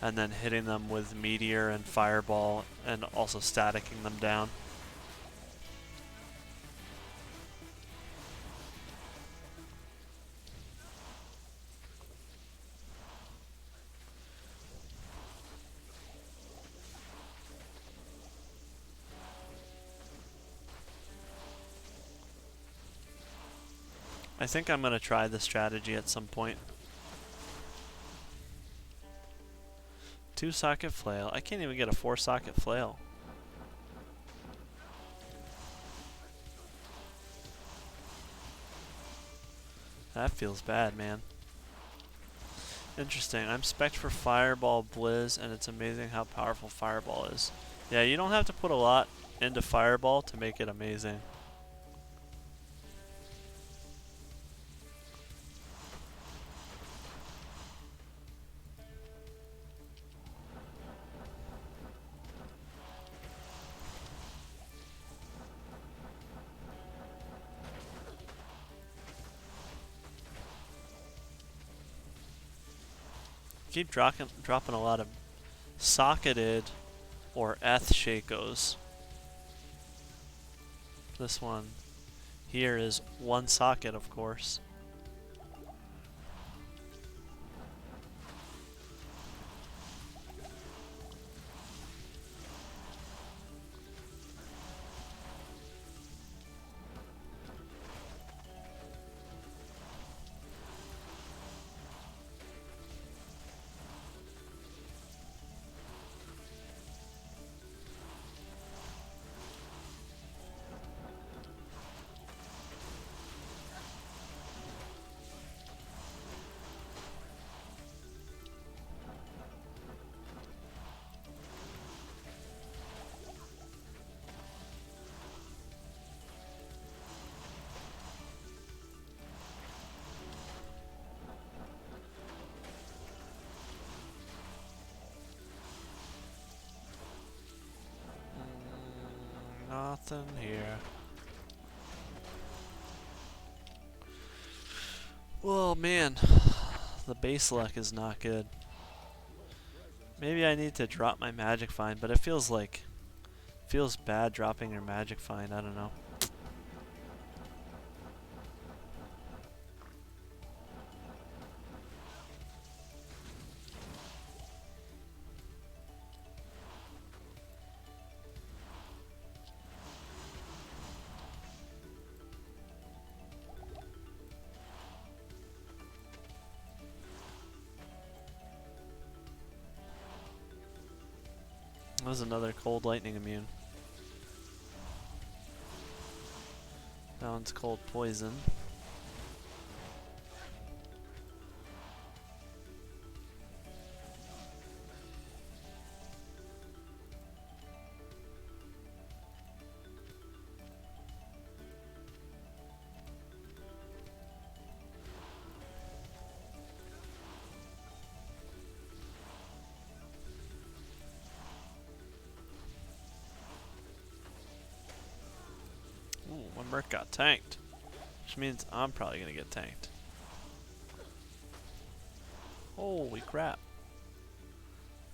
and then hitting them with meteor and fireball and also staticking them down. I think I'm going to try this strategy at some point. 2-socket flail. I can't even get a 4-socket flail. That feels bad, man. Interesting. I'm spec'd for Fireball Blizz, and it's amazing how powerful Fireball is. Yeah, you don't have to put a lot into Fireball to make it amazing. Keep dropping a lot of socketed or eth shakos. This one here is 1 socket, of course. Nothing here. Well, man, the base luck is not good. Maybe I need to drop my magic find, but it feels bad dropping your magic find. I don't know. That was another cold lightning immune. That one's cold poison. Ooh, my Merc got tanked. Which means I'm probably gonna get tanked. Holy crap.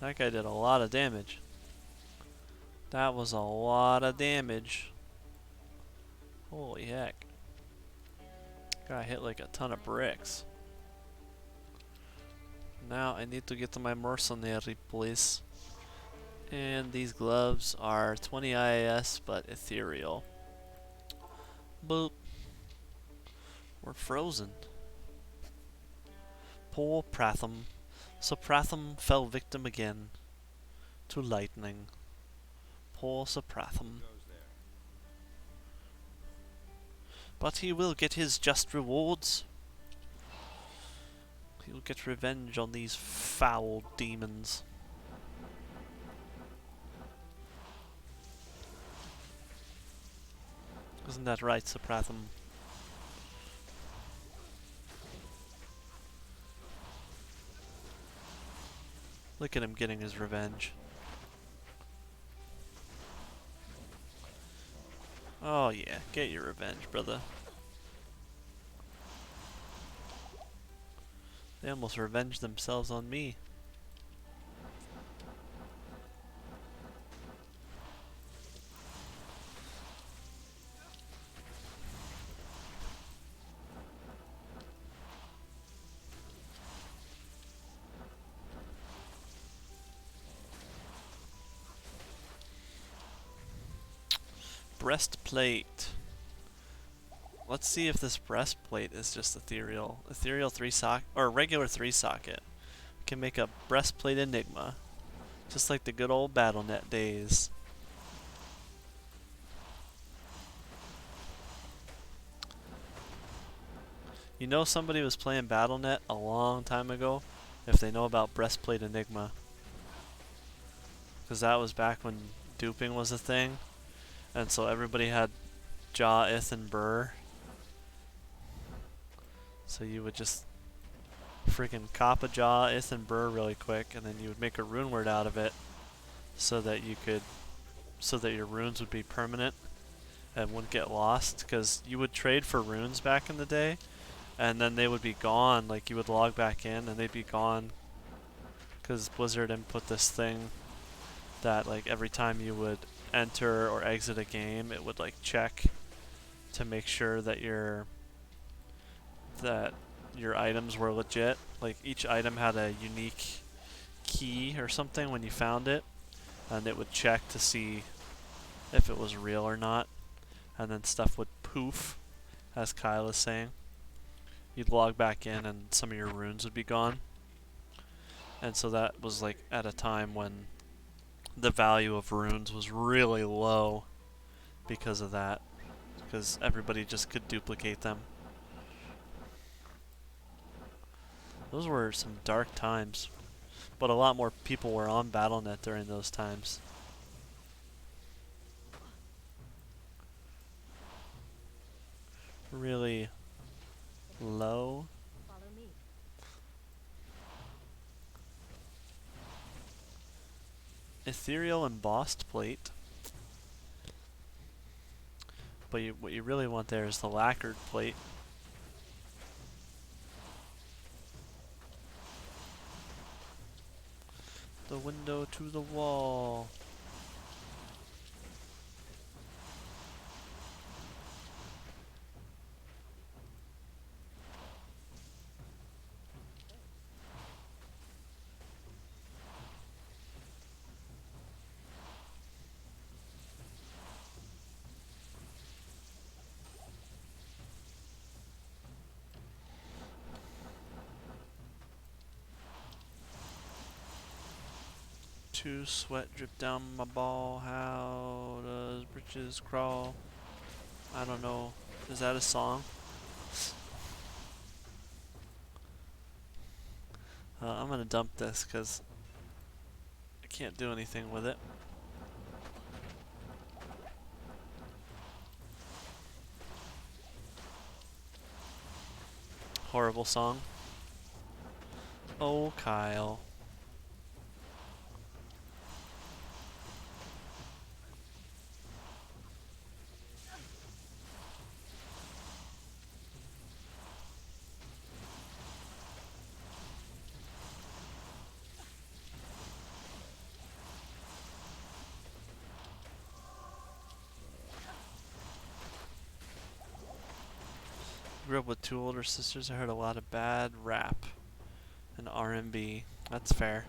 That guy did a lot of damage. That was a lot of damage. Holy heck. Got hit like a ton of bricks. Now I need to get to my mercenary place. And these gloves are 20 IAS but ethereal. Boop. We're frozen. Poor Pratham. So Pratham fell victim again to lightning. Poor Sir Pratham. But he will get his just rewards. He'll get revenge on these foul demons. Isn't that right, Sir Pratham? Look at him getting his revenge. Oh yeah, get your revenge, brother. They almost revenged themselves on me. Breastplate. Let's see if this breastplate is just ethereal. Ethereal 3-socket, or regular 3-socket. We can make a breastplate enigma. Just like the good old BattleNet days. You know somebody was playing BattleNet a long time ago if they know about breastplate enigma. Because that was back when duping was a thing. And so everybody had Jaw, Ith, and Burr. So you would just freaking cop a Jaw, Ith, and Burr really quick, and then you would make a rune word out of it so that your runes would be permanent and wouldn't get lost. Because you would trade for runes back in the day, and then they would be gone. Like you would log back in and they'd be gone because Blizzard input this thing that like every time you would enter or exit a game, it would like check to make sure that your items were legit. Like each item had a unique key or something when you found it, and it would check to see if it was real or not, and then stuff would poof, as Kyle is saying. You'd log back in and some of your runes would be gone. And so that was like at a time when the value of runes was really low because of that. Because everybody just could duplicate them. Those were some dark times. But a lot more people were on BattleNet during those times. Really low. Follow me. Ethereal embossed plate. But what you really want there is the lacquered plate. The window to the wall. To sweat drip down my ball. How does britches crawl? I don't know. Is that a song? I'm gonna dump this because I can't do anything with it. Horrible song. Oh, Kyle. Grew up with two older sisters. I heard a lot of bad rap and R&B. That's fair.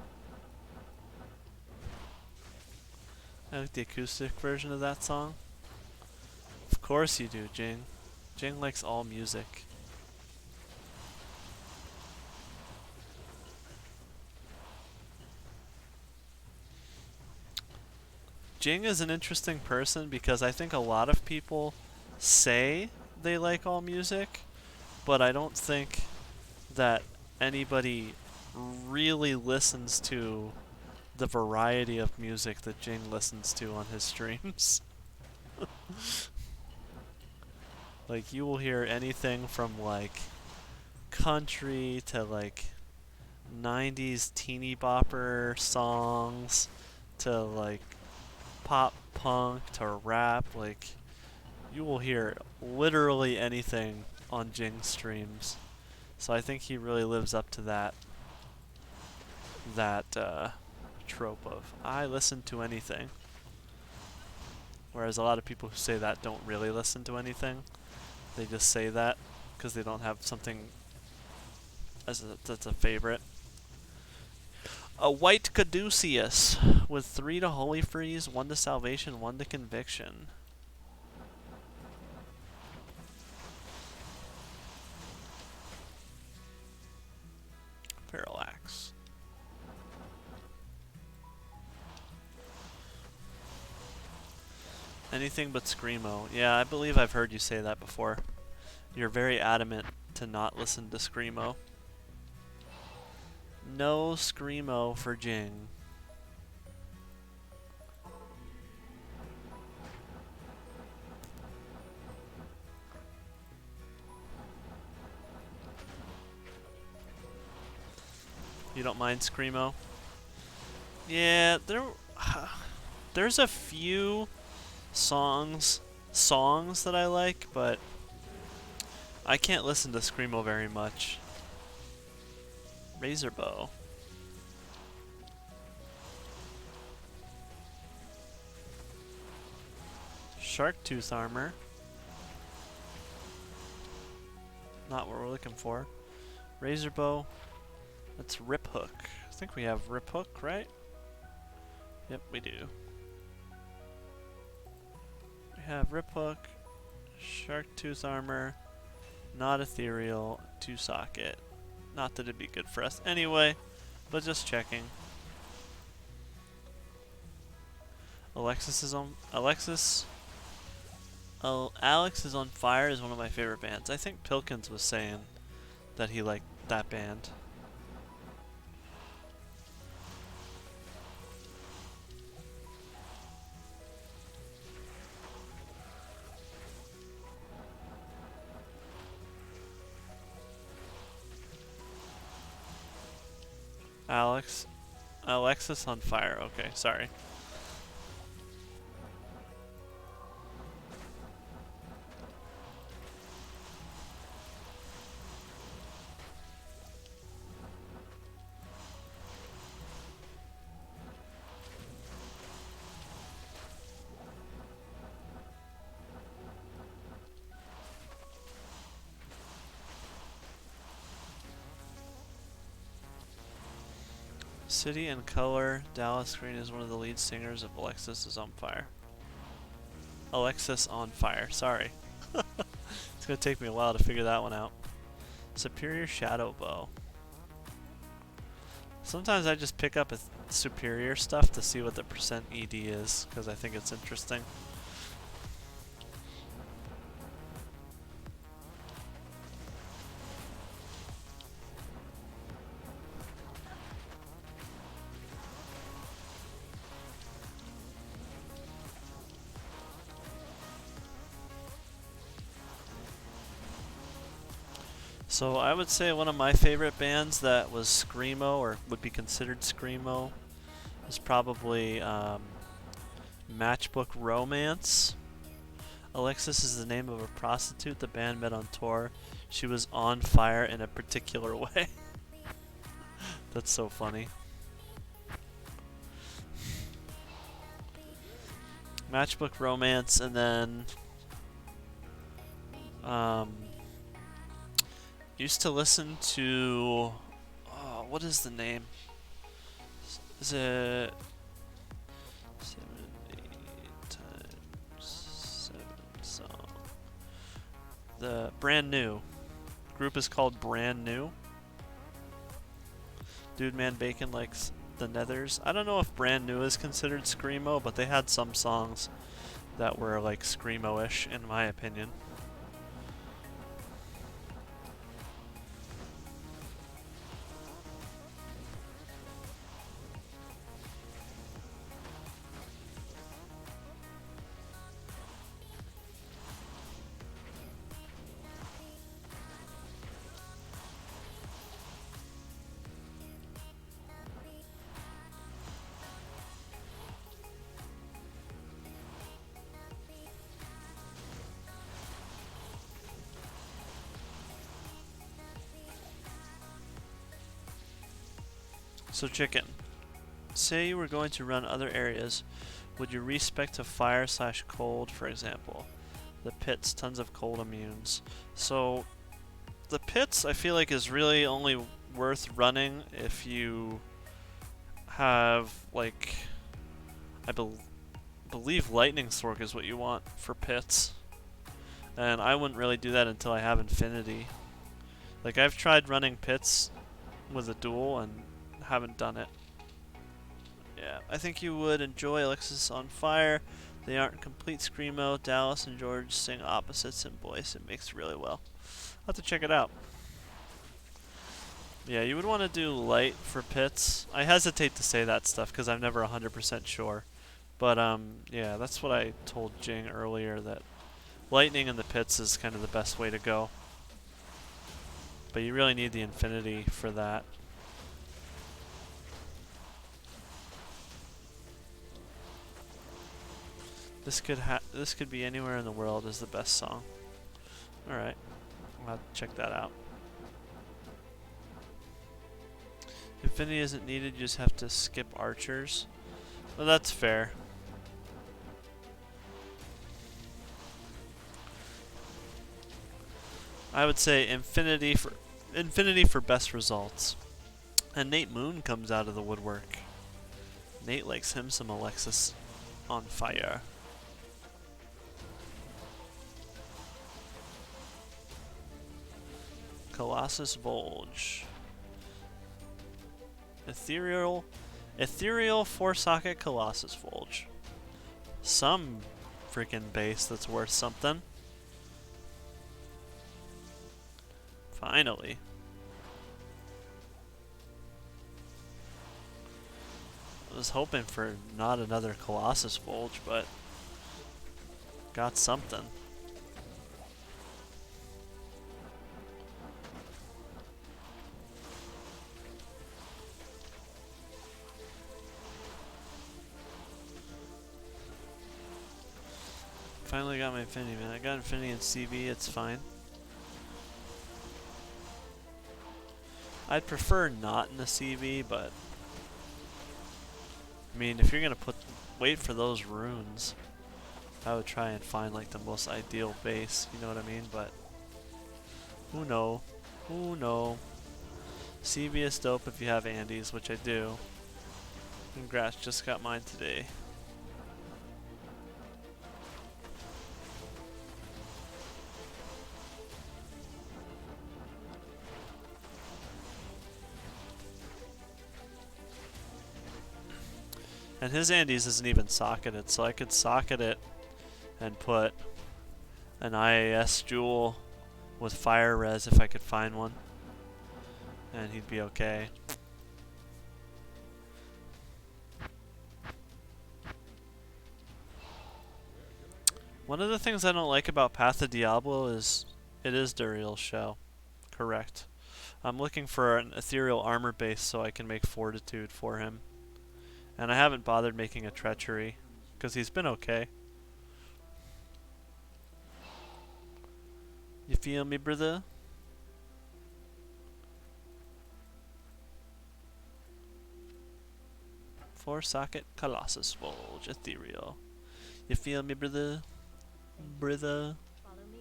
I like the acoustic version of that song. Of course you do, Jing. Jing likes all music. Jing is an interesting person because I think a lot of people say they like all music, but I don't think that anybody really listens to the variety of music that Jing listens to on his streams. Like, you will hear anything from like country to like 90s teeny bopper songs to like pop punk to rap. Like, you will hear literally anything on Jing's streams. So I think he really lives up to that trope of I listen to anything. Whereas a lot of people who say that don't really listen to anything. They just say that because they don't have something that's a favorite. A white Caduceus with 3 to Holy Freeze, 1 to Salvation, 1 to Conviction. max. Anything but Screamo. Yeah, I believe I've heard you say that before. You're very adamant to not listen to Screamo. No Screamo for Jing. You don't mind Screamo? Yeah, there's a few songs that I like, but I can't listen to Screamo very much. Razor Bow. Shark Tooth Armor. Not what we're looking for. Razor Bow. That's Rip Hook. I think we have Rip Hook, right? Yep, we do. We have Rip Hook, Shark Tooth Armor, not Ethereal, 2-socket. Not that it'd be good for us anyway, but just checking. Alex is on Fire is one of my favorite bands. I think Pilkins was saying that he liked that band. Alexis on Fire. Okay, sorry. City and Color. Dallas Green is one of the lead singers of Alexis is on Fire. Alexis on Fire. Sorry. It's going to take me a while to figure that one out. Superior Shadow Bow. Sometimes I just pick up Superior stuff to see what the percent ED is, because I think it's interesting. So I would say one of my favorite bands that was Screamo, or would be considered Screamo, is probably Matchbook Romance. Alexis is the name of a prostitute the band met on tour. She was on fire in a particular way. That's so funny. Matchbook Romance, and then used to listen to, oh, what is the name? Is it 70 times 7 song? The Brand New group is called Brand New. Dude Man Bacon likes the Nethers. I don't know if Brand New is considered Screamo, but they had some songs that were like Screamo-ish in my opinion. So chicken, say you were going to run other areas, would you respec to fire/cold, for example? The pits, tons of cold immunes. So the pits I feel like is really only worth running if you have, like, I believe Lightning Stork is what you want for pits. And I wouldn't really do that until I have Infinity. Like, I've tried running pits with a duel and haven't done it. Yeah, I think you would enjoy Alexis on Fire. They aren't complete screamo. Dallas and George sing opposites in voice. It makes really well. I'll have to check it out. Yeah, you would want to do light for pits. I hesitate to say that stuff because I'm never 100% sure. But yeah, that's what I told Jing earlier, that lightning in the pits is kind of the best way to go. But you really need the infinity for that. This could be anywhere in the world is the best song. All right, I'll have to check that out. Infinity isn't needed. You just have to skip archers. Well, that's fair. I would say infinity for best results. And Nate Moon comes out of the woodwork. Nate likes him some Alexis on Fire. Colossus Volge. Ethereal 4-socket Colossus Volge. Some freaking base that's worth something. Finally. I was hoping for not another Colossus Volge, but got something. Finally got my Infinity, man. I got Infinity in CV, it's fine. I'd prefer not in the CV, but I mean, if you're gonna wait for those runes, I would try and find like the most ideal base, you know what I mean? But who know? Who know? CV is dope if you have Andes, which I do. Congrats, just got mine today. And his Andes isn't even socketed, so I could socket it and put an IAS jewel with fire res if I could find one. And he'd be okay. One of the things I don't like about Path of Diablo is it is Duriel's shell. Correct. I'm looking for an ethereal armor base so I can make fortitude for him. And I haven't bothered making a treachery, because he's been okay. You feel me, brother? Four-socket Colossus Volge, ethereal. You feel me, brother? Brother? Follow me.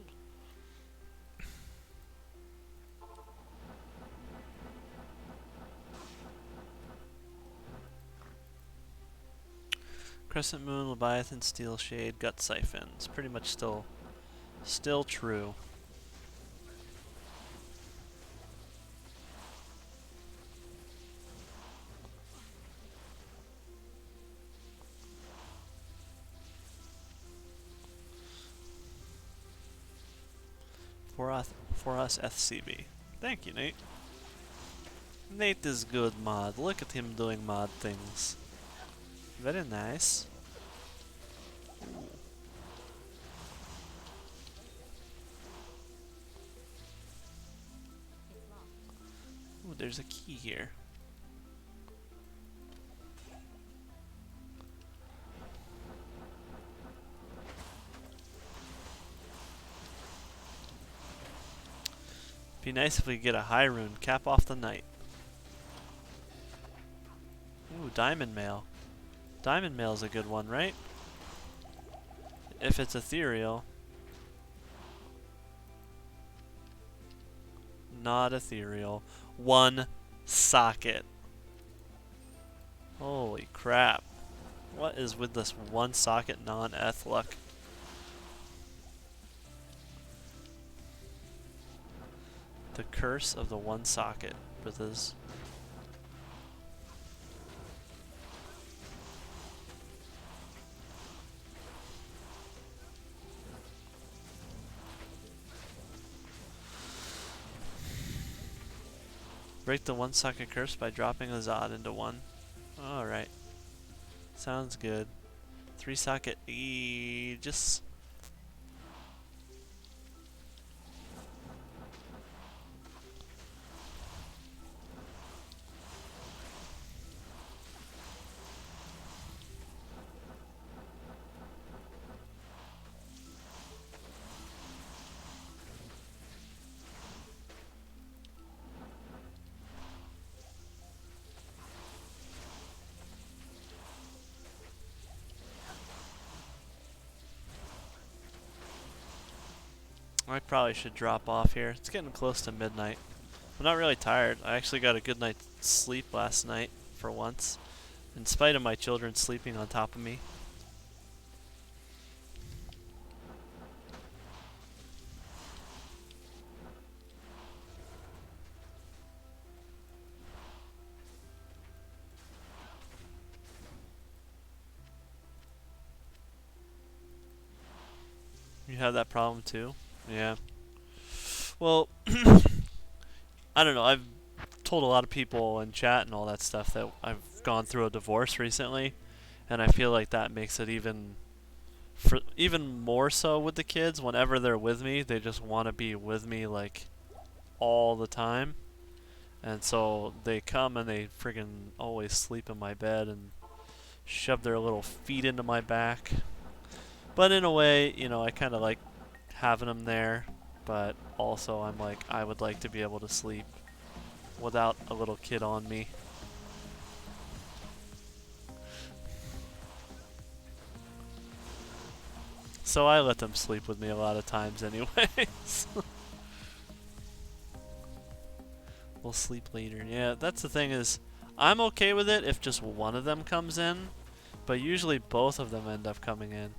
Crescent Moon, Leviathan, Steel Shade, Gut Siphon. It's pretty much still true. For us FCB. Thank you, Nate. Nate is good mod. Look at him doing mod things. Very nice. Ooh, there's a key here. Be nice if we could get a high rune. Cap off the night. Ooh, Diamond Mail. Diamond Mail is a good one, right? If it's ethereal. Not ethereal. One socket. Holy crap. What is with this one socket non-eth luck? The curse of the one socket, brothers. Break the 1-socket curse by dropping a Zod into one. Alright. Sounds good. 3-socket Aegis. I probably should drop off here. It's getting close to midnight. I'm not really tired. I actually got a good night's sleep last night, for once, in spite of my children sleeping on top of me. You have that problem too? Yeah. Well, I don't know. I've told a lot of people in chat and all that stuff that I've gone through a divorce recently, and I feel like that makes it even more so with the kids. Whenever they're with me, they just want to be with me like all the time, and so they come and they friggin' always sleep in my bed and shove their little feet into my back. But in a way, you know, I kind of like having them there, but also I'm like, I would like to be able to sleep without a little kid on me. So I let them sleep with me a lot of times anyways. We'll sleep later. Yeah, that's the thing is, I'm okay with it if just one of them comes in, but usually both of them end up coming in.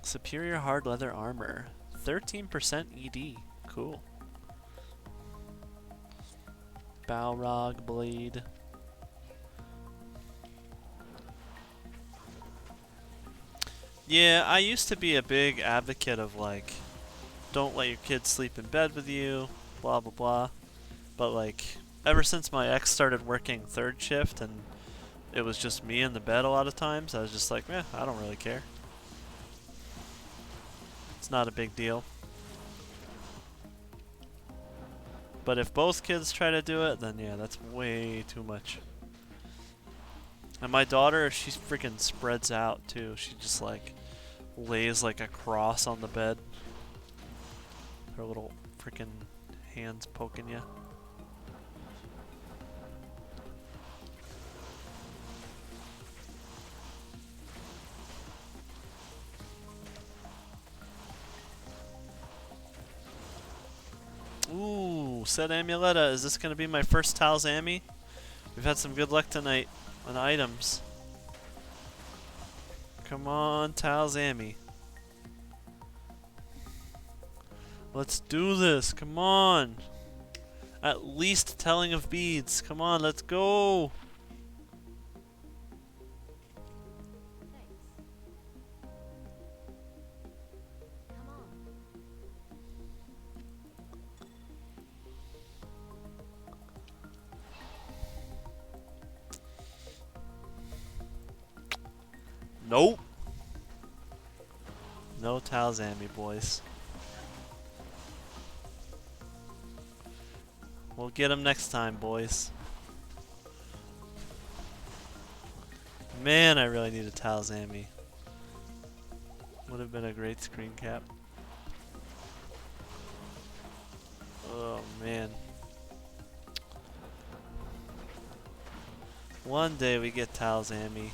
Superior hard leather armor. 13% ED. Cool. Balrog blade. Yeah, I used to be a big advocate of like, don't let your kids sleep in bed with you, blah blah blah. But like, ever since my ex started working third shift and it was just me in the bed a lot of times, I was just like, I don't really care. It's not a big deal. But if both kids try to do it, then yeah, that's way too much. And my daughter, she freaking spreads out too. She just like lays like a cross on the bed. Her little freaking hands poking you. Ooh, said Amuletta. Is this going to be my first Talzami? We've had some good luck tonight on items. Come on, Talzami. Let's do this. Come on. At least telling of beads. Come on, let's go. Nope. No Talzami, boys. We'll get him next time, boys. Man, I really need a Talzami. Would have been a great screen cap. Oh, man. One day we get Talzami.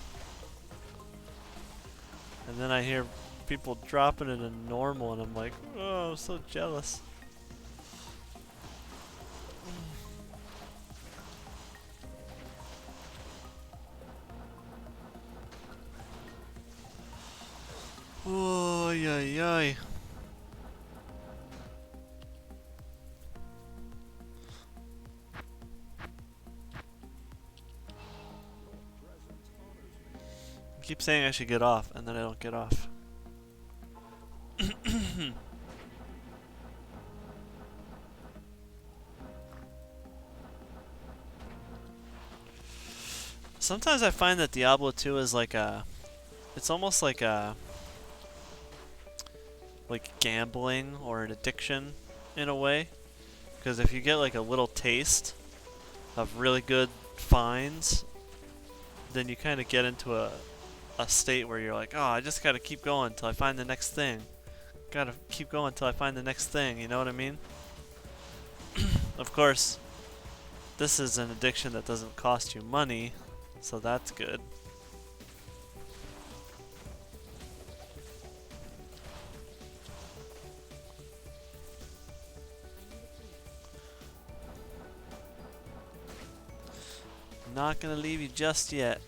And then I hear people dropping it in normal and I'm like, oh, I'm so jealous. Oh, yay, yay. keep saying I should get off, and then I don't get off. Sometimes I find that Diablo 2 is like a... It's almost like a... like gambling or an addiction in a way. Because if you get like a little taste of really good finds, then you kind of get into a state where you're like, oh, I just gotta keep going until I find the next thing. Gotta keep going until I find the next thing, you know what I mean? Of course, this is an addiction that doesn't cost you money, so that's good. I'm not gonna leave you just yet.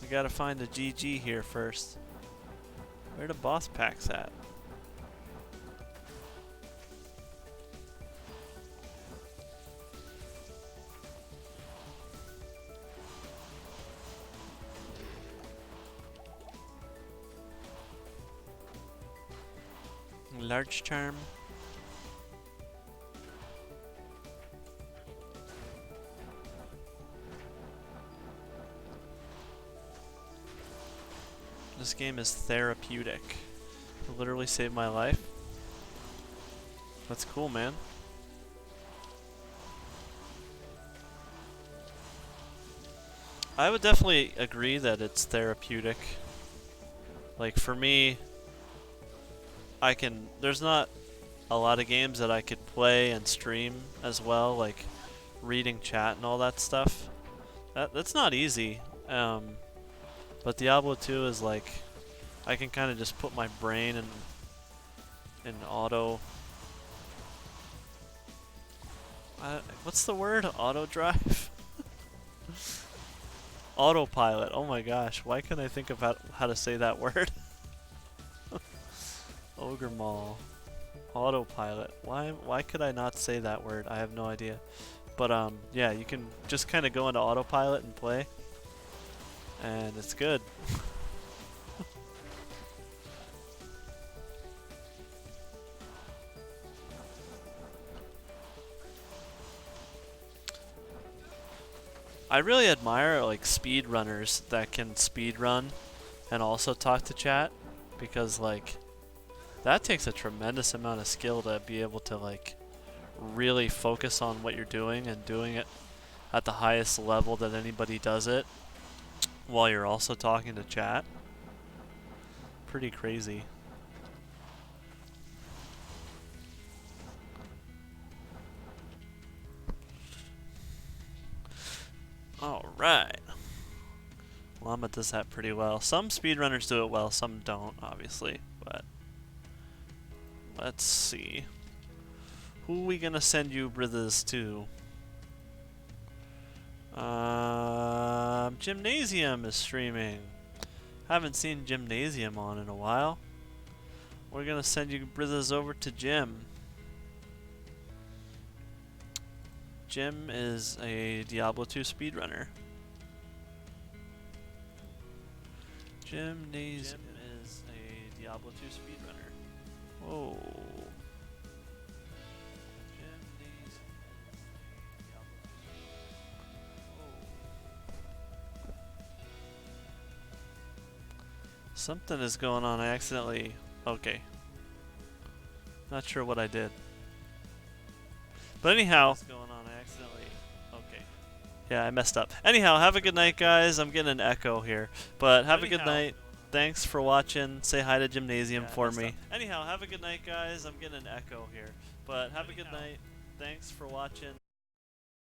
We gotta find a GG here first. Where the boss packs at? Large charm. This game is therapeutic. It literally saved my life. That's cool, man. I would definitely agree that it's therapeutic. Like for me, there's not a lot of games that I could play and stream as well, like reading chat and all that stuff. That's not easy. But Diablo 2 is like, I can kind of just put my brain in auto. What's the word? Auto drive? Autopilot. Oh my gosh, why can't I think of how to say that word? Ogre Mall. Autopilot. Why could I not say that word? I have no idea. But yeah, you can just kind of go into autopilot and play. And it's good. I really admire like speedrunners that can speedrun and also talk to chat, because like that takes a tremendous amount of skill to be able to like really focus on what you're doing and doing it at the highest level that anybody does it while you're also talking to chat. Pretty crazy. Alright. Llama does that pretty well. Some speedrunners do it well, some don't, obviously. But let's see. Who we gonna send you brothers to? Gymnasium is streaming. Haven't seen Gymnasium on in a while. We're gonna send you brothers over to Jim. Jim is a Diablo 2 speedrunner. Gymnasium is a Diablo 2 speedrunner. Whoa. Something is going on. I accidentally... Okay. Not sure what I did. But anyhow... Okay. Yeah, I messed up. Anyhow, have a good night, guys. I'm getting an echo here. But have a good night. Thanks for watching. Say hi to Gymnasium for me. Anyhow, have a good night, guys. I'm getting an echo here. But have a good night. Thanks for watching.